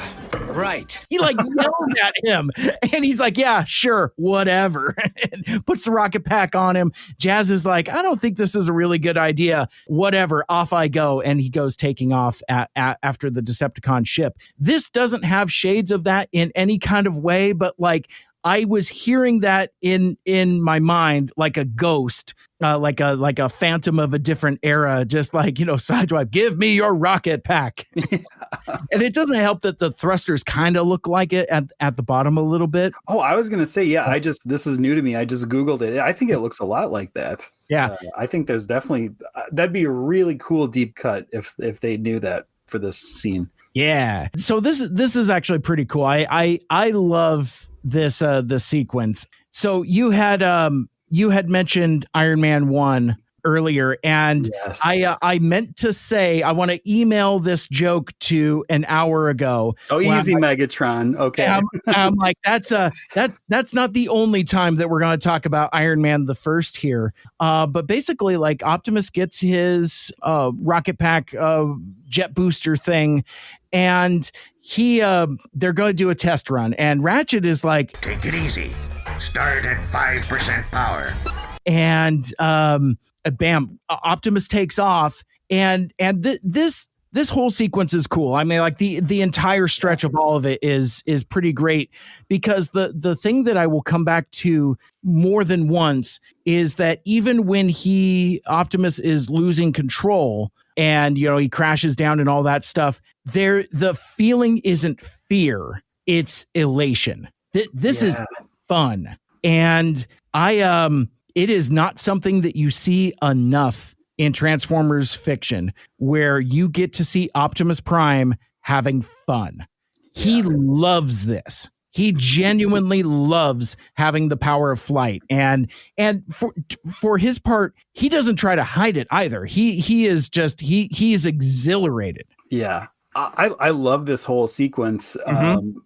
right. He like yells at him, and he's like, yeah, sure, whatever. And puts the rocket pack on him. Jazz is like, I don't think this is a really good idea. Whatever, off I go. And he goes taking off after the Decepticon ship. This doesn't have shades of that in any kind of way, but like, I was hearing that in my mind like a ghost, like a phantom of a different era, just like, Sideswipe, give me your rocket pack. And it doesn't help that the thrusters kind of look like it at the bottom a little bit. Oh, I was going to say, this is new to me. I just Googled it. I think it looks a lot like that. Yeah. I think there's definitely, that'd be a really cool deep cut if they knew that for this scene. Yeah. So this is actually pretty cool. I love this sequence. So you had mentioned Iron Man 1 earlier, and yes. I meant to say I want to email this joke to an hour ago. Oh, easy, Megatron. Okay. I'm like, that's not the only time that we're going to talk about Iron Man the first here. But basically, like Optimus gets his rocket pack jet booster thing, and they're going to do a test run, and Ratchet is like, take it easy. Start at 5% power. And bam, Optimus takes off, and this whole sequence is cool. I mean, like the entire stretch of all of it is pretty great, because the thing that I will come back to more than once is that even when Optimus is losing control and he crashes down and all that stuff, the feeling isn't fear, it's elation. This is fun, and it is not something that you see enough in Transformers fiction, where you get to see Optimus Prime having fun. He loves this. He genuinely loves having the power of flight, and for his part, he doesn't try to hide it either. He is exhilarated. Yeah, I love this whole sequence. Mm-hmm.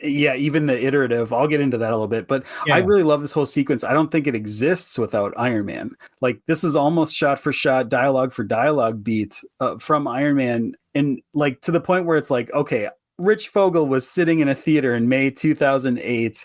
Even the iterative, I'll get into that a little bit, but I really love this whole sequence. I don't think it exists without Iron Man. Like, this is almost shot for shot, dialogue for dialogue beats from Iron Man, and like to the point where it's like, okay, Rich Fogel was sitting in a theater in May 2008,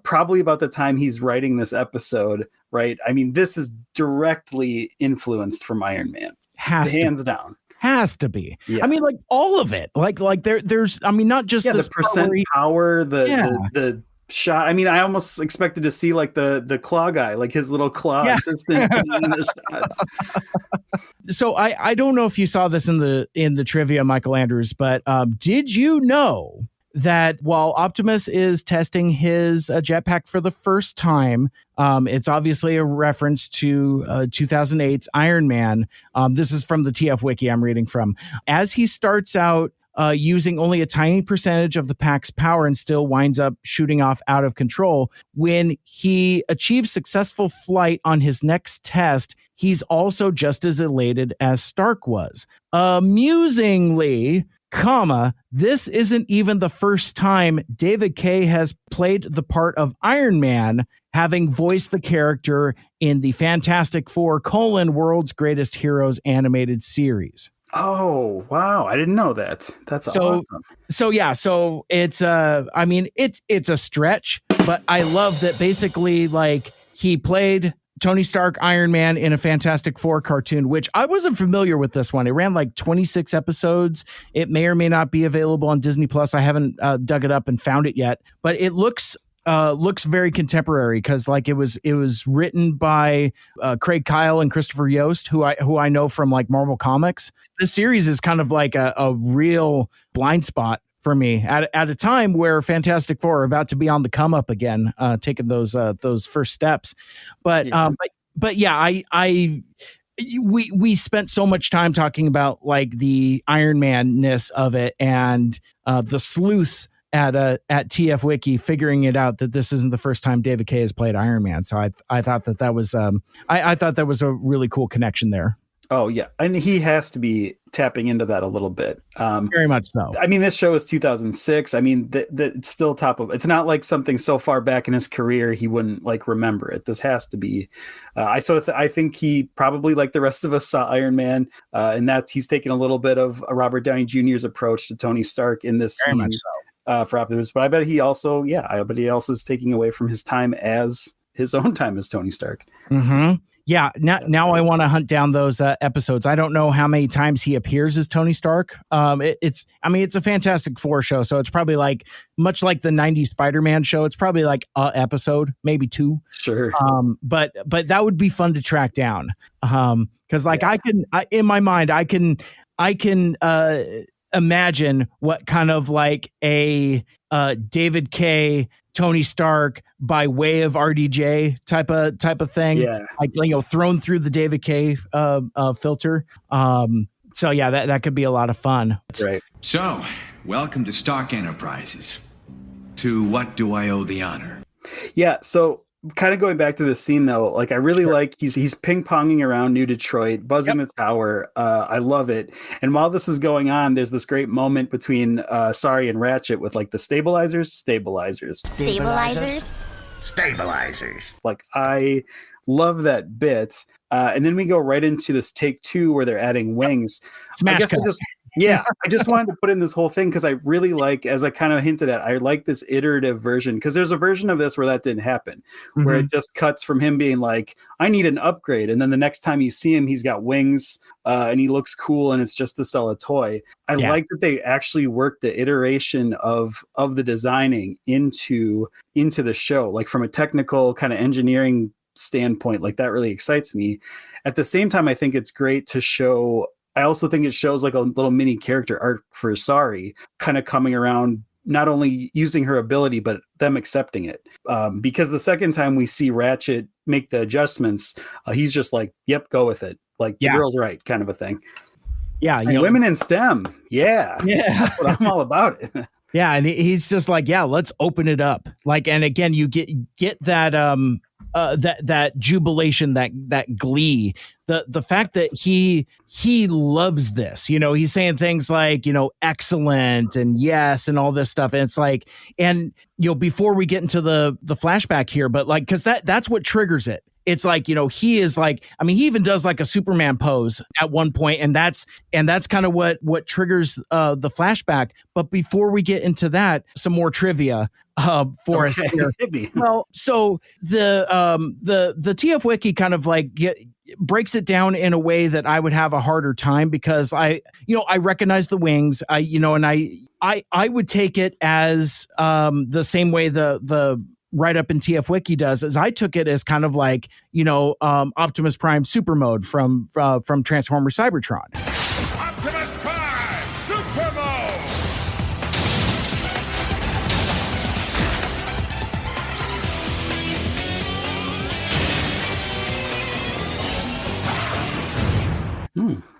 probably about the time he's writing this episode, right? I mean, this is directly influenced from Iron Man. Hands down. Has to be. Yeah. I mean, like all of it. Like there's. I mean, not just this the percent power, the shot. I mean, I almost expected to see like the claw guy, like his little claw assistant in the shots. So I don't know if you saw this in the trivia, Michael Andrews, but did you know that while Optimus is testing his jetpack for the first time, it's obviously a reference to 2008's Iron Man. This is from the TF Wiki I'm reading from. As he starts out using only a tiny percentage of the pack's power and still winds up shooting off out of control, when he achieves successful flight on his next test, he's also just as elated as Stark was. Amusingly, this isn't even the first time David Kaye has played the part of Iron Man, having voiced the character in the Fantastic Four: World's Greatest Heroes animated series. Oh, wow. I didn't know that. That's awesome. So it's I mean, it's a stretch, but I love that basically like he played Tony Stark, Iron Man in a Fantastic Four cartoon, which I wasn't familiar with this one. It ran like 26 episodes. It may or may not be available on Disney Plus. I haven't dug it up and found it yet, but it looks very contemporary because like it was written by Craig Kyle and Christopher Yost, who I know from like Marvel Comics. This series is kind of like a real blind spot for me at a time where Fantastic Four are about to be on the come up again, taking those first steps. But we spent so much time talking about like the Iron Man-ness of it and the sleuths at TF Wiki figuring it out that this isn't the first time David Kaye has played Iron Man. So I thought that was I thought that was a really cool connection there. Oh yeah, and he has to be tapping into that a little bit. Very much so. I mean, this show is 2006. I mean, it's still top of. It's not like something so far back in his career he wouldn't like remember it. This has to be. I think he probably, like the rest of us, saw Iron Man, and that he's taking a little bit of Robert Downey Jr.'s approach to Tony Stark in this Very scene much so. For Optimus. But I bet he also is taking away from his time as his own time as Tony Stark. Mm-hmm. Yeah, now I want to hunt down those episodes. I don't know how many times he appears as Tony Stark. It's a Fantastic Four show, so it's probably like much like the 90s Spider-Man show. It's probably like an episode, maybe two. Sure. But that would be fun to track down. Because in my mind, I can imagine what kind of like a David Kaye, Tony Stark by way of RDJ type of thing. Yeah. Like, thrown through the David Kaye filter. So yeah, that could be a lot of fun. Right. So, welcome to Stark Enterprises. To what do I owe the honor? Yeah. So kind of going back to this scene though, like I really like he's ping-ponging around New Detroit, buzzing the tower. I love it. And while this is going on, there's this great moment between Sari and Ratchet with like the stabilizers. Like I love that bit. And then we go right into this take 2 where they're adding wings. Smash cut. I just wanted to put in this whole thing because I really like, as I kind of hinted at, I like this iterative version because there's a version of this where that didn't happen, where it just cuts from him being like, I need an upgrade. And then the next time you see him, he's got wings and he looks cool and it's just to sell a toy. I like that they actually worked the iteration of the designing into the show, like from a technical kind of engineering standpoint. Like that really excites me. At the same time, I think it's great to show. I also think it shows like a little mini character arc for Sari kind of coming around, not only using her ability, but them accepting it. Because the second time we see Ratchet make the adjustments, he's just like, yep, go with it. Like the girl's right kind of a thing. Yeah. Women in STEM. Yeah. That's what I'm all about it. Yeah. And he's just like, yeah, let's open it up. Like, and again, you get that, that jubilation, that glee, the fact that he loves this, he's saying things like, excellent and yes and all this stuff. And it's like, and before we get into the flashback here, but like, because that's what triggers it. it's like, he is like, I mean, he even does like a Superman pose at one point, and that's kind of what triggers the flashback. But before we get into that, some more trivia for us here. Well, so the TF Wiki kind of like breaks it down in a way that I would have a harder time, because I recognize the wings, I would take it as the same way the write-up in TF Wiki does, as I took it as kind of like, Optimus Prime super mode from Transformers Cybertron. Optimus Prime Super Mode!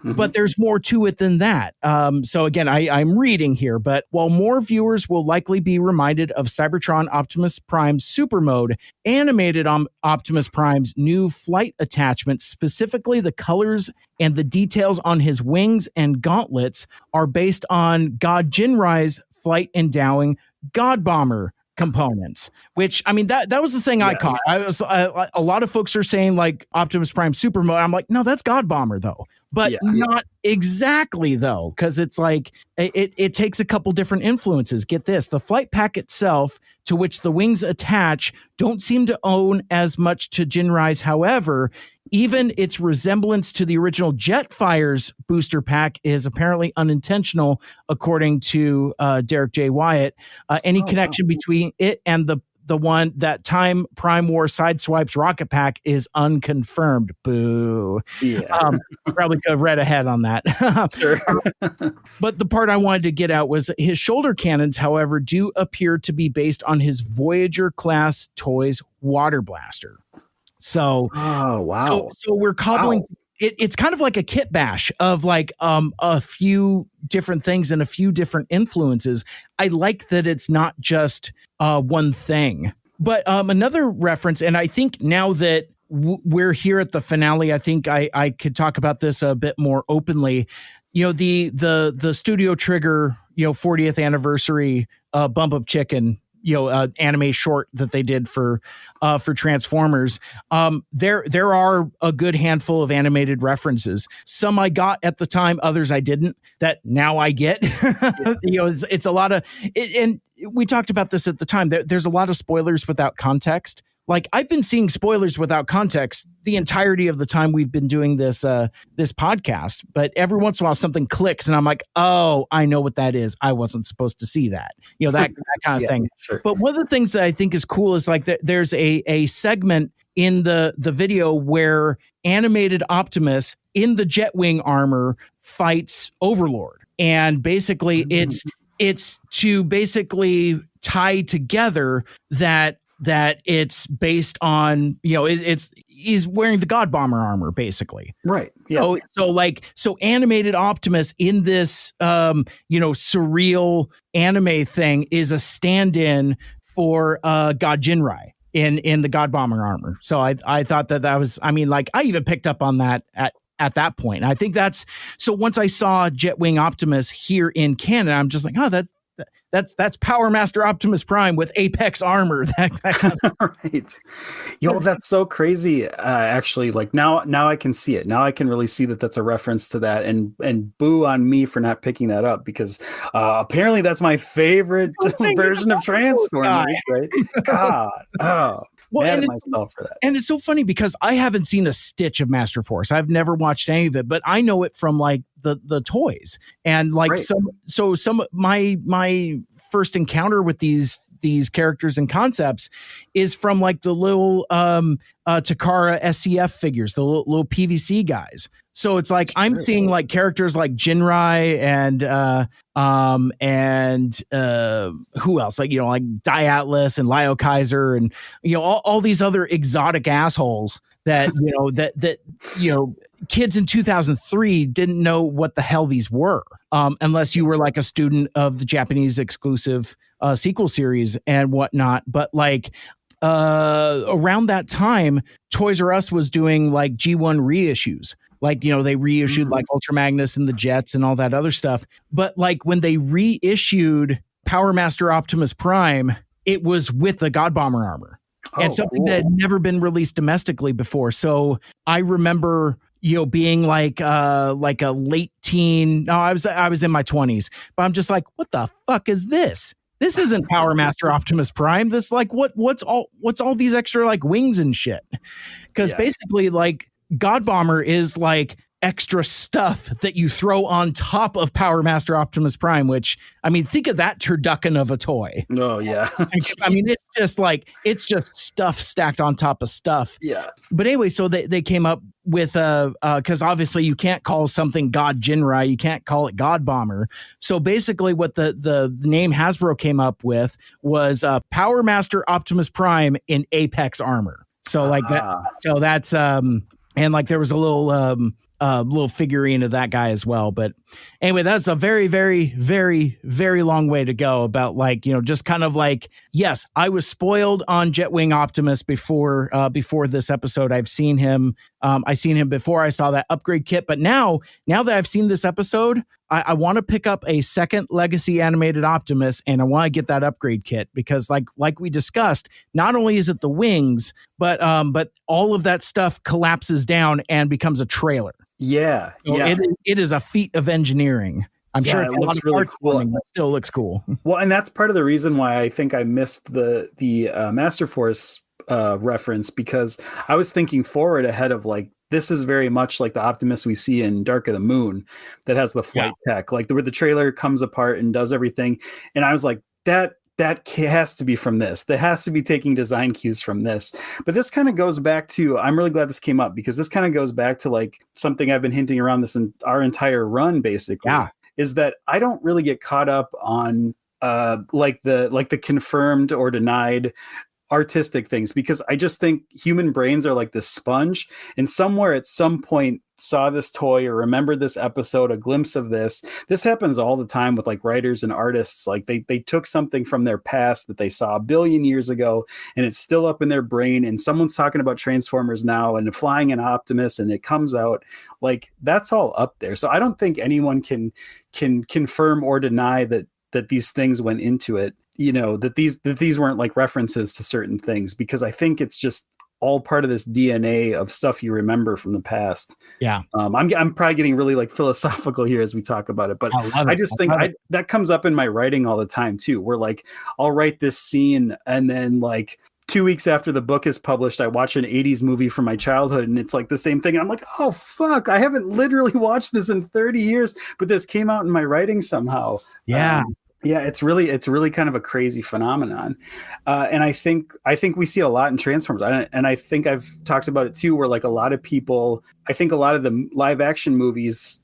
But there's more to it than that. So again, I'm reading here, but while more viewers will likely be reminded of Cybertron Optimus Prime Super Mode, animated Optimus Prime's new flight attachment, specifically the colors and the details on his wings and gauntlets, are based on God Jinrai's flight endowing God Bomber components, which, I mean, that was the thing I caught. A lot of folks are saying like Optimus Prime Super Mode. I'm like, no, that's God Bomber though, but not exactly though, because it's like it takes a couple different influences. Get this: the flight pack itself, to which the wings attach, don't seem to own as much to Jinrai's. However, even its resemblance to the original Jetfire's booster pack is apparently unintentional, according to Derek J. Wyatt. Any connection between it and the one that Time Prime War Sideswipes rocket pack is unconfirmed. Boo. Yeah. Probably could have read ahead on that. Sure. But the part I wanted to get out was his shoulder cannons, however, do appear to be based on his Voyager class toys water blaster. So, oh wow! So we're cobbling. Wow. It's kind of like a kit bash of like a few different things and a few different influences. I like that it's not just one thing. But another reference, and I think now that we're here at the finale, I think I could talk about this a bit more openly. The Studio Trigger 40th anniversary Bump of Chicken anime short that they did for Transformers. There are a good handful of animated references. Some I got at the time, others I didn't, that now I get. It's a lot of and we talked about this at the time. There's a lot of spoilers without context. Like, I've been seeing spoilers without context the entirety of the time we've been doing this podcast, but every once in a while something clicks and I'm like, oh, I know what that is. I wasn't supposed to see that, that kind of thing. Sure. But one of the things that I think is cool is like there's a segment in the video where animated Optimus in the Jetwing armor fights Overlord. And basically it's to basically tie together that it's based on, he's wearing the God Bomber armor, basically. Right. Yeah. So animated Optimus in this, surreal anime thing is a stand-in for God Jinrai in the God Bomber armor. So I thought that was, I even picked up on that at that point. And I think so once I saw Jetwing Optimus here in Canada, I'm just like, oh, that's Power Master Optimus Prime with Apex armor. Right. That's so crazy. Actually, like now I can see it. Now I can really see that that's a reference to that, and boo on me for not picking that up, because apparently that's my favorite version of Transformers. Right? God. Oh. Well, myself for that. And it's so funny because I haven't seen a stitch of Master Force. I've never watched any of it, but I know it from like the toys. And like some my first encounter with these characters and concepts is from like the little Takara SCF figures, the little PVC guys. So it's like I'm seeing like characters like Jinrai and who else? Like, like Diatlas and Lio Kaiser and, all these other exotic assholes that, that kids in 2003 didn't know what the hell these were, unless you were like a student of the Japanese exclusive sequel series and whatnot. But like, around that time, Toys R Us was doing like G1 reissues. Like, they reissued like Ultra Magnus and the Jets and all that other stuff. But like when they reissued Power Master Optimus Prime, it was with the God Bomber armor. and something that had never been released domestically before. So I remember, being like a late teen. No, I was in my 20s, but I'm just like, what the fuck is this? This isn't Power Master Optimus Prime. This like what's all these extra like wings and shit? Because basically, like, God Bomber is like extra stuff that you throw on top of Power Master Optimus Prime, which, I mean, think of that turducken of a toy. Oh, yeah. I mean, it's just stuff stacked on top of stuff. Yeah. But anyway, so they came up with because obviously you can't call something God Jinrai, you can't call it God Bomber. So basically what the name Hasbro came up with was Power Master Optimus Prime in Apex armor. So like that. So that's and like there was a little figurine of that guy as well. But anyway, that's a very, very, very, very long way to go about, like, just kind of like, yes, I was spoiled on Jetwing Optimus before this episode. I've seen him. I seen him before I saw that upgrade kit. But now that I've seen this episode, I want to pick up a second Legacy animated Optimus, and I want to get that upgrade kit because like we discussed, not only is it the wings, but all of that stuff collapses down and becomes a trailer. Yeah. So it is a feat of engineering. I'm sure it's a lot of really cool. But still looks cool. Well, and that's part of the reason why I think I missed the Master Force reference, because I was thinking forward ahead of, like, this is very much like the Optimus we see in Dark of the Moon that has the flight tech, like where the trailer comes apart and does everything. And I was like, that has to be from this. That has to be taking design cues from this. But this kind of goes back to, I'm really glad this came up, because this kind of goes back to like something I've been hinting around this in our entire run, basically, is that I don't really get caught up on like the confirmed or denied artistic things, because I just think human brains are like this sponge, and somewhere at some point saw this toy or remembered this episode, a glimpse of this. This happens all the time with like writers and artists. Like they took something from their past that they saw a billion years ago, and it's still up in their brain, and someone's talking about Transformers now and flying an Optimus, and it comes out. Like, that's all up there. So I don't think anyone can confirm or deny that these things went into it. That these weren't like references to certain things, because I think it's just all part of this DNA of stuff you remember from the past. Yeah. I'm probably getting really like philosophical here as we talk about it, but I just think that comes up in my writing all the time too, where like I'll write this scene, and then like 2 weeks after the book is published, I watch an 80s movie from my childhood, and it's like the same thing. And I'm like, oh fuck, I haven't literally watched this in 30 years, but this came out in my writing somehow. Yeah. Yeah, it's really kind of a crazy phenomenon, and I think we see it a lot in Transformers, and I think I've talked about it too, where like a lot of people, I think a lot of the live action movies,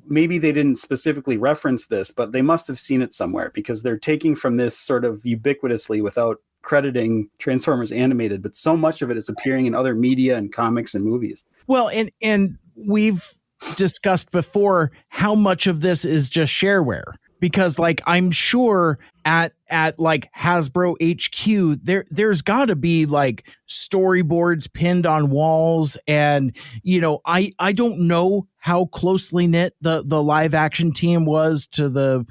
maybe they didn't specifically reference this, but they must have seen it somewhere, because they're taking from this sort of ubiquitously without crediting Transformers Animated, but so much of it is appearing in other media and comics and movies. Well, and we've discussed before how much of this is just shareware. Because like I'm sure at like Hasbro HQ, there's got to be like storyboards pinned on walls, and I don't know how closely knit the live action team was to the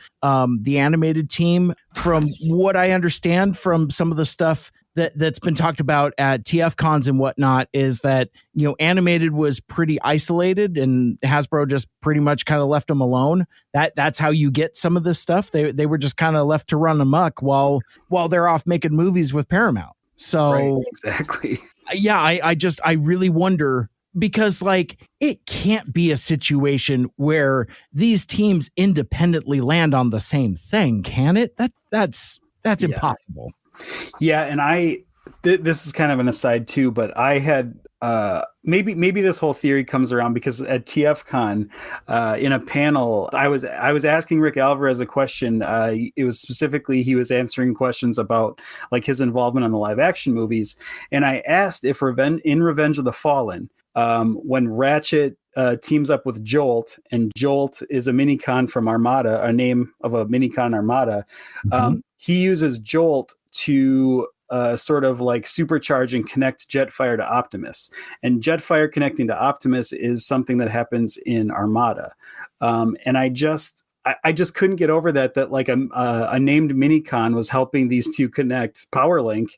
animated team. From what I understand from some of the stuff that's been talked about at TF cons and whatnot, is that animated was pretty isolated, and Hasbro just pretty much kind of left them alone. That's how you get some of this stuff. They were just kind of left to run amok while they're off making movies with Paramount. So right, exactly. Yeah, I really wonder, because like it can't be a situation where these teams independently land on the same thing, can it? That's impossible. Yeah, and this is kind of an aside too, but I had maybe this whole theory comes around because at TFCon in a panel I was asking Rick Alvarez a question. It was specifically, he was answering questions about like his involvement on the live action movies, and I asked if in Revenge of the Fallen, when Ratchet teams up with Jolt, and Jolt is a minicon from Armada, a name of a minicon Armada. He uses Jolt to sort of like supercharge and connect Jetfire to Optimus. And Jetfire connecting to Optimus is something that happens in Armada. And I just I just couldn't get over that like a named Minicon was helping these two connect PowerLink.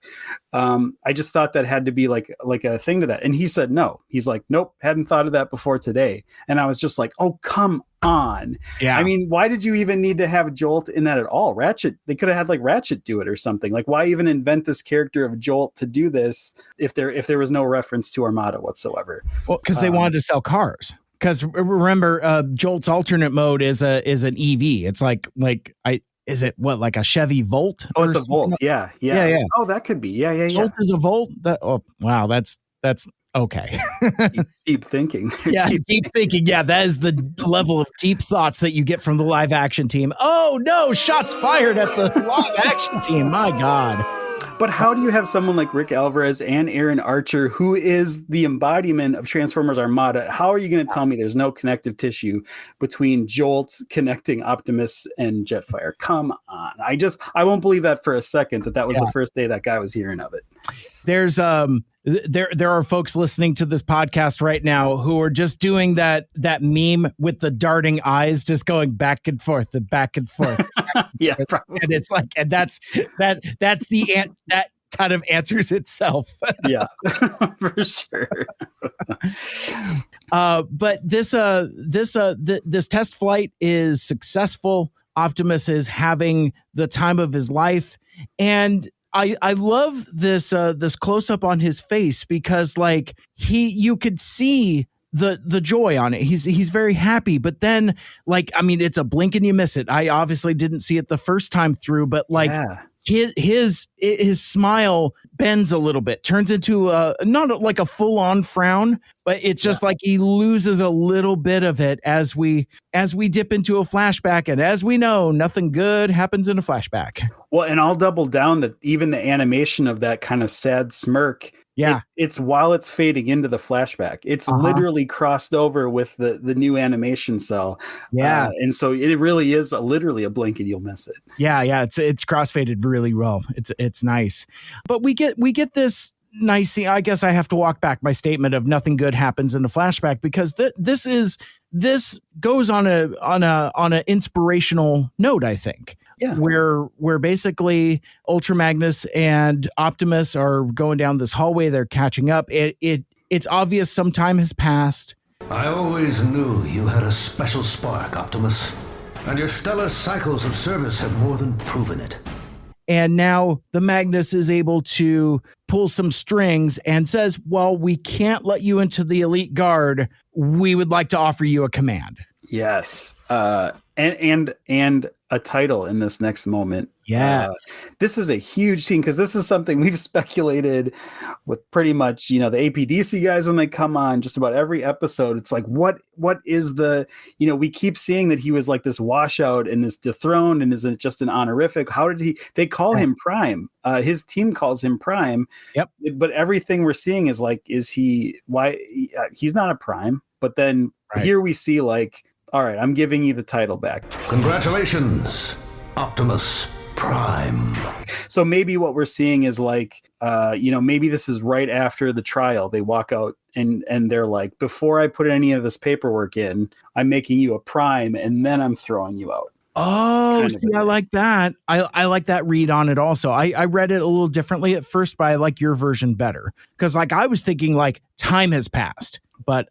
I just thought that had to be like a thing to that. And he said no. He's like, nope, hadn't thought of that before today. And I was just like, oh, come on. Yeah. I mean, why did you even need to have Jolt in that at all? Ratchet, they could have had like Ratchet do it or something. Like, why even invent this character of Jolt to do this if there was no reference to Armada whatsoever? Well, because they wanted to sell cars. Because remember, Jolt's alternate mode is an EV. It's like is it what, like a Chevy Volt? Oh, it's a Volt. Yeah. Oh, that could be. Yeah. Jolt is a Volt. Wow, that's okay. Deep thinking. Yeah, deep thinking. Yeah, that is the level of deep thoughts that you get from the live action team. Oh no, shots fired at the live action team. My God. But how do you have someone like Rick Alvarez and Aaron Archer, who is the embodiment of Transformers Armada? How are you going to tell me there's no connective tissue between Jolt connecting Optimus and Jetfire? Come on. I won't believe that for a second that was the first day that guy was hearing of it. There's there are folks listening to this podcast right now who are just doing that meme with the darting eyes, just going back and forth and back and forth. Yeah, probably. And it's like, and that's that kind of answers itself. Yeah, for sure. But this test flight is successful. Optimus is having the time of his life, and I love this close up on his face, because like you could see the joy on it. He's very happy, but then like, I mean, it's a blink and you miss it. I obviously didn't see it the first time through, but like his smile bends a little bit, turns into not like a full on frown, but it's just like he loses a little bit of it as we dip into a flashback. And as we know, nothing good happens in a flashback. Well, and I'll double down that even the animation of that kind of sad smirk, it's while it's fading into the flashback. It's literally crossed over with the new animation cell. Yeah. And so it really is literally a blink and you'll miss it. Yeah. It's crossfaded really well. It's nice. But we get this nice scene. I guess I have to walk back my statement of nothing good happens in a flashback, because this goes on a inspirational note, I think. Yeah. Where basically Ultra Magnus and Optimus are going down this hallway. They're catching up. It's obvious some time has passed. I always knew you had a special spark, Optimus, and your stellar cycles of service have more than proven it. And now the Magnus is able to pull some strings and says, well, we can't let you into the elite guard. We would like to offer you a command. Yes. And a title in this next moment. Yes. This is a huge scene, because this is something we've speculated with pretty much, the APDC guys when they come on just about every episode. It's like, what is we keep seeing that he was like this washout and this dethroned, and is it just an honorific? How did they call him Prime? His team calls him Prime. Yep. But everything we're seeing is like, he's not a Prime. But then here we see like, all right, I'm giving you the title back. Congratulations, Optimus Prime. So maybe what we're seeing is like, maybe this is right after the trial. They walk out and they're like, before I put any of this paperwork in, I'm making you a Prime, and then I'm throwing you out. Oh, see, I like that. I like that read on it also. I read it a little differently at first, but I like your version better. Because like I was thinking like time has passed, but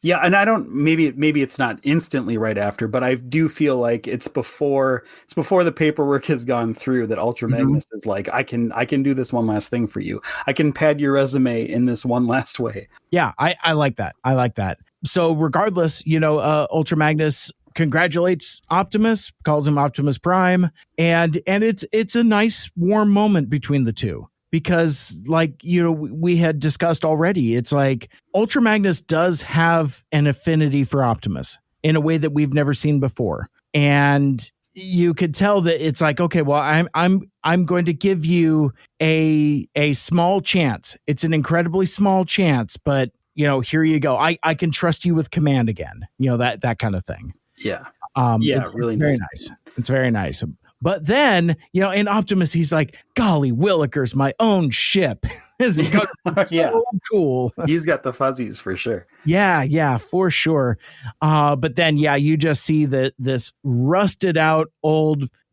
Yeah, and I don't. Maybe it's not instantly right after, but I do feel like it's before the paperwork has gone through that Ultra Magnus is like, I can do this one last thing for you. I can pad your resume in this one last way. Yeah, I like that. I like that. So regardless, Ultra Magnus congratulates Optimus, calls him Optimus Prime, and it's a nice warm moment between the two. Because like, we had discussed already, it's like Ultra Magnus does have an affinity for Optimus in a way that we've never seen before. And you could tell that it's like, okay, well, I'm going to give you a small chance. It's an incredibly small chance, but here you go. I can trust you with command again. That kind of thing. Yeah. It's really very nice. It's very nice. But then, in Optimus, he's like, golly willikers, my own ship. This is so cool. He's got the fuzzies for sure. Yeah, for sure. But then, you just see this rusted out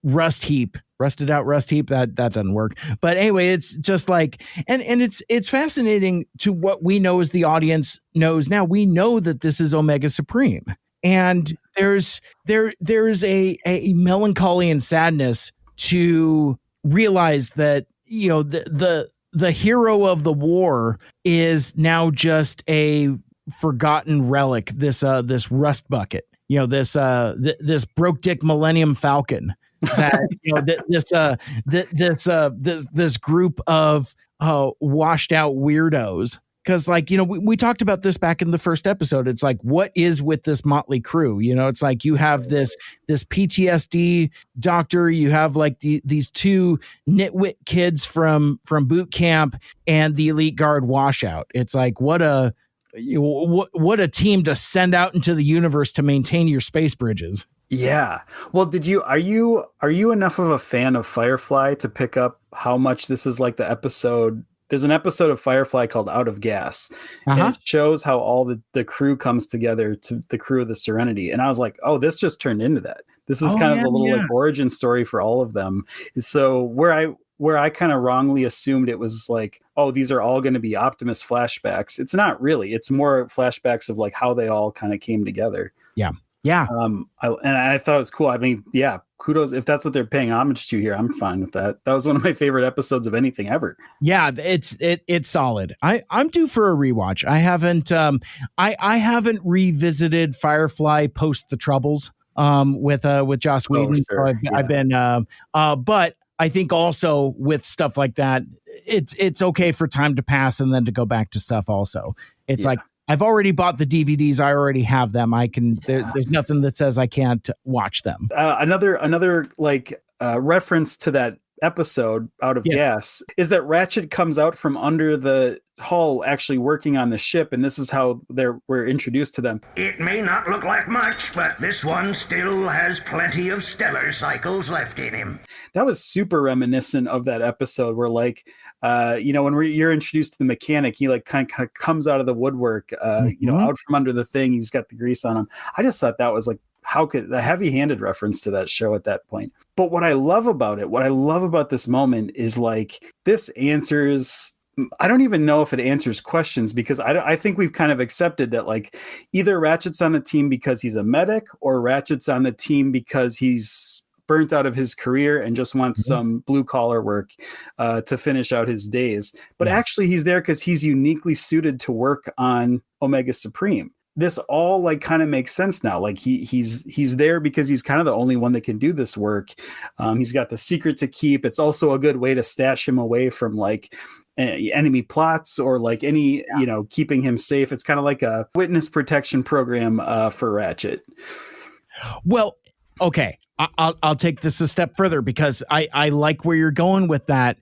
rust heap. That doesn't work. But anyway, it's just like, and it's fascinating to what we know as the audience knows now. We know that this is Omega Supreme. And there's a melancholy and sadness to realize that, the hero of the war is now just a forgotten relic, this rust bucket, this broke dick Millennium Falcon. That this group of washed out weirdos. Because we talked about this back in the first episode. It's like, what is with this motley crew? It's like you have this PTSD doctor, you have like these two nitwit kids from boot camp, and the elite guard washout. It's like, what a team to send out into the universe to maintain your space bridges. Yeah. Well, are you enough of a fan of Firefly to pick up how much this is like the episode? There's an episode of Firefly called Out of Gas. And it shows how all the crew comes together, to the crew of the Serenity. And I was like, oh, this just turned into that. This is kind of a little like origin story for all of them. So where I kind of wrongly assumed it was like, oh, these are all going to be Optimus flashbacks. It's not really. It's more flashbacks of like how they all kind of came together. Yeah. I thought it was cool. I mean, kudos. If that's what they're paying homage to here, I'm fine with that. That was one of my favorite episodes of anything ever. Yeah, it's solid. I'm due for a rewatch. I haven't I haven't revisited Firefly post the Troubles with Joss Whedon. Sure. So I've been but I think also with stuff like that, it's okay for time to pass and then to go back to stuff also. It's like, I've already bought the DVDs. I already have them. There's nothing that says I can't watch them. Another reference to that episode Out of Gas is that Ratchet comes out from under the hull actually working on the ship, and this is how we're introduced to them. It may not look like much, but this one still has plenty of stellar cycles left in him. That was super reminiscent of that episode where when you're introduced to the mechanic, he like kind of comes out of the woodwork, out from under the thing. He's got the grease on him. I just thought that was like, how could a heavy-handed reference to that show at that point? But what I love about this moment is like, this answers, I don't even know if it answers questions, because I think we've kind of accepted that like either Ratchet's on the team because he's a medic, or Ratchet's on the team because he's burnt out of his career and just wants some blue collar work to finish out his days. But actually he's there because he's uniquely suited to work on Omega Supreme. This all like kind of makes sense now. Like he's there because he's kind of the only one that can do this work. He's got the secret to keep. It's also a good way to stash him away from like enemy plots or like any, keeping him safe. It's kind of like a witness protection program for Ratchet. Well, okay, I'll take this a step further, because I like where you're going with that.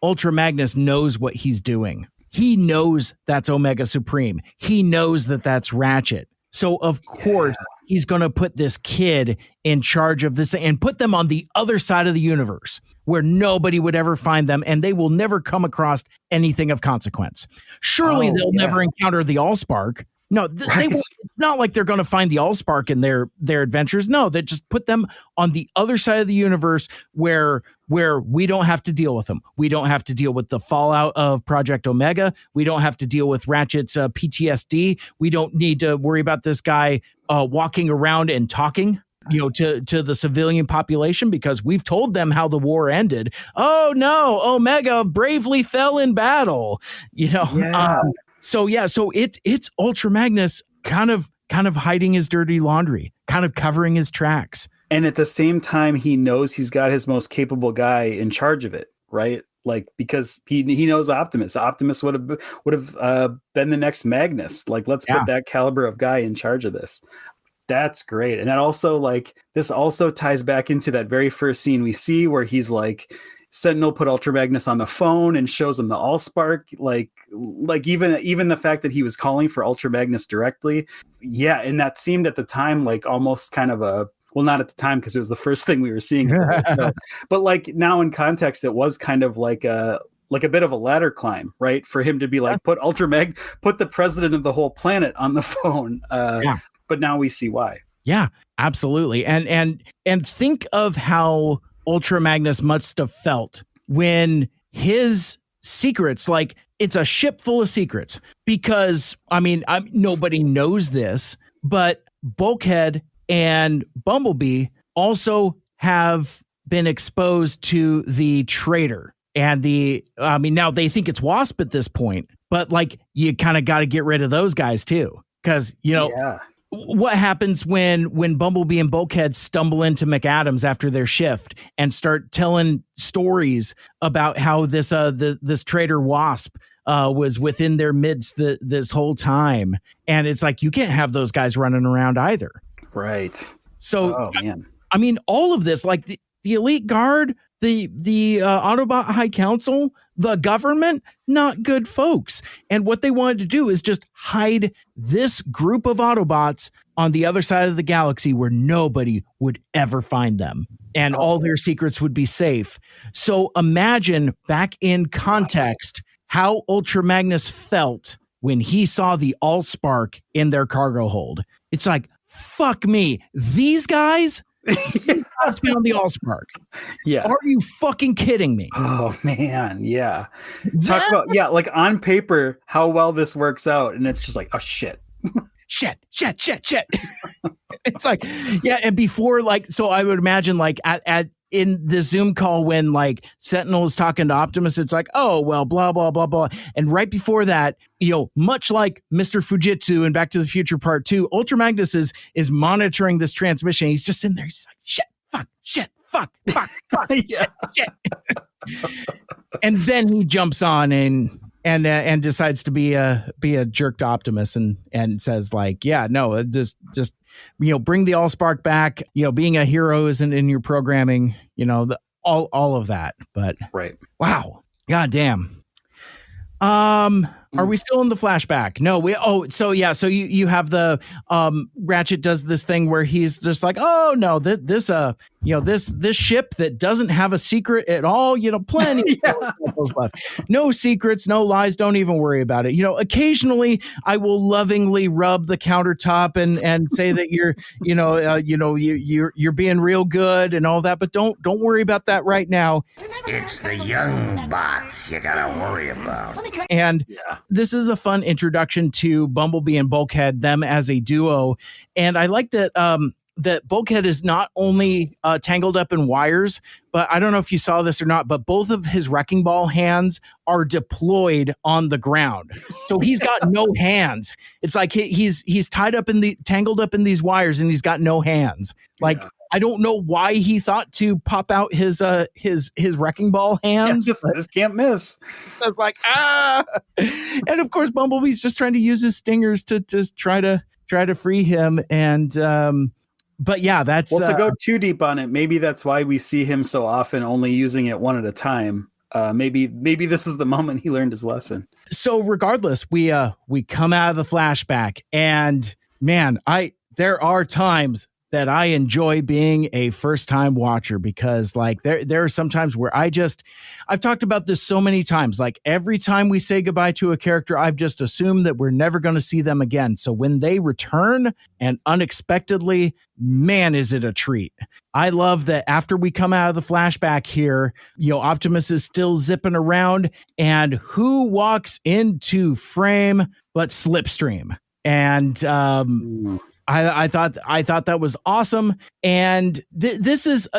Ultra Magnus knows what he's doing. He knows that's Omega Supreme. He knows that that's Ratchet. So of course he's going to put this kid in charge of this and put them on the other side of the universe where nobody would ever find them, and they will never come across anything of consequence. Surely they'll never encounter the Allspark. No, it's not like they're going to find the Allspark in their adventures. No, they just put them on the other side of the universe where we don't have to deal with them. We don't have to deal with the fallout of Project Omega. We don't have to deal with Ratchet's PTSD. We don't need to worry about this guy walking around and talking, to the civilian population, because we've told them how the war ended. Oh no, Omega bravely fell in battle. So it's Ultra Magnus kind of hiding his dirty laundry, kind of covering his tracks. And at the same time, he knows he's got his most capable guy in charge of it, right? Like, because he knows Optimus. Optimus would have been the next Magnus. Like, let's put that caliber of guy in charge of this. That's great. And that also, like, this also ties back into that very first scene we see where he's like, Sentinel put Ultra Magnus on the phone and shows him the Allspark. Like even the fact that he was calling for Ultra Magnus directly. Yeah. And that seemed at the time like almost kind of Well, not at the time because it was the first thing we were seeing. But like now in context, it was kind of like a bit of a ladder climb, right? For him to be like, put the president of the whole planet on the phone. But now we see why. Yeah, absolutely. And think of how Ultra Magnus must have felt when his secrets, like it's a ship full of secrets, because nobody knows this, but Bulkhead and Bumblebee also have been exposed to the traitor and now they think it's Wasp at this point, but like you kind of got to get rid of those guys too. Cause what happens when Bumblebee and Bulkhead stumble into McAdams after their shift and start telling stories about how this traitor Wasp was within their midst this whole time, and it's like you can't have those guys running around either, right? So all of this, like the Elite Guard, the Autobot High Council, the government, not good folks. And what they wanted to do is just hide this group of Autobots on the other side of the galaxy where nobody would ever find them. And all their secrets would be safe. So imagine, back in context, how Ultra Magnus felt when he saw the Allspark in their cargo hold. It's like, fuck me. These guys found the Allspark. Yeah. Are you fucking kidding me? Oh man, yeah. Talk about like on paper how well this works out, and it's just like, oh shit. shit. It's like, yeah, and before, like, so I would imagine like at in the Zoom call when like Sentinel is talking to Optimus, it's like, oh well, blah blah blah blah. And right before that, much like Mr. Fujitsu in Back to the Future Part 2, Ultra Magnus is monitoring this transmission. He's just in there. He's like, shit, fuck, shit, fuck, shit. And then he jumps on and decides to be a jerk to Optimus and says like, yeah, no, just bring the Allspark back. Being a hero isn't in your programming. All of that. But right. Wow. God damn. Are we still in the flashback? No, so you have the Ratchet does this thing where he's just like, oh no, this ship that doesn't have a secret at all, plenty of left. No secrets, no lies, don't even worry about it. Occasionally I will lovingly rub the countertop and say that you're being real good and all that, but don't worry about that right now. It's the young bots you gotta worry about. And this is a fun introduction to Bumblebee and Bulkhead, them as a duo. And I like that that Bulkhead is not only tangled up in wires, but I don't know if you saw this or not, but both of his wrecking ball hands are deployed on the ground. So he's got no hands. It's like he's tangled up in these wires and he's got no hands. Like, I don't know why he thought to pop out his wrecking ball hands. Just can't miss. I was like, and of course Bumblebee's just trying to use his stingers to just try to free him. And but yeah, that's to go too deep on it. Maybe that's why we see him so often only using it one at a time. Maybe this is the moment he learned his lesson. So regardless, we come out of the flashback, and man, there are times that I enjoy being a first-time watcher, because like there are some times where I've talked about this so many times, like every time we say goodbye to a character, I've just assumed that we're never going to see them again. So when they return and unexpectedly, man, is it a treat. I love that after we come out of the flashback here, Optimus is still zipping around, and who walks into frame but Slipstream. And I thought that was awesome. And this is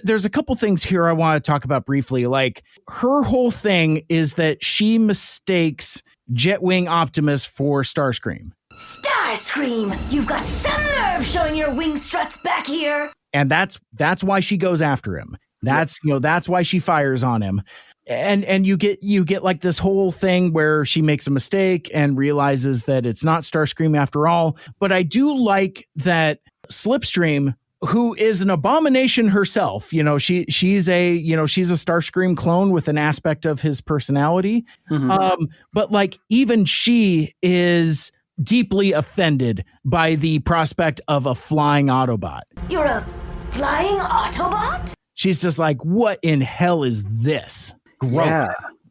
there's a couple things here I want to talk about briefly. Like, her whole thing is that she mistakes Jetwing Optimus for Starscream. Starscream, you've got some nerve showing your wing struts back here. And that's why she goes after him. That's why she fires on him. And you get like this whole thing where she makes a mistake and realizes that it's not Starscream after all. But I do like that Slipstream, who is an abomination herself, she's a Starscream clone with an aspect of his personality. Mm-hmm. But like, even she is deeply offended by the prospect of a flying Autobot. You're a flying Autobot? She's just like, what in hell is this? Gross.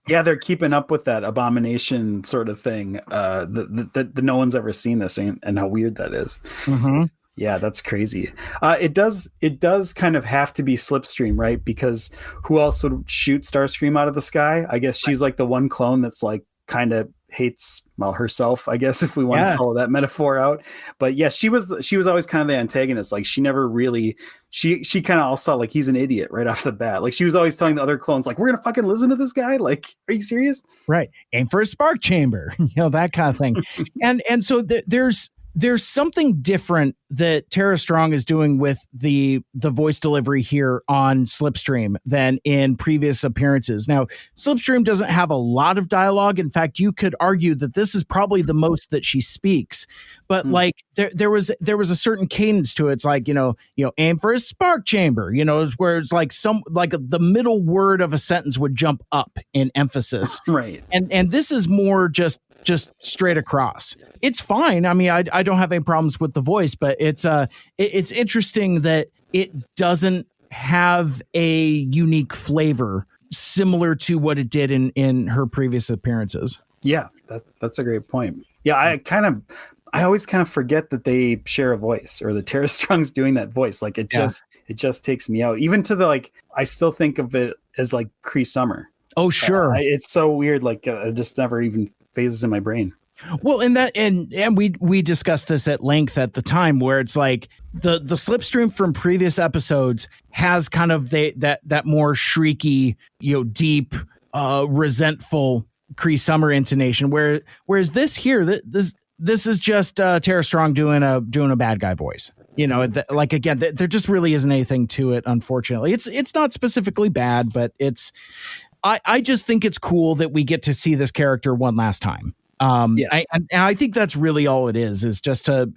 Yeah, they're keeping up with that abomination sort of thing. That no one's ever seen this, and how weird that is. Mm-hmm. Yeah, that's crazy. It does kind of have to be Slipstream, right? Because who else would shoot Starscream out of the sky? I guess she's like the one clone that's like kind of hates herself, I guess, if we want to follow that metaphor out. But yeah, she was always kind of the antagonist. Like she never really she kind of all saw like he's an idiot right off the bat. Like she was always telling the other clones like, we're gonna fucking listen to this guy. Like, are you serious? Right. Aim for a spark chamber, that kind of thing. and so there's something different that Tara Strong is doing with the voice delivery here on Slipstream than in previous appearances. Now, Slipstream doesn't have a lot of dialogue. In fact, you could argue that this is probably the most that she speaks. But like there was a certain cadence to it. It's like, aim for a spark chamber, where it's like the middle word of a sentence would jump up in emphasis. Right. And this is more just straight across. It's fine. I mean, I don't have any problems with the voice, but it's interesting that it doesn't have a unique flavor similar to what it did in her previous appearances. Yeah, that's a great point. Yeah, I always kind of forget that they share a voice, or that Tara Strong's doing that voice. Like it just takes me out. Even to the I still think of it as like Cree Summer. Oh, sure. It's so weird. Like it just never even phases in my brain. Well, and we discussed this at length at the time, where it's like the Slipstream from previous episodes has kind of that more shrieky, deep, resentful Cree Summer intonation. Whereas this here, this is just Tara Strong doing a bad guy voice. Again, there just really isn't anything to it. Unfortunately, it's not specifically bad, but I just think it's cool that we get to see this character one last time. I think that's really all it is just to,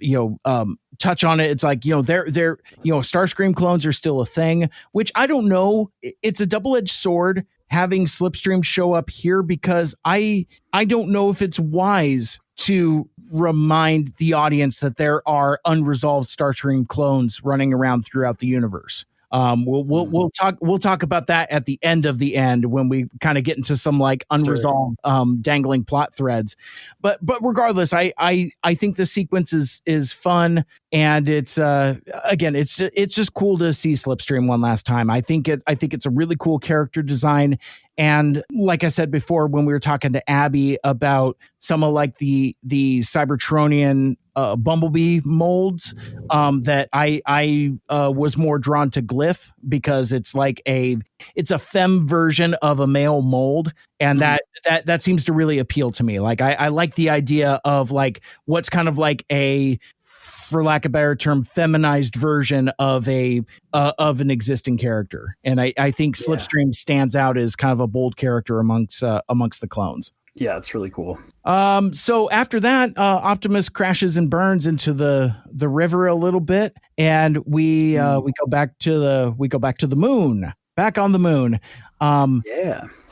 touch on it. It's like, they're Starscream clones are still a thing, which I don't know. It's a double-edged sword having Slipstream show up here, because I don't know if it's wise to remind the audience that there are unresolved Starscream clones running around throughout the universe. We'll talk about that at the end of the end, when we kind of get into some like unresolved dangling plot threads. But regardless, I think the sequence is fun, and it's again it's just cool to see Slipstream one last time. I think it's a really cool character design. And like I said before, when we were talking to Abby about some of like the Cybertronian Bumblebee molds, that I was more drawn to Glyph, because it's like it's a femme version of a male mold, and that seems to really appeal to me. Like I like the idea of like what's kind of like a, for lack of a better term, feminized version of an existing character. And I think Slipstream stands out as kind of a bold character amongst the clones. Yeah, it's really cool. So after that, Optimus crashes and burns into the river a little bit, and we go back to the moon, back on the moon.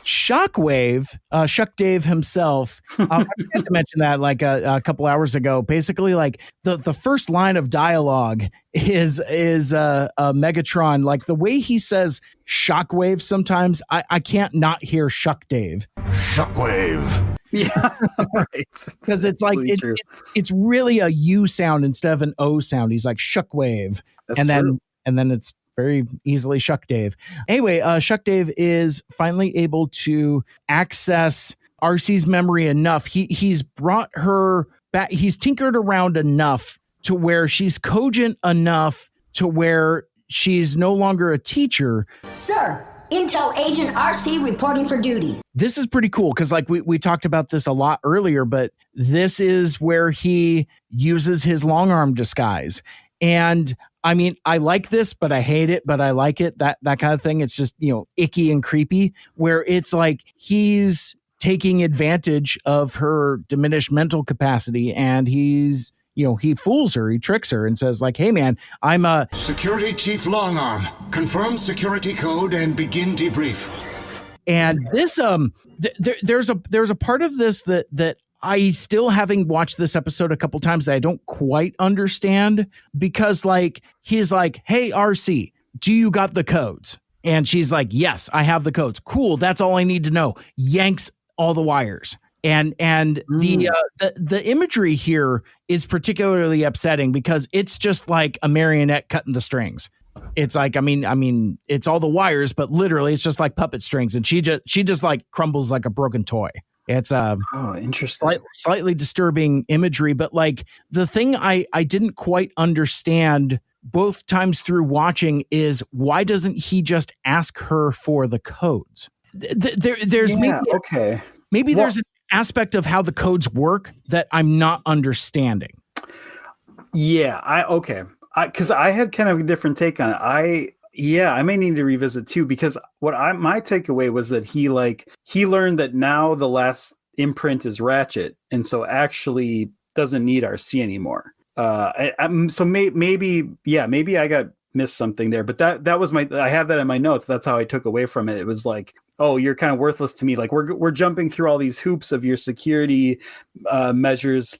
Shockwave, Shuck Dave himself. I forgot to mention that like a couple hours ago. Basically, like the first line of dialogue is Megatron. Like the way he says Shockwave, sometimes I can't not hear Shuck Dave. Shockwave. Yeah, right. Because it's like really it's really a U sound instead of an O sound. He's like Shockwave, and then it's very easily Shuck Dave. Anyway, Shuck Dave is finally able to access RC's memory enough. He's brought her back. He's tinkered around enough to where she's cogent enough to where she's no longer a teacher. Sir, Intel Agent RC reporting for duty. This is pretty cool, because like we talked about this a lot earlier, but this is where he uses his long arm disguise. And I mean, I like this, but I hate it, but I like it. That kind of thing. It's just, icky and creepy, where it's like he's taking advantage of her diminished mental capacity, and he's, he fools her, he tricks her and says like, hey man, I'm a Security Chief Longarm. Confirm security code and begin debrief. And this, there's a part of this that I still, having watched this episode a couple times, I don't quite understand, because like he's like, "Hey RC, do you got the codes?" And she's like, "Yes, I have the codes." Cool, that's all I need to know. Yanks all the wires. And the imagery here is particularly upsetting because it's just like a marionette cutting the strings. It's like, I mean, it's all the wires, but literally it's just like puppet strings, and she just like crumbles like a broken toy. It's interesting, slightly disturbing imagery, but like the thing I didn't quite understand both times through watching is, why doesn't he just ask her for the codes? There's maybe there's an aspect of how the codes work that I'm not understanding. Yeah, because I had kind of a different take on it. I may need to revisit too, because my takeaway was that he learned that now the last imprint is Ratchet, and so actually doesn't need RC anymore. So maybe I got missed something there, but that was I have that in my notes. That's how I took away from it. It was like, oh, you're kind of worthless to me. Like we're jumping through all these hoops of your security measures,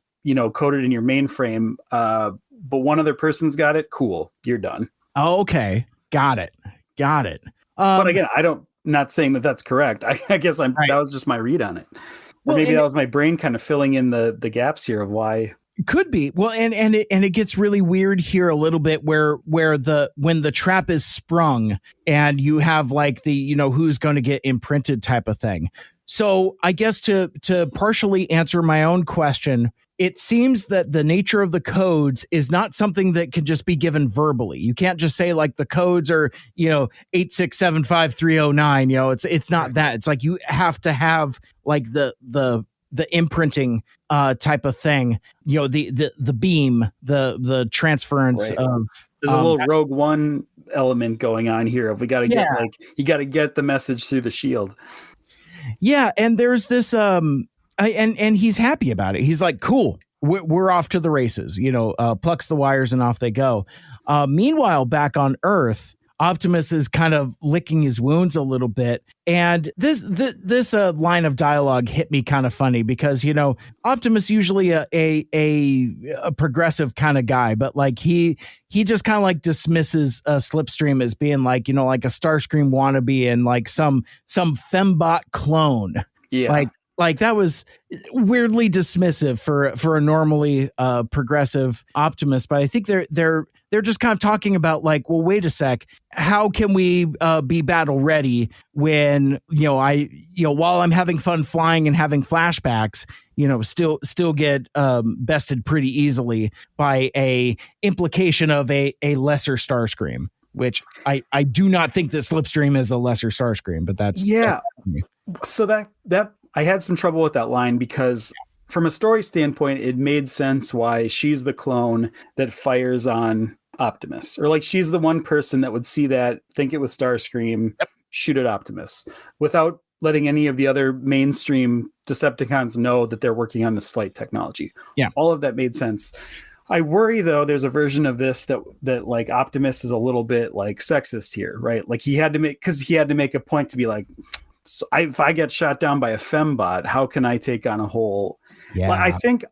coded in your mainframe. But one other person's got it. Cool, you're done. Oh, okay, got it. But again, not saying that that's correct. I guess that was just my read on it. Or maybe that was my brain kind of filling in the gaps here of why. Could be. Well, and it gets really weird here a little bit where when the trap is sprung and you have like the, who's going to get imprinted type of thing. So I guess to partially answer my own question, it seems that the nature of the codes is not something that can just be given verbally. You can't just say like the codes are, 8675309. It's not that. It's like you have to have like the imprinting type of thing. The beam, the transference of. There's a little Rogue One element going on here. If we got to get you got to get the message through the shield. Yeah, and there's this and he's happy about it. He's like, cool, we're off to the races, plucks the wires and off they go. Meanwhile, back on Earth, Optimus is kind of licking his wounds a little bit. And this line of dialogue hit me kind of funny because, Optimus usually a progressive kind of guy, but like he just kind of like dismisses Slipstream as being like, like a Starscream wannabe and like some fembot clone. Yeah. Like that was weirdly dismissive for a normally progressive Optimus, but I think they're just kind of talking about like, well, wait a sec, how can we be battle ready when while I'm having fun flying and having flashbacks, still get bested pretty easily by a implication of a lesser Starscream, which I do not think that Slipstream is a lesser Starscream, but that's so that I had some trouble with that line because from a story standpoint, it made sense why she's the clone that fires on Optimus, or like she's the one person that would see that, think it was Starscream, shoot at Optimus without letting any of the other mainstream Decepticons know that they're working on this flight technology. Yeah. All of that made sense. I worry though, there's a version of this that like Optimus is a little bit like sexist here, right? Like he had to make a point to be like, so if I get shot down by a fembot, how can I take on a whole? Yeah. I think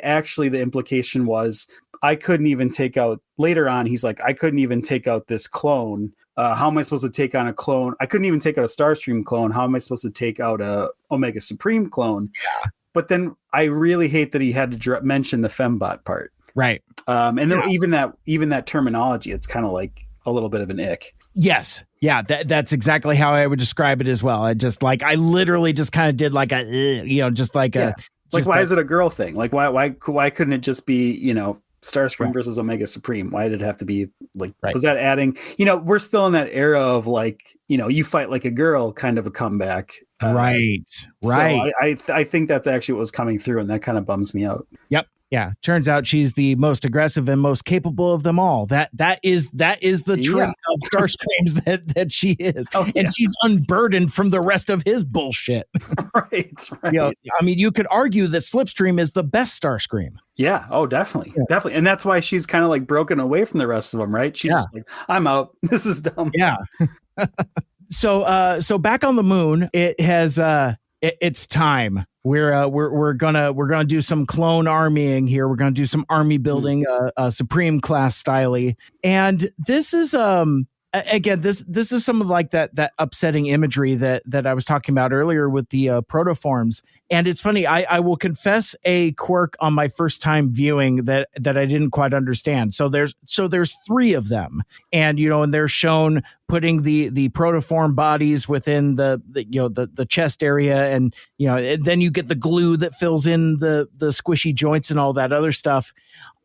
actually the implication was I couldn't even take out later on. He's like, I couldn't even take out this clone. How am I supposed to take on a clone? I couldn't even take out a Starscream clone. How am I supposed to take out a Omega Supreme clone? Yeah. But then I really hate that he had to mention the fembot part. Right. And then even that terminology, it's kind of like a little bit of an ick. Yes. Yeah, that's exactly how I would describe it as well. I literally just kind of did like a, why is it a girl thing? Like why couldn't it just be, Starscream versus Omega Supreme? Why did it have to be like, was that adding, we're still in that era of like, you fight like a girl kind of a comeback. Right. So I think that's actually what was coming through, and that kind of bums me out. Yep. Yeah. Turns out she's the most aggressive and most capable of them all. That is the trait of Starscreams that she is. Oh, and she's unburdened from the rest of his bullshit. Right. You could argue that Slipstream is the best Starscream. Yeah. Oh, definitely. Yeah. Definitely. And that's why she's kind of like broken away from the rest of them, right? She's just like, I'm out. This is dumb. Yeah. So back on the moon, it has it's time we're gonna do some clone armying here. We're gonna do some army building, Supreme class style-y. And this is again, this is some of like that upsetting imagery that I was talking about earlier with the protoforms. And it's funny, I will confess a quirk on my first time viewing that I didn't quite understand. So there's 3 of them, and and they're shown putting the protoform bodies within the chest area, and then you get the glue that fills in the squishy joints and all that other stuff.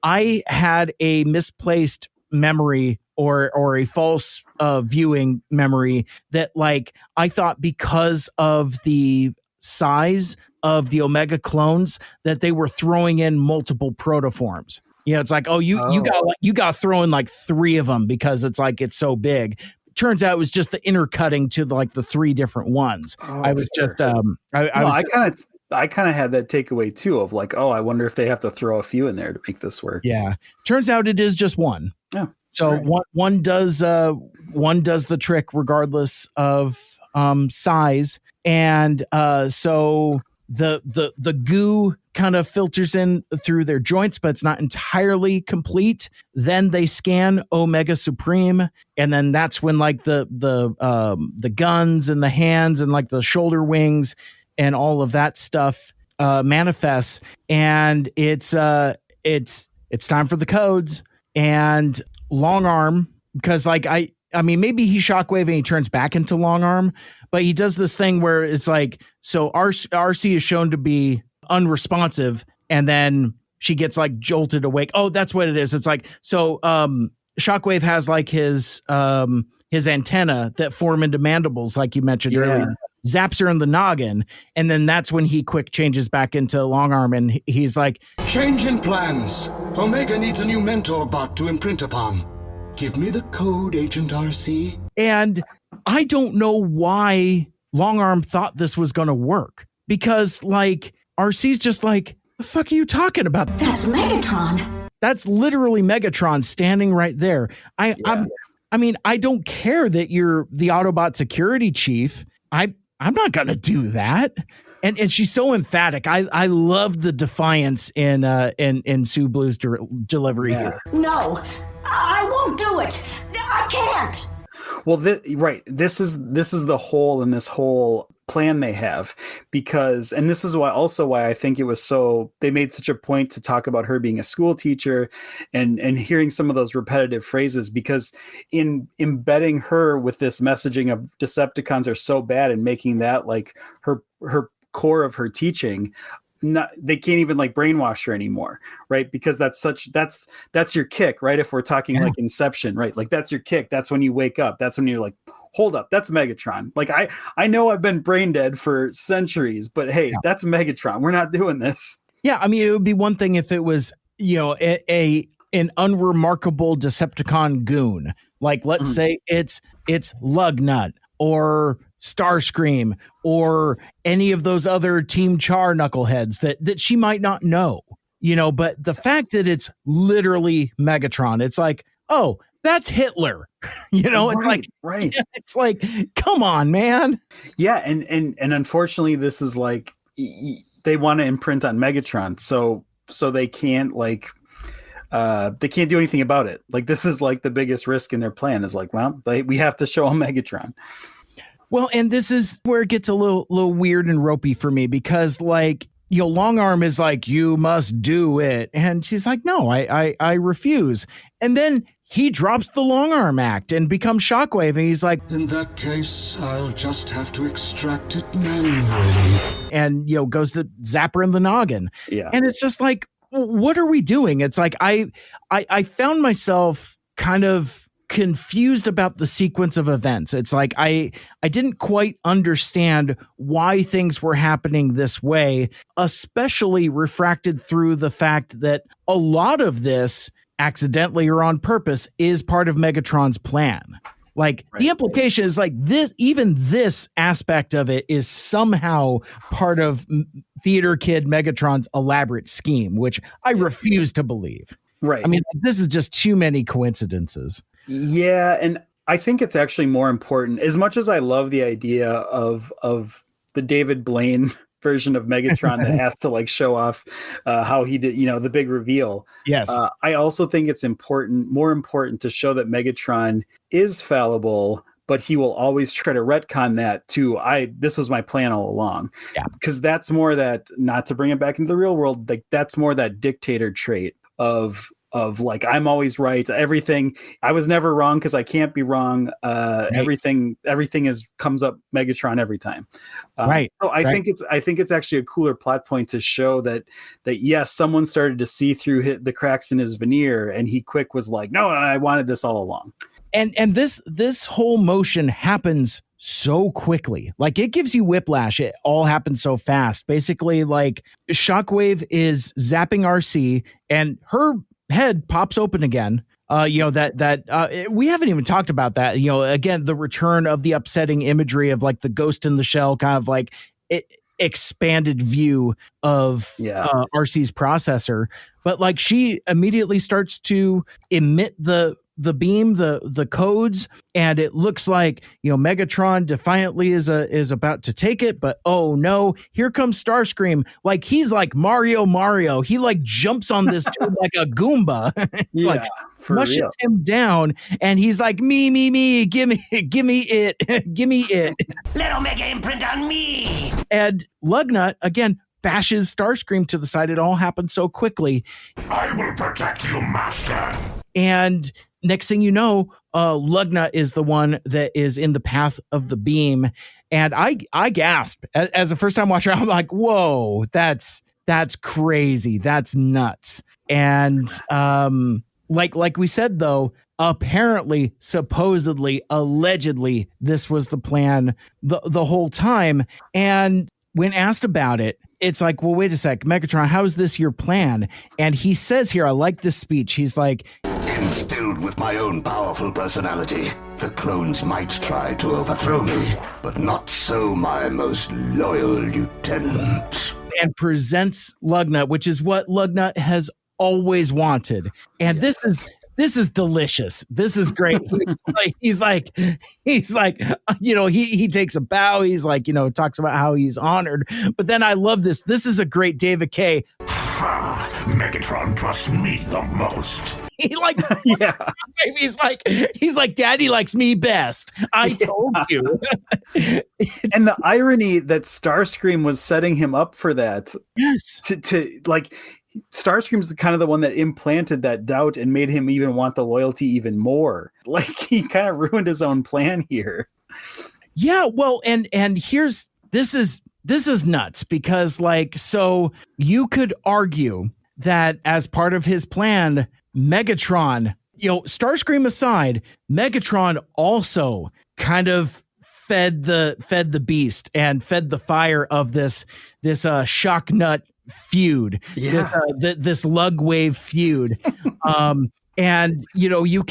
I had a misplaced memory or a false viewing memory that, like, I thought because of the size of the Omega clones that they were throwing in multiple protoforms. It's like, you got to throw in like 3 of them because it's so big. Turns out it was just the intercutting to like the 3 different ones. I was sure. Just I kind of had that takeaway too of like, I wonder if they have to throw a few in there to make this work. Yeah. Turns out it is just one. Yeah. So right. one does the trick regardless of size. And so the goo kind of filters in through their joints, but it's not entirely complete. Then they scan Omega Supreme, and then that's when like the guns and the hands and like the shoulder wings and all of that stuff manifests, and it's time for the codes. And Long Arm, because like I mean, maybe he shockwave and he turns back into Long Arm, but he does this thing where it's like, so RC is shown to be unresponsive, and then she gets like jolted awake. Oh, that's what it is. It's like, so Shockwave has like his antenna that form into mandibles, like you mentioned earlier. Zaps her in the noggin, and then that's when he quick changes back into Long Arm, and he's like, change in plans. Omega needs a new mentor bot to imprint upon. Give me the code, Agent RC. And I don't know why Long Arm thought this was going to work, because like RC's just like, the fuck are you talking about? That's Megatron. That's literally Megatron standing right there. I mean, I don't care that you're the Autobot security chief. I'm not gonna do that. And she's so emphatic. I love the defiance in Sue Blue's delivery here. No, I won't do it. I can't. Well, this is the hole in this whole plan they have, because, and this is why I think it was so, they made such a point to talk about her being a school teacher and hearing some of those repetitive phrases, because in embedding her with this messaging of Decepticons are so bad and making that like her core of her teaching, they can't even like brainwash her anymore, right? Because that's your kick, right? If we're talking like Inception, right? Like that's your kick. That's when you wake up. That's when you're like, hold up, that's Megatron. Like I know I've been brain dead for centuries, but hey, that's Megatron. We're not doing this. Yeah, I mean, it would be one thing if it was, an unremarkable Decepticon goon. Like let's say it's Lugnut or Starscream or any of those other Team Char knuckleheads that she might not know, but the fact that it's literally Megatron, it's like, oh, that's Hitler. It's like, come on, man. Yeah. And unfortunately this is like, they want to imprint on Megatron. So they can't like, they can't do anything about it. Like this is like the biggest risk in their plan is like, well, we have to show them Megatron. Well, and this is where it gets a little weird and ropey for me, because like, Long Arm is like, you must do it. And she's like, no, I refuse. And then he drops the Long Arm act and becomes Shockwave. And he's like, in that case, I'll just have to extract it manually. And, goes to zap her in the noggin. Yeah. And it's just like, what are we doing? It's like, I found myself kind of confused about the sequence of events. It's like I didn't quite understand why things were happening this way, especially refracted through the fact that a lot of this, accidentally or on purpose, is part of Megatron's plan. Like the implication is like this aspect of it is somehow part of Theater Kid Megatron's elaborate scheme, which I refuse to believe. Right. I mean, this is just too many coincidences. Yeah, and I think it's actually more important. As much as I love the idea of the David Blaine version of Megatron that has to like show off how he did, the big reveal. Yes. I also think it's more important to show that Megatron is fallible, but he will always try to retcon that to this was my plan all along. Yeah. Because that's more that, not to bring it back into the real world, like that's more that dictator trait of like, I'm always right. Everything, I was never wrong because I can't be wrong. Right. Everything comes up Megatron every time. Right. So I think it's actually a cooler plot point to show that yes, someone started to see through the cracks in his veneer, and he quick was like, no, I wanted this all along. And this whole motion happens so quickly. Like, it gives you whiplash. It all happens so fast. Basically, like, Shockwave is zapping RC and her head pops open again. We haven't even talked about that. Again, the return of the upsetting imagery of like the Ghost in the Shell kind of like expanded view of RC's processor. But like, she immediately starts to emit the beam, the codes, and it looks like, Megatron defiantly is about to take it, but oh no, here comes Starscream. Like, he's like Mario. He like jumps on this dude like a Goomba, like smushes him down, and he's like, me, give me it, give me it. Let Omega imprint on me. And Lugnut again bashes Starscream to the side. It all happened so quickly. I will protect you, Master. And next thing you know, Lugnut is the one that is in the path of the beam. And I gasped. As a first-time watcher, I'm like, whoa, that's crazy. That's nuts. And like we said, though, apparently, supposedly, allegedly, this was the plan the whole time. And when asked about it, it's like, well, wait a sec, Megatron, how is this your plan? And he says here, I like this speech. He's like, instilled with my own powerful personality, the clones might try to overthrow me, but not so my most loyal lieutenant. And presents Lugnut, which is what Lugnut has always wanted. And this is delicious. This is great. He's like, he takes a bow. He's like, talks about how he's honored. But then I love this. This is a great David K. Megatron trusts me the most. He like, he's like, Daddy likes me best. I told you. And the irony that Starscream was setting him up for that. Yes. To like, Starscream's the one that implanted that doubt and made him even want the loyalty even more. Like, he kind of ruined his own plan here. Yeah, well, and this is nuts, because like, so you could argue that as part of his plan, Megatron, Starscream aside, Megatron also kind of fed the beast and fed the fire of this shock nut feud, this lug wave feud. And you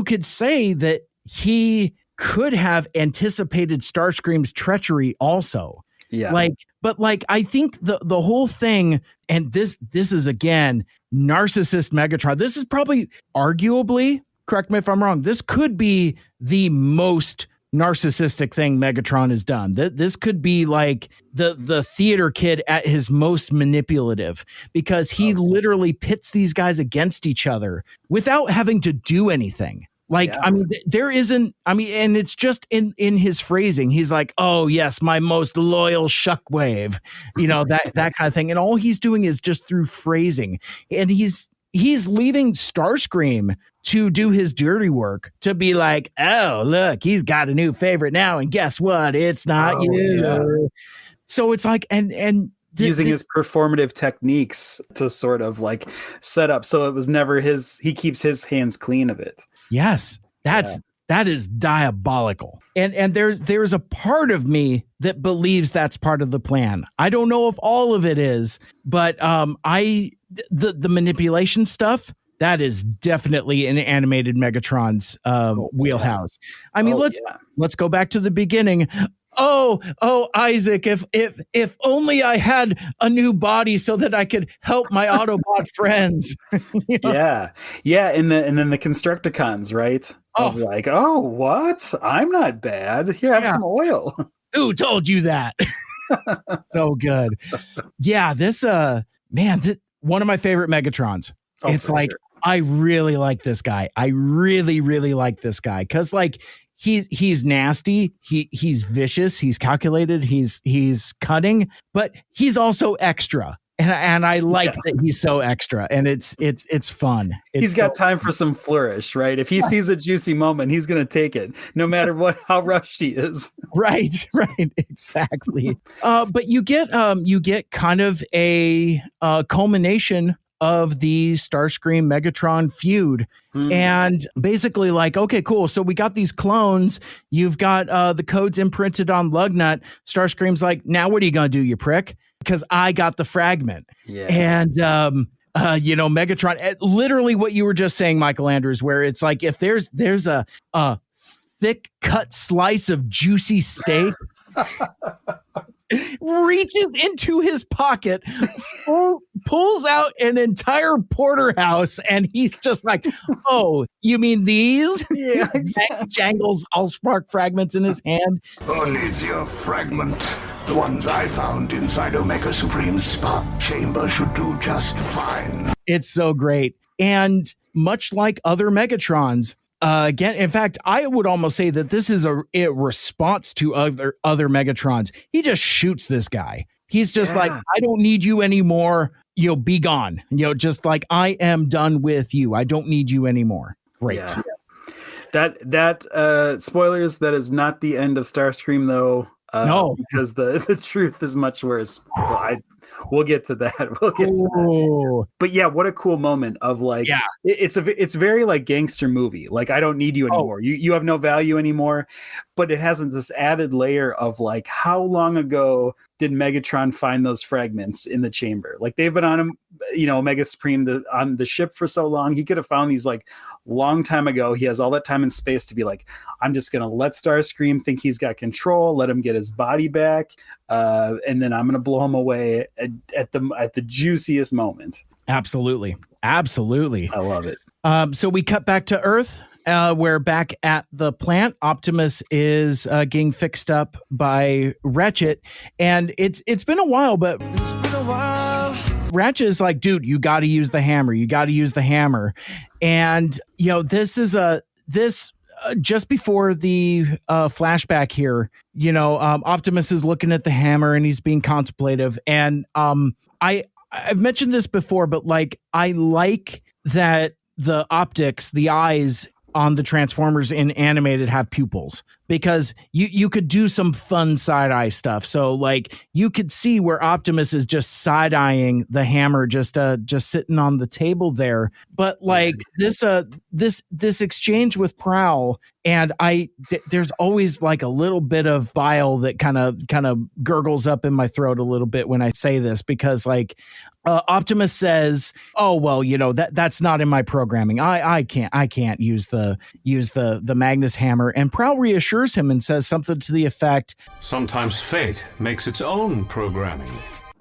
could say that he could have anticipated Starscream's treachery also. Yeah. But I think the whole thing, and this is again, narcissist Megatron. This is probably, arguably, correct me if I'm wrong, this could be the most narcissistic thing Megatron has done. This could be like the theater kid at his most manipulative, because he literally pits these guys against each other without having to do anything. I mean, there isn't, and it's just in his phrasing. He's like, oh yes, my most loyal Shockwave, that kind of thing. And all he's doing is just through phrasing, and he's leaving Starscream to do his dirty work, to be like, oh, look, he's got a new favorite now. And guess what? It's not you. Yeah. So it's like, and using his performative techniques to sort of like set up. So it was never he keeps his hands clean of it. Yes. That is diabolical. And there's a part of me that believes that's part of the plan. I don't know if all of it is, but the manipulation stuff, that is definitely in animated Megatron's wheelhouse. I mean, let's go back to the beginning. Oh, Isaac, if only I had a new body so that I could help my Autobot friends. Yeah. And then the Constructicons, right? Oh, like, oh, what? I'm not bad. Here, have some oil. Who told you that? So good. Yeah, this man, one of my favorite Megatrons. Oh, it's like sure. I really like this guy. I really, really like this guy because like he's nasty, he's vicious, he's calculated, he's cunning, but he's also extra. And I like that he's so extra, and it's fun. He's got time for some flourish, right? If he sees a juicy moment, he's going to take it, no matter how rushed he is. Right, exactly. But you get kind of a culmination of the Starscream Megatron feud. And basically like, okay, cool. So we got these clones. You've got the codes imprinted on Lugnut. Starscream's like, now what are you going to do, you prick? Because I got the fragment. Yeah. And, Megatron, literally what you were just saying, Michael Andrews, where it's like, if there's a thick cut slice of juicy steak, reaches into his pocket, pulls out an entire porterhouse, and he's just like, oh, you mean these? Yeah, jangles Allspark fragments in his hand. Who needs your fragment? The ones I found inside Omega Supreme's spark chamber should do just fine. It's so great. And much like other Megatrons, again, in fact, I would almost say that this is a response to other Megatrons. He just shoots this guy. He's just like, I don't need you anymore. Be gone. Just like, I am done with you. I don't need you anymore. Great. Yeah. That spoilers, that is not the end of Starscream, though. No, because the truth is much worse. We'll get to that. That. But yeah, what a cool moment of like, it's very like gangster movie. Like, I don't need you anymore. You have no value anymore. But it has this added layer of like, how long ago did Megatron find those fragments in the chamber? Like, they've been on him, Omega Supreme on the ship for so long. He could have found these like long time ago. He has all that time and space to be like, I'm just gonna let Starscream think he's got control, let him get his body back, and then I'm gonna blow him away at the juiciest moment. Absolutely. I love it. So we cut back to Earth. Where back at the plant, Optimus is getting fixed up by Ratchet, and it's been a while, but Ratchet is like, dude, you got to use the hammer. You got to use the hammer, and this is just before the flashback here. Optimus is looking at the hammer and he's being contemplative, and I've mentioned this before, but like, I like that the optics, the eyes on the Transformers in animated have pupils, because you could do some fun side-eye stuff. So like, you could see where Optimus is just side-eyeing the hammer, just sitting on the table there. But like this exchange with Prowl, and there's always like a little bit of bile that kind of gurgles up in my throat a little bit when I say this, because like, Optimus says, "Oh well, that's not in my programming. I can't use the Magnus hammer." And Prowl reassures him and says something to the effect, "Sometimes fate makes its own programming."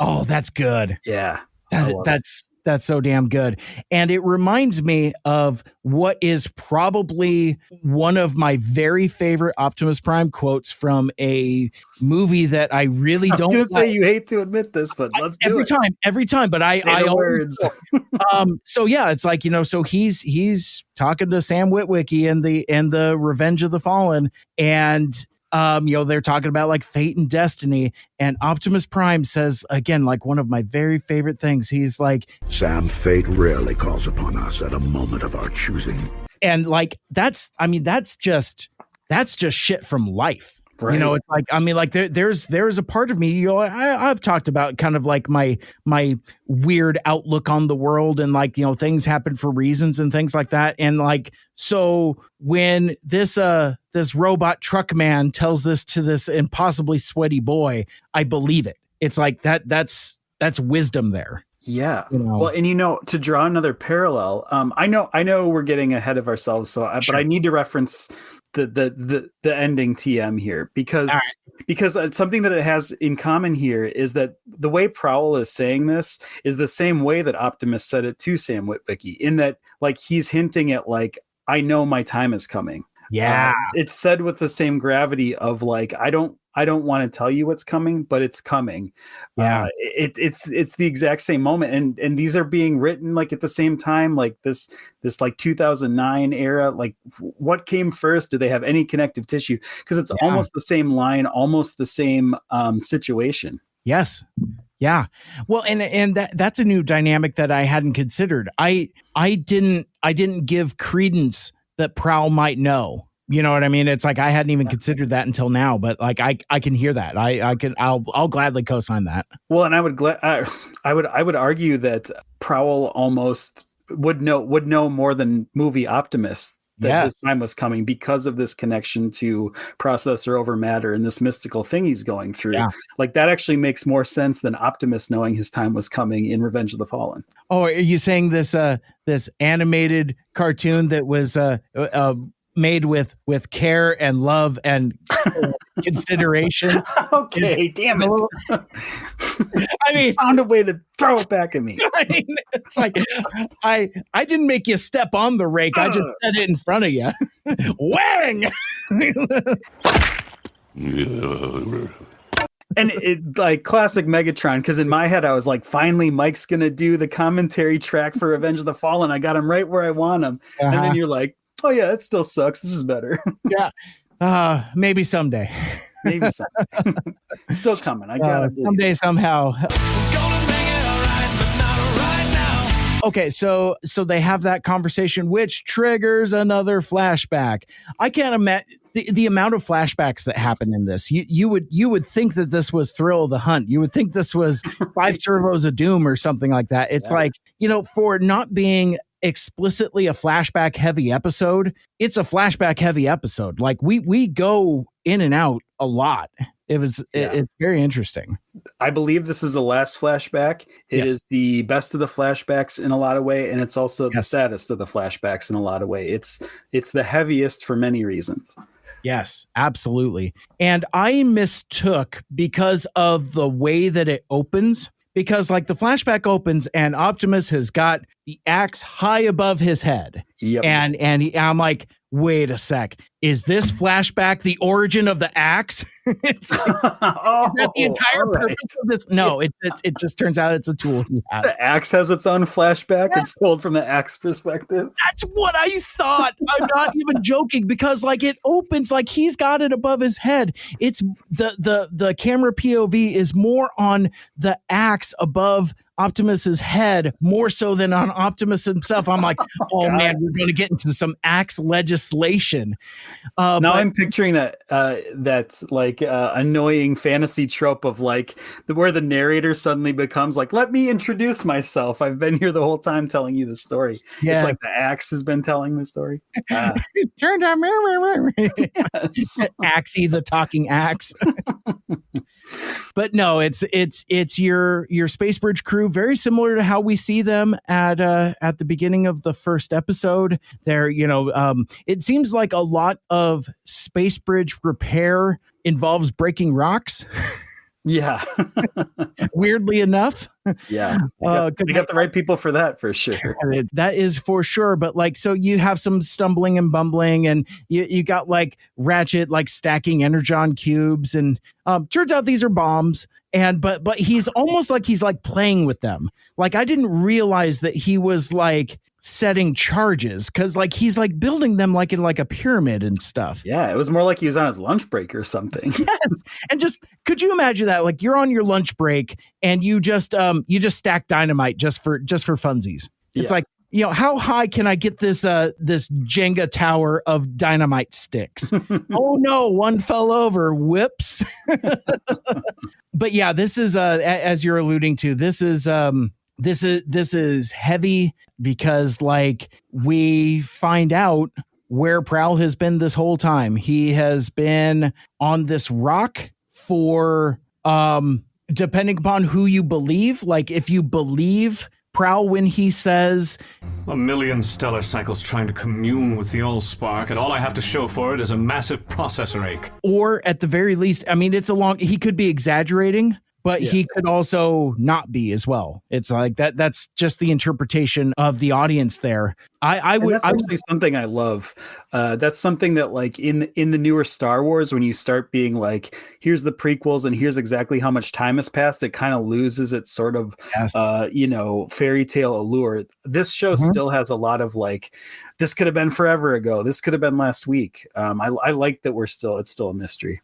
Oh, that's good. Yeah, that's so damn good. And it reminds me of what is probably one of my very favorite Optimus Prime quotes from a movie that I really don't. I was going to say, you hate to admit this, but let's do it. Every time. But I words. So yeah, it's like, so he's talking to Sam Witwicky in the Revenge of the Fallen, and they're talking about like fate and destiny, and Optimus Prime says, again, like one of my very favorite things, he's like, Sam, fate rarely calls upon us at a moment of our choosing. And like, that's just shit from life. Right. It's like, like there's a part of me, I've talked about kind of like my weird outlook on the world, and like, things happen for reasons and things like that. And like, so when this robot truck man tells this to this impossibly sweaty boy, I believe it. It's like that's wisdom there. Yeah. Well, and to draw another parallel, I know we're getting ahead of ourselves, but I need to reference the ending TM here, because something that it has in common here is that the way Prowl is saying this is the same way that Optimus said it to Sam Witwicky, in that like, he's hinting at like, I know my time is coming. Yeah. It's said with the same gravity of like, I don't I don't want to tell you what's coming, but it's coming. Yeah. It's the exact same moment. And these are being written like at the same time, like this like 2009 era. Like what came first? Do they have any connective tissue? Because it's almost the same line, almost the same situation. Yes. Yeah. Well, and that's a new dynamic that I hadn't considered. I didn't give credence that Prowl might know. You know what I mean? It's like I hadn't even considered that until now, but like I can hear that. I'll gladly co-sign that. Well, and I would argue that Prowl almost would know more than movie Optimus that this time was coming because of this connection to processor over matter and this mystical thing he's going through. Yeah. Like that actually makes more sense than Optimus knowing his time was coming in Revenge of the Fallen. Oh, are you saying this animated cartoon that was made with care and love and consideration? Okay, damn it. I mean, found a way to throw it back at me. I mean, it's like I didn't make you step on the rake. I just set it in front of you. Wang! And it like classic Megatron, because in my head I was like, finally Mike's gonna do the commentary track for Revenge of the Fallen. I got him right where I want him. And then you're like, oh yeah, it still sucks. This is better. Yeah. Maybe someday. Maybe someday. It's still coming. I got it. Someday, somehow. Okay, so they have that conversation, which triggers another flashback. I can't imagine the amount of flashbacks that happen in this. You would think that this was Thrill of the Hunt. You would think this was 5 Servos of Doom or something like that. It's like, for not being explicitly a flashback heavy episode, it's a flashback heavy episode. Like we go in and out a lot. It's very interesting. I believe this is the last flashback. It is the best of the flashbacks in a lot of way, and it's also the saddest of the flashbacks in a lot of way. It's the heaviest for many reasons. Yes, absolutely. And I mistook because of the way that it opens, because like the flashback opens and Optimus has got the axe high above his head. Yep. And I'm like, wait a sec. Is this flashback the origin of the axe? Is that the entire purpose of this? No, it just turns out it's a tool he has. The axe has its own flashback. It's told from the axe perspective. That's what I thought. I'm not even joking, because like it opens like he's got it above his head. It's the camera POV is more on the axe above Optimus's head more so than on Optimus himself. I'm like, oh man, we're going to get into some axe legislation. Now I'm picturing that's like annoying fantasy trope of like where the narrator suddenly becomes like, let me introduce myself. I've been here the whole time telling you the story. Yes. It's like the axe has been telling the story. Turned out, Axie, the talking axe. But no, it's your Space Bridge crew, very similar to how we see them at the beginning of the first episode. There, it seems like a lot of Space Bridge repair involves breaking rocks. Yeah. Weirdly enough. Yeah. You got the right people for that, for sure. That is for sure. But like, so you have some stumbling and bumbling, and you got like Ratchet like stacking energon cubes, and turns out these are bombs. And but he's almost like he's like playing with them. Like I didn't realize that he was like setting charges, because like he's like building them like in like a pyramid and stuff. Yeah, it was more like he was on his lunch break or something. Yes. And just could you imagine that? Like you're on your lunch break and you just stack dynamite just for funsies. It's like, how high can I get this Jenga tower of dynamite sticks? Oh no, one fell over. Whoops. But yeah, this is as you're alluding to, this is heavy, because like we find out where Prowl has been this whole time. He has been on this rock for depending upon who you believe. Like if you believe Prowl when he says 1,000,000 stellar cycles trying to commune with the Allspark, and all I have to show for it is a massive processor ache. Or at the very least, I mean, he could be exaggerating, but he could also not be as well. It's like that's just the interpretation of the audience there. I would actually something I love. That's something that like in the newer Star Wars, when you start being like, here's the prequels and here's exactly how much time has passed, it kind of loses its sort of fairy tale allure. This show still has a lot of like, this could have been forever ago, this could have been last week. I like that it's still a mystery.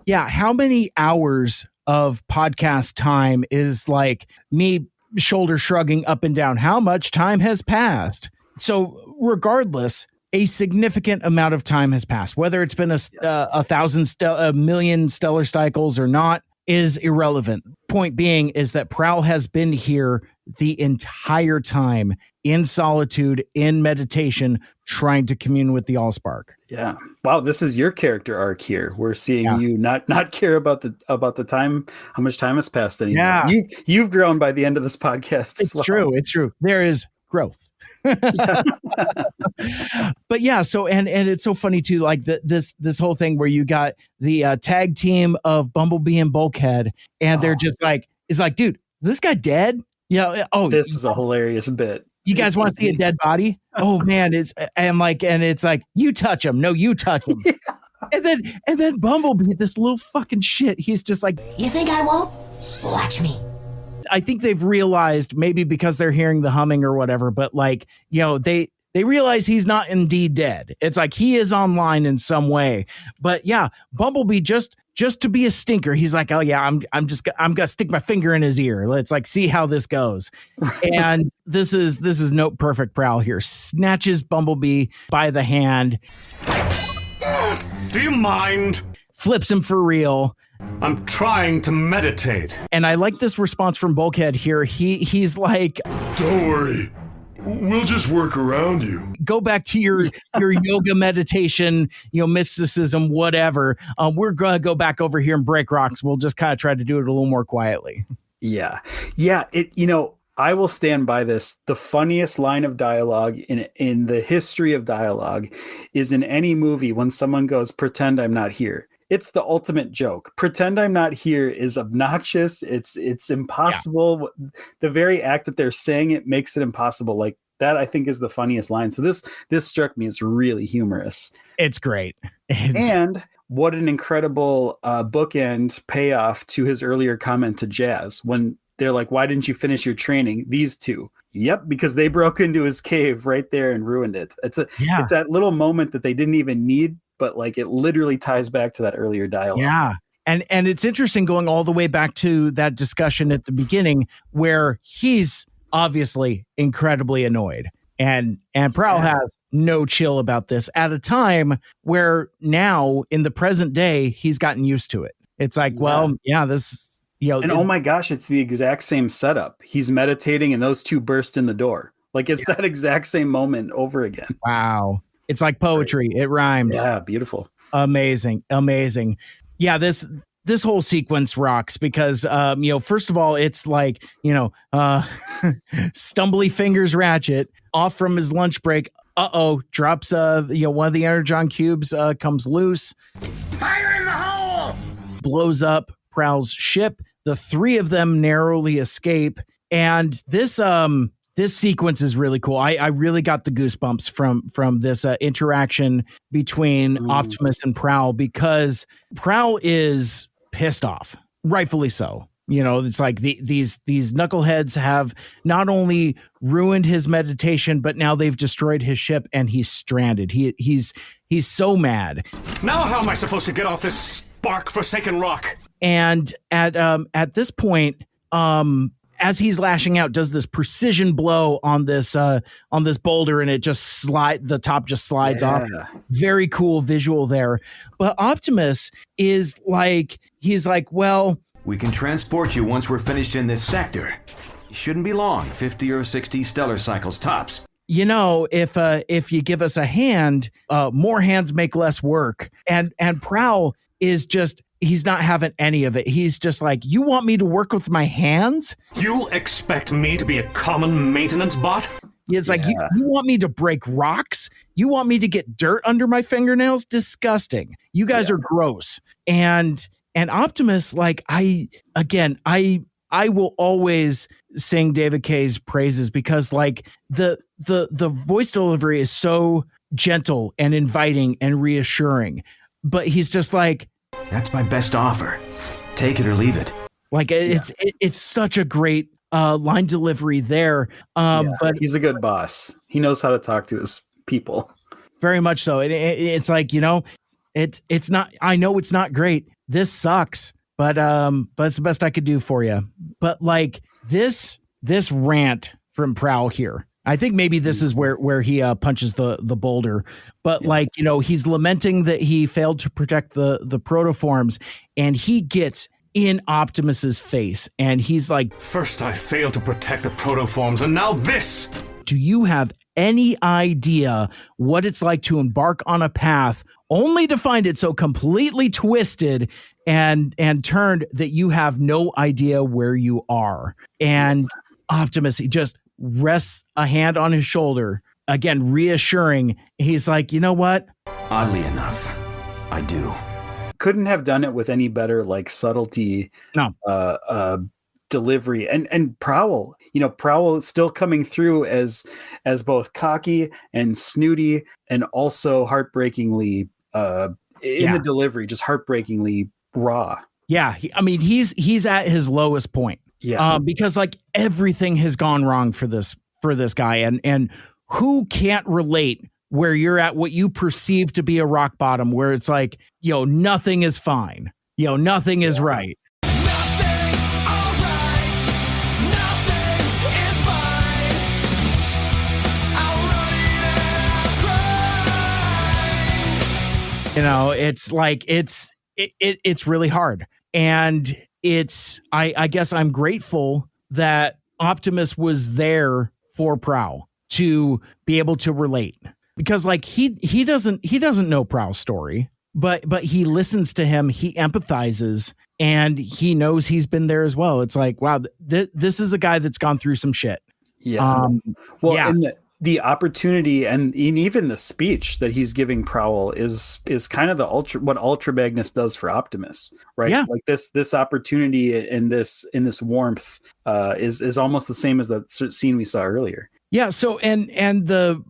Yeah, how many hours of podcast time is like me shoulder shrugging up and down? How much time has passed? So regardless, a significant amount of time has passed. Whether it's been a million stellar cycles or not is irrelevant. Point being is that Prowl has been here the entire time in solitude, in meditation, trying to commune with the Allspark. Yeah. Wow. This is your character arc here. We're seeing you not care about the time, how much time has passed anymore. Yeah. You've grown by the end of this podcast. It's true. It's true. There is growth. But yeah, so and it's so funny too, like this whole thing where you got the tag team of Bumblebee and Bulkhead, and they're just like, it's like, dude, is this guy dead? This is a hilarious bit. You guys want to see a dead body? Oh man, it's like, you touch him. No, you touch him. And then Bumblebee, this little fucking shit, he's just like, you think I won't? Watch me. I think they've realized, maybe because they're hearing the humming or whatever, but like, they realize he's not indeed dead. It's like he is online in some way. But yeah, Bumblebee just to be a stinker, he's like, oh yeah, I'm gonna stick my finger in his ear. Let's like see how this goes. And this is note perfect Prowl here. Snatches Bumblebee by the hand. Do you mind? Flips him for real. I'm trying to meditate. And I like this response from Bulkhead here. He's like, don't worry. We'll just work around you. Go back to your yoga meditation, mysticism, whatever. We're going to go back over here and break rocks. We'll just kind of try to do it a little more quietly. Yeah. Yeah. I will stand by this. The funniest line of dialogue in the history of dialogue is in any movie when someone goes, pretend I'm not here. It's the ultimate joke. Pretend I'm not here is obnoxious. It's impossible. Yeah. The very act that they're saying it makes it impossible. Like that, I think, is the funniest line. So this struck me as really humorous. It's great. And what an incredible bookend payoff to his earlier comment to Jazz when they're like, why didn't you finish your training? These two. Yep, because they broke into his cave right there and ruined it. It's that little moment that they didn't even need, but like it literally ties back to that earlier dialogue. Yeah. And it's interesting going all the way back to that discussion at the beginning where he's obviously incredibly annoyed. And Prowl has no chill about this at a time where now in the present day, he's gotten used to it. It's like, this, and oh my gosh, it's the exact same setup. He's meditating and those two burst in the door. Like it's that exact same moment over again. Wow. It's like poetry. It rhymes. Yeah, beautiful. Amazing. Yeah, this whole sequence rocks because, first of all, it's like, stumbly fingers Ratchet off from his lunch break. Drops, one of the Energon cubes comes loose. Fire in the hole! Blows up Prowl's ship. The three of them narrowly escape. And this sequence is really cool. I really got the goosebumps from this interaction between Optimus and Prowl because Prowl is pissed off, rightfully so. It's like these knuckleheads have not only ruined his meditation, but now they've destroyed his ship and he's stranded. He's so mad. Now how am I supposed to get off this spark-forsaken rock? And at this point, as he's lashing out, does this precision blow on this boulder, and it just the top just slides off. Very cool visual there. But Optimus is like, he's like, well, we can transport you once we're finished in this sector. It shouldn't be long, 50 or 60 stellar cycles tops. If you give us a hand, more hands make less work. And Prowl is just, he's not having any of it. He's just like, you want me to work with my hands? You expect me to be a common maintenance bot? It's like, you want me to break rocks? You want me to get dirt under my fingernails? Disgusting. You guys are gross. And Optimus, like I will always sing David Kaye's praises because like the voice delivery is so gentle and inviting and reassuring, but he's just like, that's my best offer. Take it or leave it. Like it's such a great line delivery there. But he's a good boss. He knows how to talk to his people. Very much so. It's like, it's not, I know it's not great. This sucks, but it's the best I could do for you. But like this rant from Prowl here, I think maybe this is where he punches the boulder, but like, he's lamenting that he failed to protect the protoforms, and he gets in Optimus's face and he's like, first I failed to protect the protoforms, and now this. Do you have any idea what it's like to embark on a path only to find it so completely twisted and turned that you have no idea where you are? And Optimus, he just rests a hand on his shoulder, again, reassuring. He's like, you know what? Oddly enough, I do. Couldn't have done it with any better like subtlety. No. Delivery and Prowl. Prowl is still coming through as both cocky and snooty, and also heartbreakingly in the delivery, just heartbreakingly raw. Yeah, he's at his lowest point. Yeah, because like everything has gone wrong for this guy, and who can't relate where you're at what you perceive to be a rock bottom, where it's like, nothing is fine, nothing is right. It's like it's really hard, and I guess I'm grateful that Optimus was there for Prowl to be able to relate, because like he doesn't know Prowl's story, but he listens to him, he empathizes, and he knows he's been there as well. It's like, wow, this is a guy that's gone through some shit. Yeah. And the opportunity and even the speech that he's giving Prowl is kind of what Ultra Magnus does for Optimus, right? Yeah. Like this opportunity in this warmth is almost the same as that scene we saw earlier. Yeah. So and the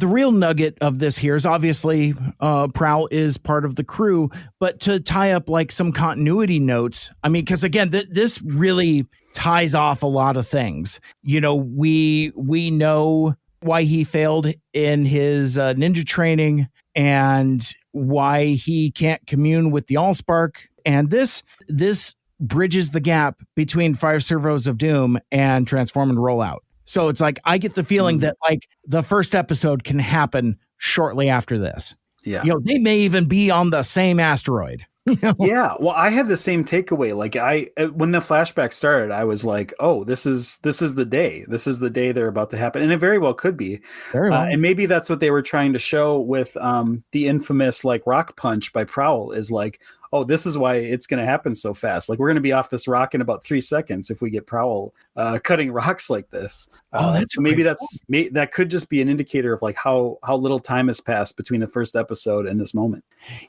real nugget of this here is obviously Prowl is part of the crew, but to tie up like some continuity notes, because again, this really ties off a lot of things. We know why he failed in his ninja training and why he can't commune with the Allspark. And this bridges the gap between 5 Servos of Doom and Transform and Rollout. So it's like, I get the feeling that like the first episode can happen shortly after this. Yeah. They may even be on the same asteroid. Yeah. Well, I had the same takeaway. Like when the flashback started, I was like, oh, this is the day. This is the day they're about to happen. And it very well could be. Very well. And maybe that's what they were trying to show with the infamous like rock punch by Prowl, is like, oh, this is why it's going to happen so fast. Like we're going to be off this rock in about 3 seconds if we get Prowl cutting rocks like this. That's so maybe that could just be an indicator of like how little time has passed between the first episode and this moment.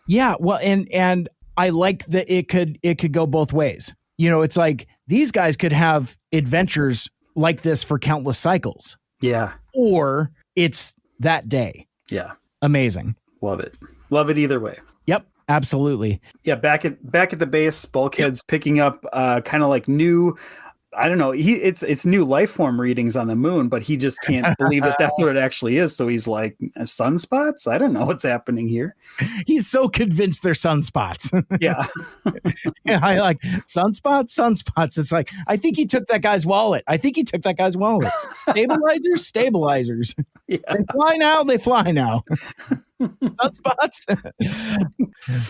Yeah. Well, and I like that it could go both ways. It's like these guys could have adventures like this for countless cycles. Yeah. Or it's that day. Yeah. Amazing. Love it. Love it either way. Yep. Absolutely. Yeah. Back at the base, Bulkhead's picking up kind of like new, I don't know. It's new life form readings on the moon, but he just can't believe that that's what it actually is. So he's like, sunspots? I don't know what's happening here. He's so convinced they're sunspots. Yeah. Yeah, I like sunspots. It's like, I think he took that guy's wallet. Stabilizers. Yeah. They fly now. Sunspots.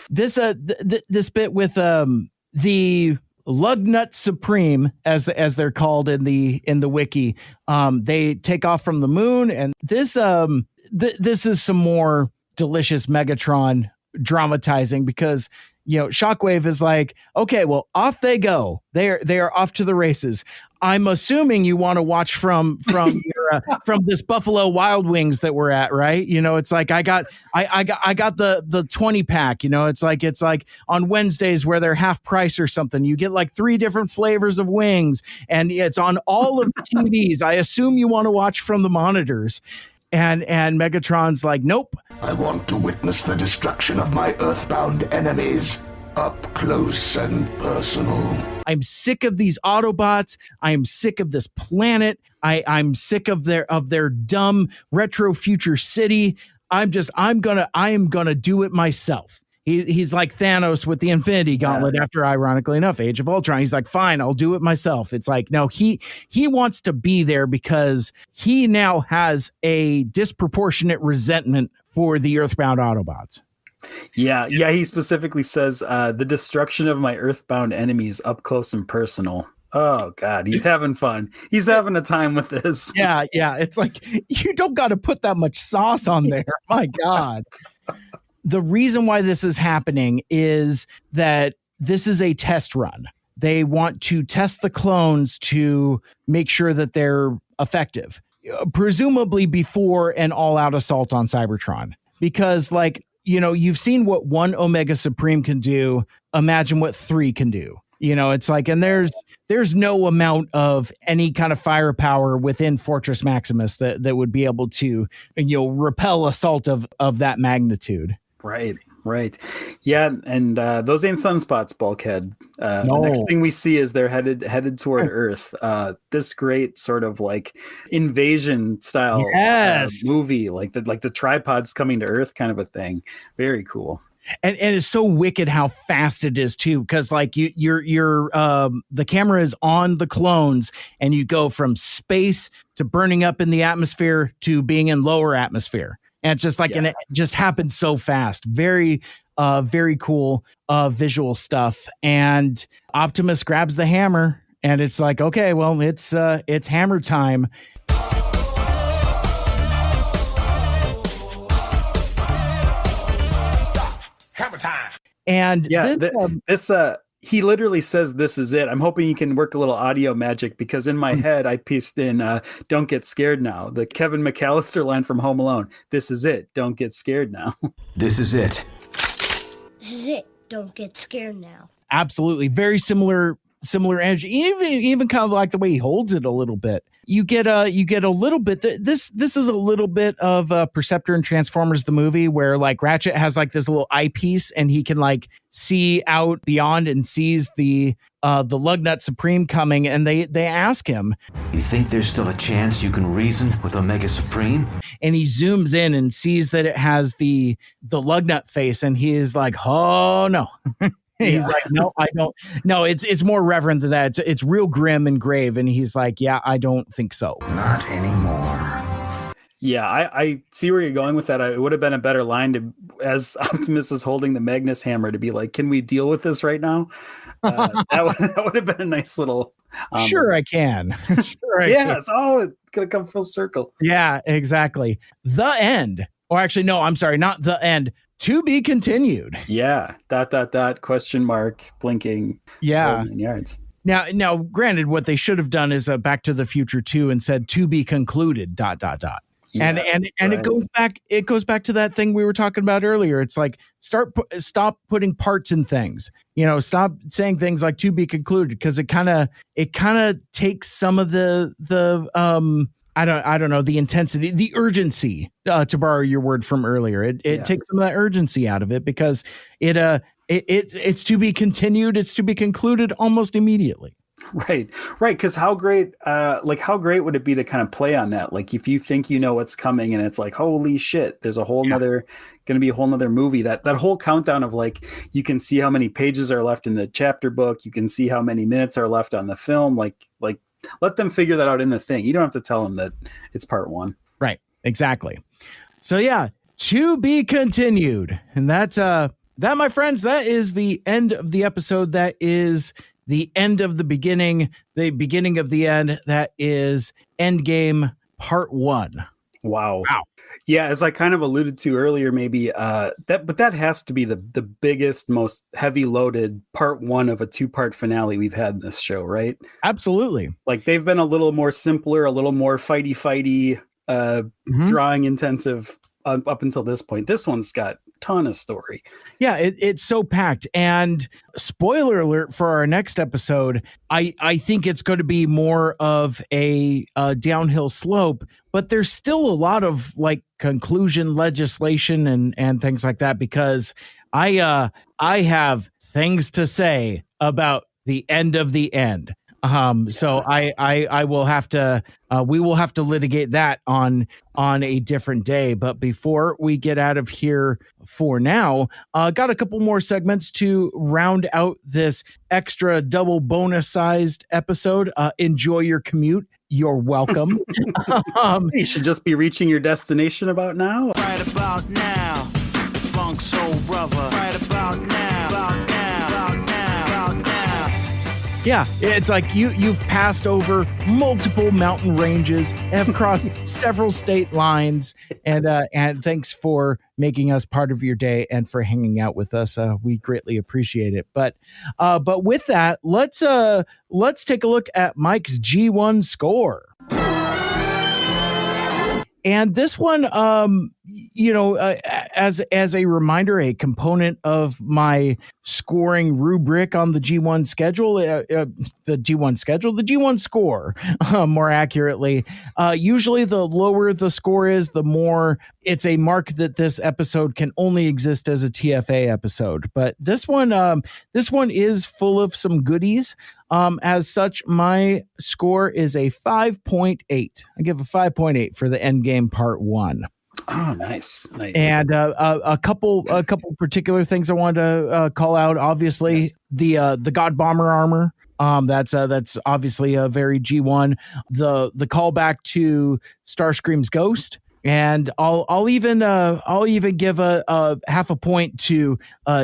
This bit with the Lugnut Supreme, as they're called in the wiki, they take off from the moon, and this is some more delicious Megatron dramatizing, because Shockwave is like, okay, well, off they go. They are off to the races. I'm assuming you want to watch from your, from this Buffalo Wild Wings that we're at, right? You know, it's like I got the 20 pack. You know, it's like on Wednesdays where they're half price or something. You get like 3 different flavors of wings, and it's on all of the TVs. I assume you want to watch from the monitors. And Megatron's like, nope. I want to witness the destruction of my earthbound enemies. Up close and personal. I'm sick of these Autobots. I'm sick of this planet. I'm sick of their dumb retro future city. I am gonna do it myself. He's like Thanos with the Infinity Gauntlet after, ironically enough, Age of Ultron. He's like, fine, I'll do it myself. It's like, no, he wants to be there because he now has a disproportionate resentment for the Earthbound Autobots. Yeah. He specifically says the destruction of my earthbound enemies up close and personal. Oh God, he's having fun. He's having a time with this. Yeah. It's like, you don't got to put that much sauce on there. My God. The reason why this is happening is that this is a test run. They want to test the clones to make sure that they're effective, presumably before an all-out assault on Cybertron. Because, like, you know, you've seen what 1 Omega Supreme can do. Imagine what 3 can do. You know, it's like, and there's no amount of any kind of firepower within Fortress Maximus that would be able to, you know, repel assault of that magnitude. Right. Yeah, and those ain't sunspots, Bulkhead. No. The next thing we see is they're headed toward Earth. This great sort of like invasion style movie, like the tripods coming to Earth kind of a thing. Very cool. And it's so wicked how fast it is too, because like you're the camera is on the clones, and you go from space to burning up in the atmosphere to being in lower atmosphere. And it's just like, and it just happens so fast. Very, very cool visual stuff. And Optimus grabs the hammer, and it's like, okay, well, it's hammer time. Hammer time. And this he literally says, "This is it." I'm hoping you can work a little audio magic, because in my head I pieced in "Don't get scared now," the Kevin McAllister line from Home Alone. This is it. Don't get scared now. This is it. This is it. Don't get scared now. Absolutely, very similar energy. Even kind of like the way he holds it a little bit. You get a little bit. This is a little bit of Perceptor and Transformers the movie, where like Ratchet has like this little eyepiece, and he can like see out beyond and sees the Lugnut Supreme coming, and they ask him, "You think there's still a chance you can reason with Omega Supreme?" And he zooms in and sees that it has the Lugnut face, and he is like, "Oh no." He's like, no, I don't. No, it's more reverent than that. It's real grim and grave. And he's like, yeah, I don't think so. Not anymore. Yeah, I see where you're going with that. It would have been a better line to, as Optimus is holding the Magnus hammer, to be like, can we deal with this right now? That would have been a nice little. Sure, I can. Sure, I yes. can. Oh, it's going to come full circle. Yeah, exactly. The end. Or actually, no, I'm sorry, not the end. To be continued. Yeah. ... question mark, blinking. Yeah. Yards. Now, granted, what they should have done is Back to the Future 2 and said to be concluded ... Yeah, and right. It goes back to that thing we were talking about earlier. It's like stop putting parts in things. You know, stop saying things like to be concluded, because it kind of takes some of the I don't know, the intensity, the urgency, to borrow your word from earlier. It takes some of that urgency out of it, because it's to be continued. It's to be concluded almost immediately. Right. Because how great would it be to kind of play on that? Like, if you think you know what's coming, and it's like, holy shit, there's a whole nother going to be a whole nother movie. That whole countdown of like, you can see how many pages are left in the chapter book. You can see how many minutes are left on the film. Like. Let them figure that out in the thing. You don't have to tell them that it's part 1. Right. Exactly. So yeah, to be continued. And that, my friends, that is the end of the episode. That is the end of the beginning of the end. That is Endgame part 1. Wow. Yeah, as I kind of alluded to earlier, maybe that has to be the biggest, most heavy loaded part one of a 2-part finale we've had in this show, right? Absolutely. Like they've been a little more simpler, a little more fighty, drawing intensive up until this point. This one's got a ton of story. Yeah, it's so packed. And spoiler alert for our next episode, I think it's going to be more of a downhill slope, but there's still a lot of like conclusion legislation and things like that, because I have things to say about the end of the end. So I will have to, we will have to litigate that on a different day. But before we get out of here for now, got a couple more segments to round out this extra double bonus sized episode. Enjoy your commute. You're welcome. You should just be reaching your destination about now. Right about now, the funk soul brother. Right about now, about now, about now, about now. Yeah, it's like you've passed over multiple mountain ranges, have crossed several state lines, and thanks for making us part of your day and for hanging out with us. We greatly appreciate it. But with that, let's take a look at Mike's G1 score. And this one, as a reminder, a component of my scoring rubric on the G1 schedule, the G1 score, more accurately. Usually the lower the score is, the more it's a mark that this episode can only exist as a TFA episode. But this one is full of some goodies. As such, my score is a 5.8. I give a 5.8 for the Endgame Part 1. Oh, nice. And a couple particular things I wanted to call out. Obviously, the God Bomber armor. That's obviously a very G1. The callback to Starscream's ghost. And I'll even give a half a point to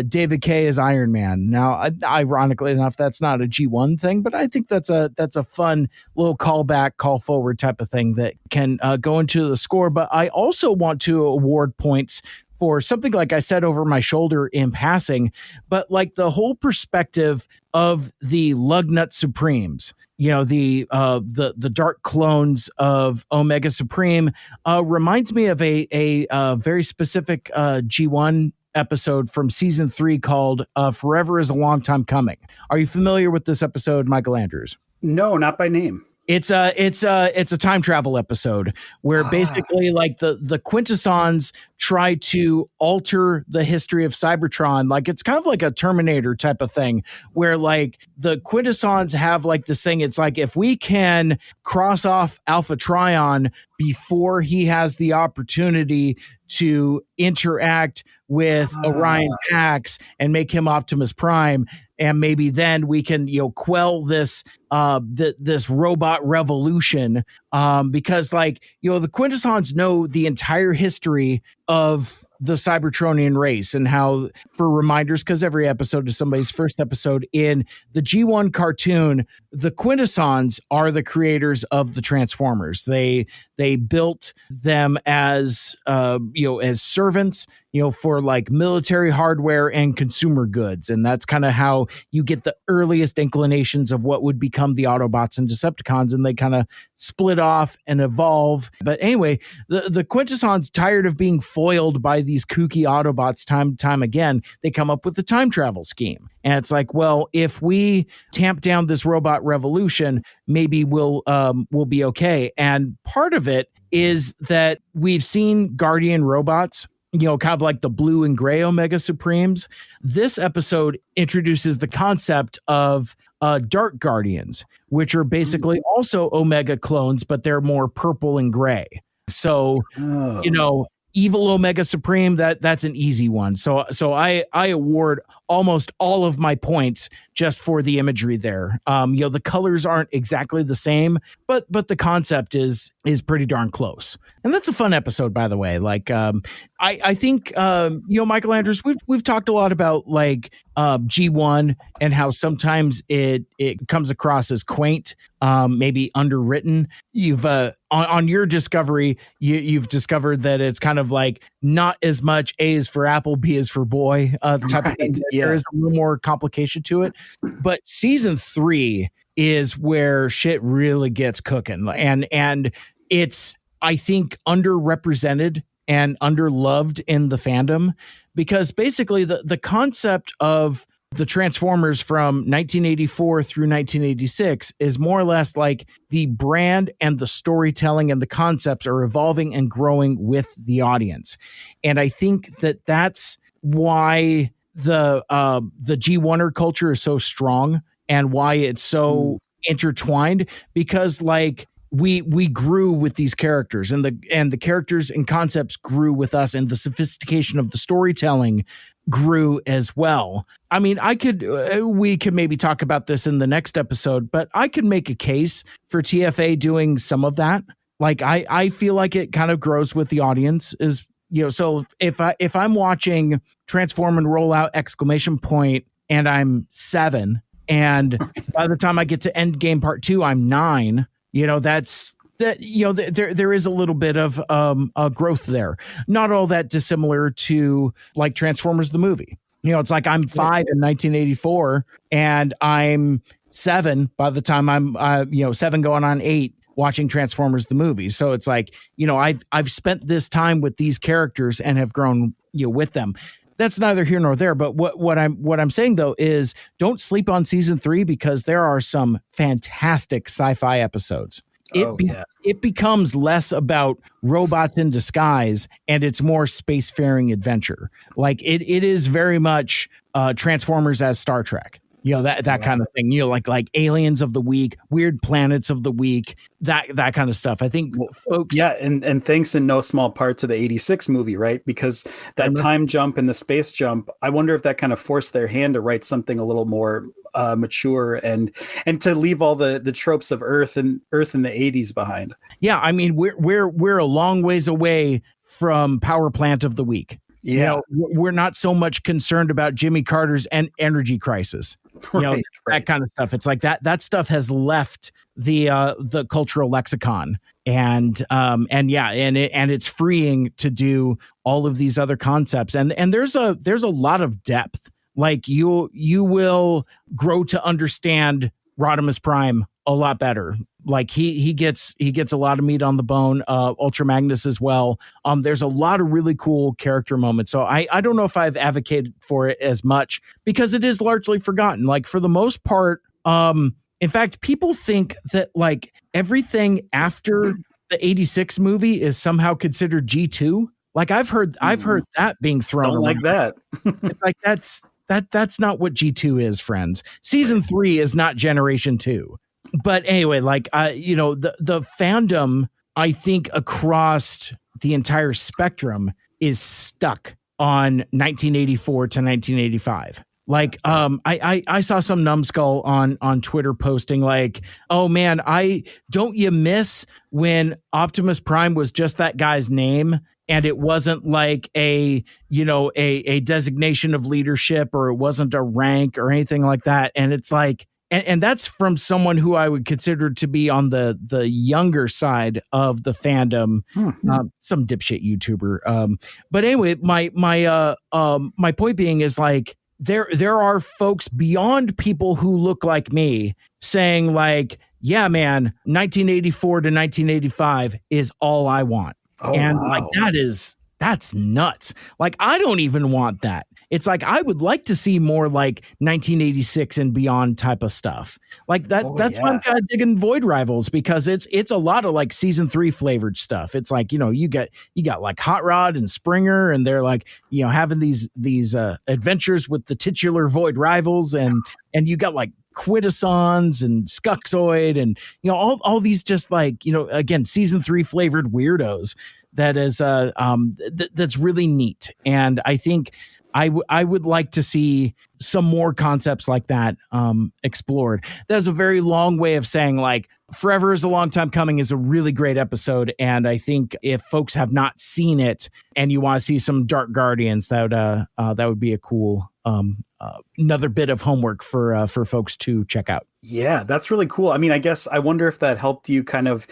David Kaye as Iron Man. Now, ironically enough, that's not a G1 thing, but I think that's a fun little callback, call forward type of thing that can go into the score. But I also want to award points for something like I said over my shoulder in passing, but like the whole perspective of the Lugnut Supremes. The dark clones of Omega Supreme reminds me of a very specific G1 episode from season 3 called Forever is a Long Time Coming. Are you familiar with this episode, Michael Andrews? No, not by name. It's a time travel episode where basically like the Quintessons try to alter the history of Cybertron. Like it's kind of like a Terminator type of thing where like the Quintessons have like this thing. It's like if we can cross off Alpha Trion before he has the opportunity to interact with Orion Pax and make him Optimus Prime, and maybe then we can quell this this robot revolution, because like the Quintessons know the entire history of the Cybertronian race and how, for reminders, because every episode is somebody's first episode in the G1 cartoon, the Quintessons are the creators of the Transformers. They built them as as servants, for like military hardware and consumer goods. And that's kind of how you get the earliest inclinations of what would become the Autobots and Decepticons. And they kind of split off and evolve. But anyway, the Quintessons, tired of being foiled by these kooky Autobots time and time again, they come up with the time travel scheme. And it's like, well, if we tamp down this robot revolution, maybe we'll be okay. And part of it is that we've seen Guardian robots, kind of like the blue and gray Omega Supremes. This episode introduces the concept of Dark Guardians, which are basically also Omega clones, but they're more purple and gray. So, evil Omega Supreme, that's an easy one. So I award almost all of my points just for the imagery there. The colors aren't exactly the same, but the concept is pretty darn close. And that's a fun episode, by the way. Like, I think, Michael Andrews, we've talked a lot about like G1 and how sometimes it comes across as quaint, maybe underwritten. You've on your discovery, you've discovered that it's kind of like not as much A is for apple, B is for boy type of thing. There is a little more complication to it, but season 3 is where shit really gets cooking, and it's, I think, underrepresented and underloved in the fandom, because basically the concept of the Transformers from 1984 through 1986 is more or less like the brand and the storytelling and the concepts are evolving and growing with the audience. And I think that that's why the G1er culture is so strong and why it's so intertwined, because like we grew with these characters, and the characters and concepts grew with us, and the sophistication of the storytelling grew as well. I mean, we could maybe talk about this in the next episode, but I could make a case for TFA doing some of that. Like I feel like it kind of grows with the audience, is, so if I'm watching Transform and Roll Out ! And I'm 7, and by the time I get to Endgame Part 2, I'm 9. There is a little bit of growth there. Not all that dissimilar to like Transformers the movie. It's like I'm 5 in 1984 and I'm 7 by the time I'm 7 going on 8 watching Transformers the movie. So it's like, I've spent this time with these characters and have grown with them. That's neither here nor there. But what I'm saying though is, don't sleep on season 3, because there are some fantastic sci-fi episodes. It becomes less about robots in disguise and it's more spacefaring adventure. Like it is very much Transformers as Star Trek. That kind of thing. Like aliens of the week, weird planets of the week, that kind of stuff. I think folks. Yeah, and thanks in no small part to the 86 movie, right? Because that time jump and the space jump, I wonder if that kind of forced their hand to write something a little more mature and to leave all the tropes of Earth in the 80s behind. Yeah, I mean we're a long ways away from Power Plant of the Week. Yeah, we're not so much concerned about Jimmy Carter's energy crisis. That kind of stuff. It's like that stuff has left the cultural lexicon, and it's freeing to do all of these other concepts. And there's a lot of depth. Like you will grow to understand Rodimus Prime a lot better. Like he gets a lot of meat on the bone. Ultra Magnus as well. There's a lot of really cool character moments. So I don't know if I've advocated for it as much, because it is largely forgotten. Like for the most part, in fact, people think that like everything after the 86 movie is somehow considered G2. Like I've heard that being thrown around. Like that. It's like that's not what G2 is, friends. Season 3 is not Generation 2. But anyway, like, the fandom, I think, across the entire spectrum is stuck on 1984 to 1985. Like, I saw some numbskull on Twitter posting like, oh man, don't you miss when Optimus Prime was just that guy's name? And it wasn't like a designation of leadership, or it wasn't a rank or anything like that. And it's like, and that's from someone who I would consider to be on the younger side of the fandom, some dipshit YouTuber. But anyway, my point being is like, there are folks beyond people who look like me saying like, yeah, man, 1984 to 1985 is all I want. Oh, and wow. Like that's nuts. Like I don't even want that. It's like I would like to see more like 1986 and beyond type of stuff. Like that. That's why I'm kind of digging Void Rivals, because it's a lot of like season 3 flavored stuff. It's like, you got like Hot Rod and Springer, and they're like, having these adventures with the titular Void Rivals, and you got like Quintessons and Skuxoid, and all these just like, again, season 3 flavored weirdos. That is that's really neat. And I think I would like to see some more concepts like that explored. That's a very long way of saying, like, Forever is a Long Time Coming is a really great episode, and I think if folks have not seen it and you want to see some Dark Guardians, that would be a cool another bit of homework for folks to check out. Yeah, that's really cool. I mean, I guess I wonder if that helped you kind of.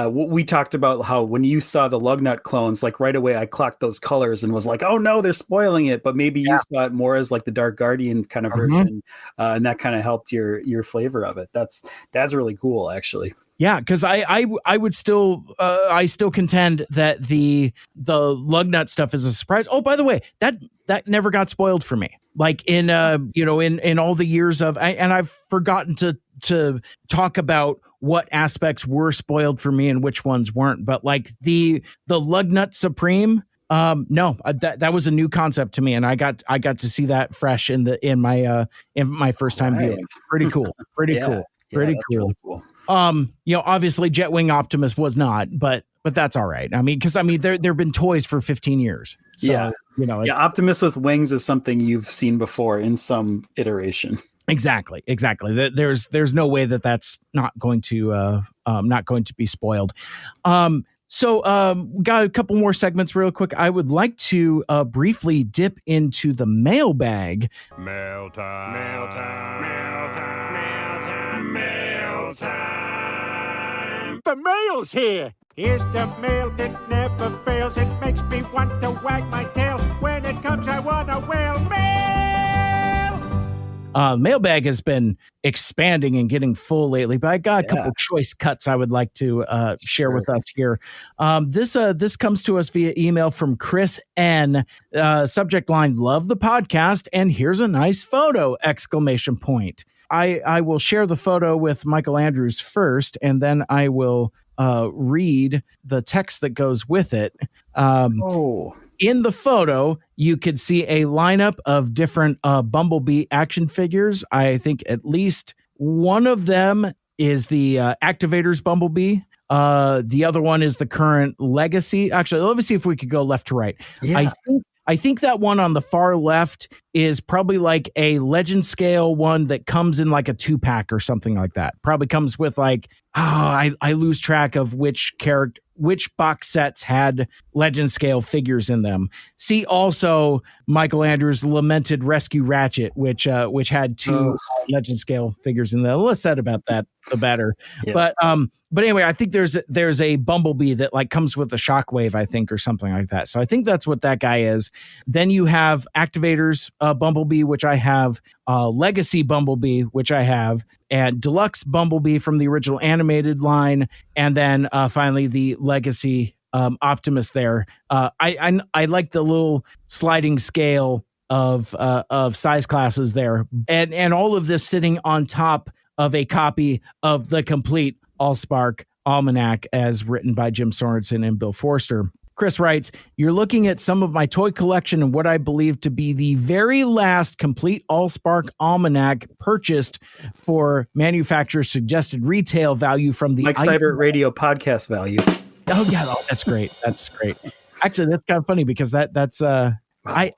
We talked about how when you saw the Lugnut clones, like right away I clocked those colors and was like, oh no, they're spoiling it. But maybe you saw it more as like the Dark Guardian kind of version, and that kind of helped your flavor of it. That's really cool, actually. Yeah, because I would still I still contend that the Lugnut stuff is a surprise. Oh, by the way, that never got spoiled for me. Like in in all the years of and I've forgotten to talk about what aspects were spoiled for me and which ones weren't. But like the Lugnut Supreme, no, that was a new concept to me, and I got to see that fresh in my first time viewing. Pretty cool. Pretty cool. Pretty cool. Really cool. Obviously Jetwing Optimus was not, but that's all right. I mean, because there've been toys for 15 years. So, Optimus with wings is something you've seen before in some iteration. Exactly. There's no way that's not going to be spoiled. So we got a couple more segments real quick. I would like to briefly dip into the mailbag. Mail time. Mail time. Mail time. Mail time. Mail time. The mail's here. Here's the mail that never fails. It makes me want to wag my tail. When it comes, I want a whale. Mail! Mailbag has been expanding and getting full lately, but I got a couple choice cuts I would like to share with us here. This comes to us via email from Chris N. Subject line, love the podcast, and here's a nice photo! ! I will share the photo with Michael Andrews first, and then I will read the text that goes with it. In the photo, you could see a lineup of different Bumblebee action figures. I think at least one of them is the Activator's Bumblebee. The other one is the current Legacy. Actually, let me see if we could go left to right. Yeah. I think that one on the far left is probably like a legend scale one that comes in like a 2-pack or something like that. Probably comes with like, I lose track of which box sets had legend scale figures in them. See also Michael Andrews' lamented Rescue Ratchet, which had 2 legend scale figures in there. The less said about that, the better. Yeah. But anyway, I think there's a Bumblebee that like comes with a Shockwave, I think, or something like that. So I think that's what that guy is. Then you have Activator's Bumblebee, which I have, Legacy Bumblebee, which I have, and Deluxe Bumblebee from the original animated line, and then finally the Legacy Optimus there. I like the little sliding scale of size classes there, and all of this sitting on top of a copy of the complete Allspark Almanac as written by Jim Sorensen and Bill Forster. Chris writes, you're looking at some of my toy collection and what I believe to be the very last complete Allspark Almanac purchased for manufacturer's suggested retail value from the Mike Seibert Radio podcast value. Oh yeah, that's great. That's great. Actually, that's kind of funny because that's I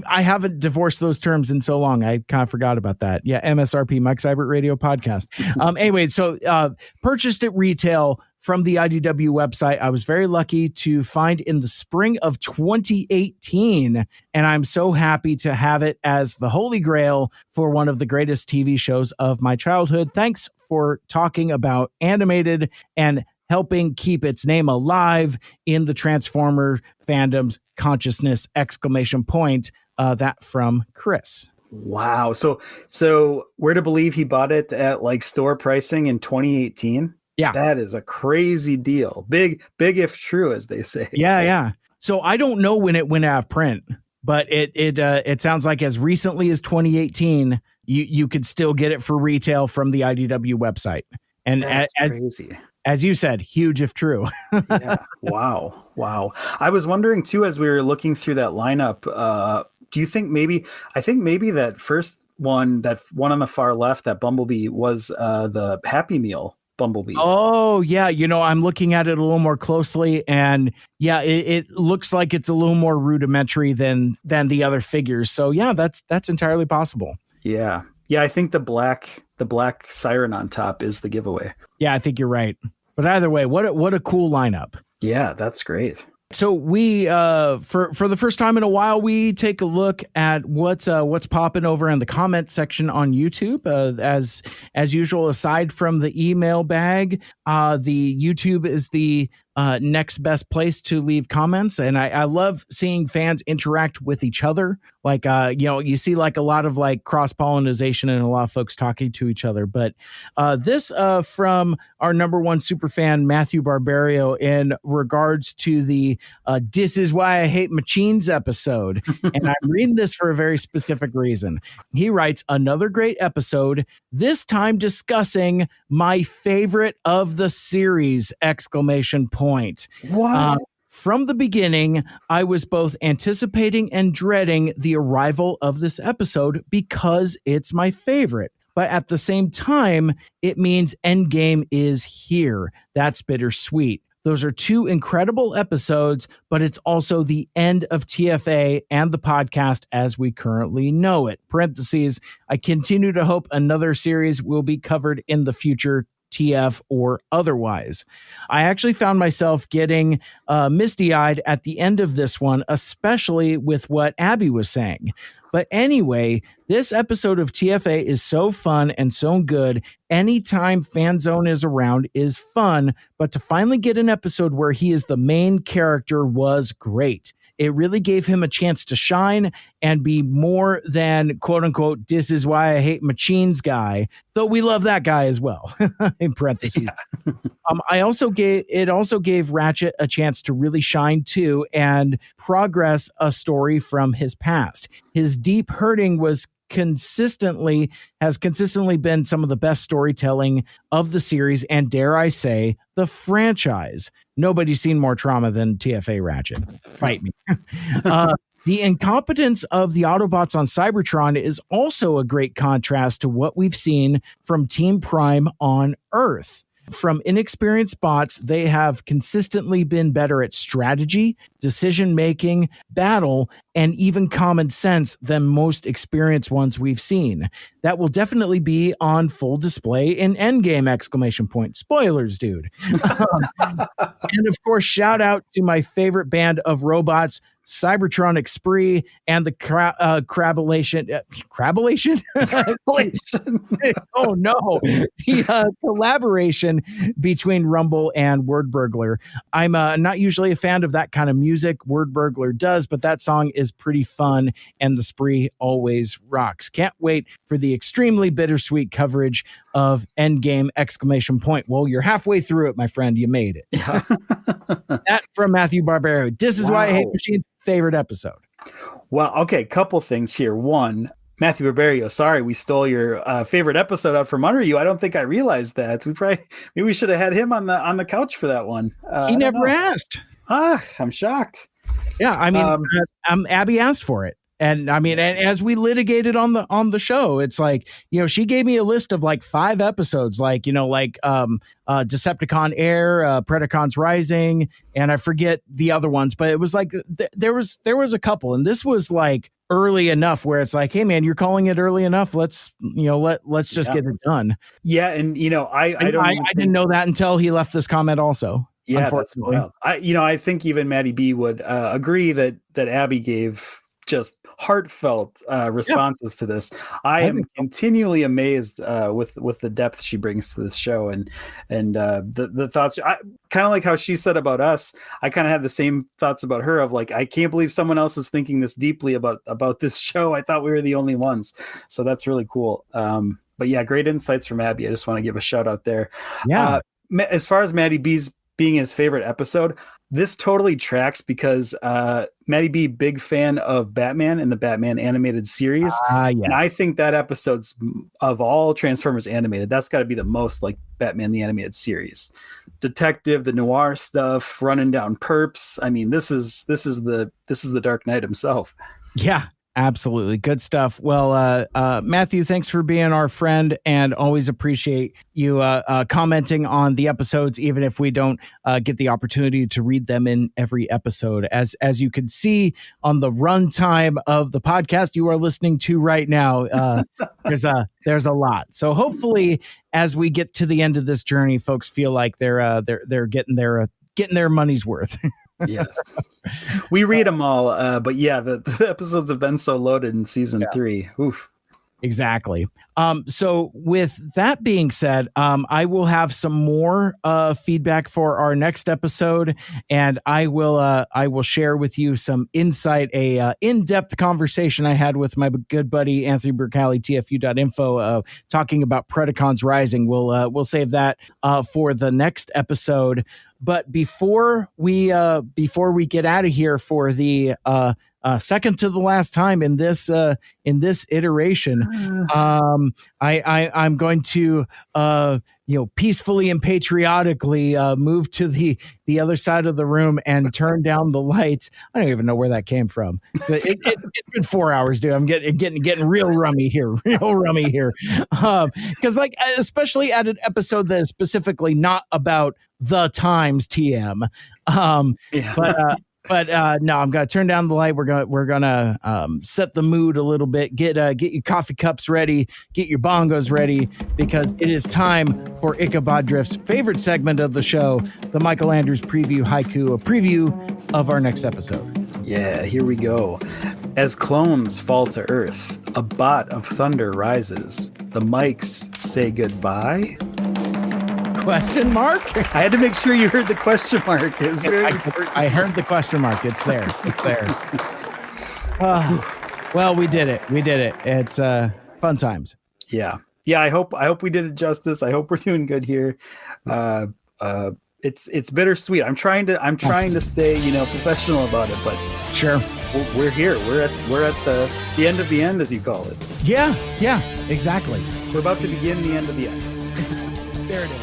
haven't divorced those terms in so long. I kind of forgot about that. Yeah, MSRP, Mike Seibert Radio podcast. Anyway, so purchased at retail from the IDW website. I was very lucky to find in the spring of 2018, and I'm so happy to have it as the holy grail for one of the greatest TV shows of my childhood. Thanks for talking about animated and helping keep its name alive in the Transformer fandom's consciousness! ! That from Chris. Wow. So we're to believe he bought it at like store pricing in 2018? Yeah. That is a crazy deal. Big if true, as they say. Yeah. So I don't know when it went out of print, but it sounds like as recently as 2018, you could still get it for retail from the IDW website. And crazy. As you said, huge if true. Yeah. Wow. I was wondering too, as we were looking through that lineup, do you think I think maybe that first one, that one on the far left, that Bumblebee was the Happy Meal Bumblebee. Oh yeah, I'm looking at it a little more closely, and yeah, it looks like it's a little more rudimentary than the other figures. So yeah, that's entirely possible. Yeah, I think the black siren on top is the giveaway. Yeah, I think you're right. But either way, what a cool lineup. Yeah, that's great. So we, for the first time in a while, we take a look at what's popping over in the comment section on YouTube. As usual, aside from the email bag, the YouTube is the next best place to leave comments. And I love seeing fans interact with each other. Like, you see like a lot of like cross-pollination and a lot of folks talking to each other. But this from our number one super fan, Matthew Barbario, in regards to the This Is Why I Hate Machines episode. And I'm reading this for a very specific reason. He writes, another great episode, this time discussing my favorite of the series, exclamation point. What? From the beginning, I was both anticipating and dreading the arrival of this episode because it's my favorite. But at the same time, it means Endgame is here. That's bittersweet. Those are two incredible episodes, but it's also the end of TFA and the podcast as we currently know it. Parentheses, I continue to hope another series will be covered in the future, TF or otherwise. I actually found myself getting misty-eyed at the end of this one, especially with what Abby was saying. But anyway, this episode of TFA is so fun and so good. Anytime Fanzone is around is fun, but to finally get an episode where he is the main character was great. It really gave him a chance to shine and be more than quote unquote, this is why I hate machines guy, though we love that guy as well, in parentheses. Yeah. It also gave Ratchet a chance to really shine too and progress a story from his past. His deep hurting has consistently been some of the best storytelling of the series and, dare I say, the franchise. Nobody's seen more trauma than TFA Ratchet. Fight me. The incompetence of the Autobots on Cybertron is also a great contrast to what we've seen from Team Prime on Earth. From inexperienced bots, they have consistently been better at strategy, decision-making, battle, and even common sense than most experienced ones we've seen. That will definitely be on full display in Endgame, exclamation point. Spoilers, dude. And of course, shout out to my favorite band of robots, Cybertronic Spree, and the Crabolation. Oh no, the collaboration between Rumble and Word Burglar. I'm not usually a fan of that kind of music. Word Burglar does, but that song is pretty fun, and the Spree always rocks. Can't wait for the extremely bittersweet coverage of Endgame, exclamation point. Well, you're halfway through it, my friend. You made it. Yeah. That from Matthew Barbero. This is why I hate machines. Favorite episode. Well, okay, couple things here. One, Matthew Barbario, sorry we stole your favorite episode out from under you. I don't think I realized that. Maybe we should have had him on the couch for that one. He never asked. I'm shocked. Yeah, I mean, Abby asked for it. And I mean, as we litigated on the show, it's like, she gave me a list of like 5 episodes, like, Decepticon Air, Predacons Rising, and I forget the other ones, but it was like there was a couple, and this was like early enough where it's like, hey man, you're calling it early enough. Let's just get it done. Yeah, and I didn't know that until he left this comment also. Yeah, unfortunately. I think even Maddie B would agree that Abby gave just heartfelt responses to this. I am continually amazed with the depth she brings to this show and the thoughts. Kind of like how she said about us. I kind of had the same thoughts about her of like, I can't believe someone else is thinking this deeply about this show. I thought we were the only ones. So that's really cool. But yeah, great insights from Abby. I just want to give a shout out there. Yeah. As far as Maddie B's being his favorite episode, this totally tracks because Maddie B, big fan of Batman and the Batman animated series. Yes. And I think that episode's, of all Transformers animated, that's got to be the most like Batman the animated series. Detective, the noir stuff, running down perps. I mean, this is the Dark Knight himself. Yeah. Absolutely. Good stuff. Well, Matthew, thanks for being our friend, and always appreciate you commenting on the episodes, even if we don't get the opportunity to read them in every episode. As you can see on the runtime of the podcast you are listening to right now, there's a lot. So hopefully, as we get to the end of this journey, folks feel like they're getting their money's worth. Yes, we read them all, but yeah, the episodes have been so loaded in season 3. Oof. Exactly. So with that being said, I will have some more feedback for our next episode, and I will share with you some insight, a in-depth conversation I had with my good buddy Anthony Bercali, TFU.info, talking about Predacons Rising. We'll save that for the next episode. But before we get out of here for the second to the last time in this iteration, I'm going to peacefully and patriotically move to the other side of the room and turn down the lights. I don't even know where that came from. It's been 4 hours, dude. I'm getting real rummy here, because especially at an episode that is specifically not about the Times TM. But no, I'm gonna turn down the light. We're gonna set the mood a little bit. Get your coffee cups ready. Get your bongos ready, because it is time for Ichabod Drift's favorite segment of the show, the Michael Andrews Preview Haiku, a preview of our next episode. Yeah, here we go. As clones fall to Earth, a bot of thunder rises. The mics say goodbye. Question mark? I had to make sure you heard the question mark. It's very important. I heard the question mark. It's there. Well, we did it. It's fun times. Yeah. I hope we did it justice. I hope we're doing good here. It's bittersweet. I'm trying to stay, professional about it, but sure. We're here. We're at the end of the end, as you call it. Yeah, exactly. We're about to begin the end of the end. There it is.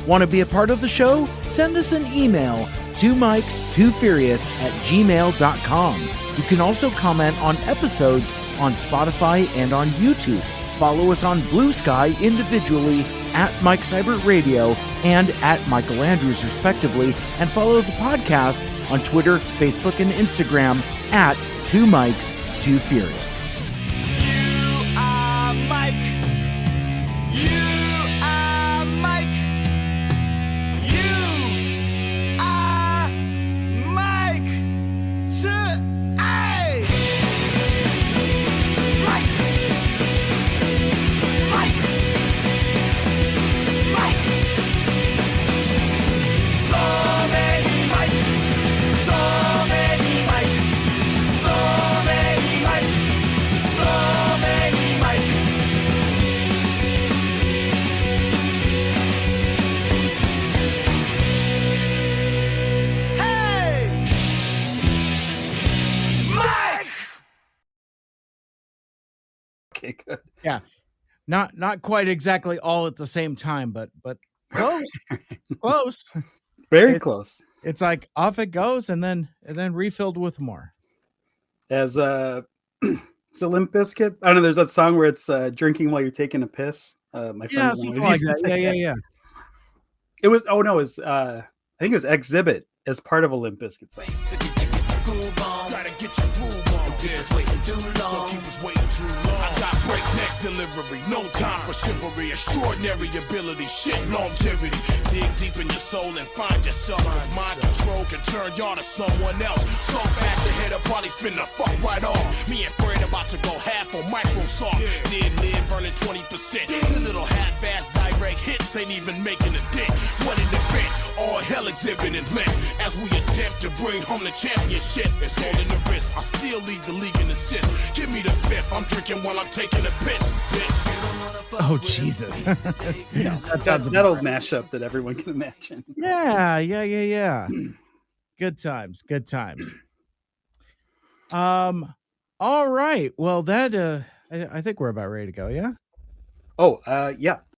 Want to be a part of the show? Send us an email to mikes2furious@gmail.com. You can also comment on episodes on Spotify and on YouTube. Follow us on Blue Sky individually at Mike Seibert Radio and at Michael Andrews, respectively, and follow the podcast on Twitter, Facebook, and Instagram at 2Mikes2Furious. Okay, good. Yeah, not quite exactly all at the same time, but close, close, very close. It's like off it goes, and then refilled with more. As it's a Limp Bizkit. I don't know. There's that song where it's drinking while you're taking a piss. My friend something like that. Yeah. It was. Oh no, it was. I think it was Exhibit as part of a Limp Bizkit song. Delivery, no time for chivalry, extraordinary ability, shit longevity. Dig deep in your soul and find yourself, cause mind control can turn y'all to someone else. So fast your head up, probably spin the fuck right off. Me and Fred about to go half on Microsoft. Did live burning 20%. The little half-ass direct hits ain't even making a dent. What an event, all hell exhibiting lit. As we attempt to bring home the championship, it's all in the wrist. I still lead the league in assists. Give me the fifth, I'm drinking while I'm taking a piss. Oh Jesus! that old mashup that everyone can imagine. Yeah. Good times. All right. Well, that I think we're about ready to go. Yeah. Oh, yeah.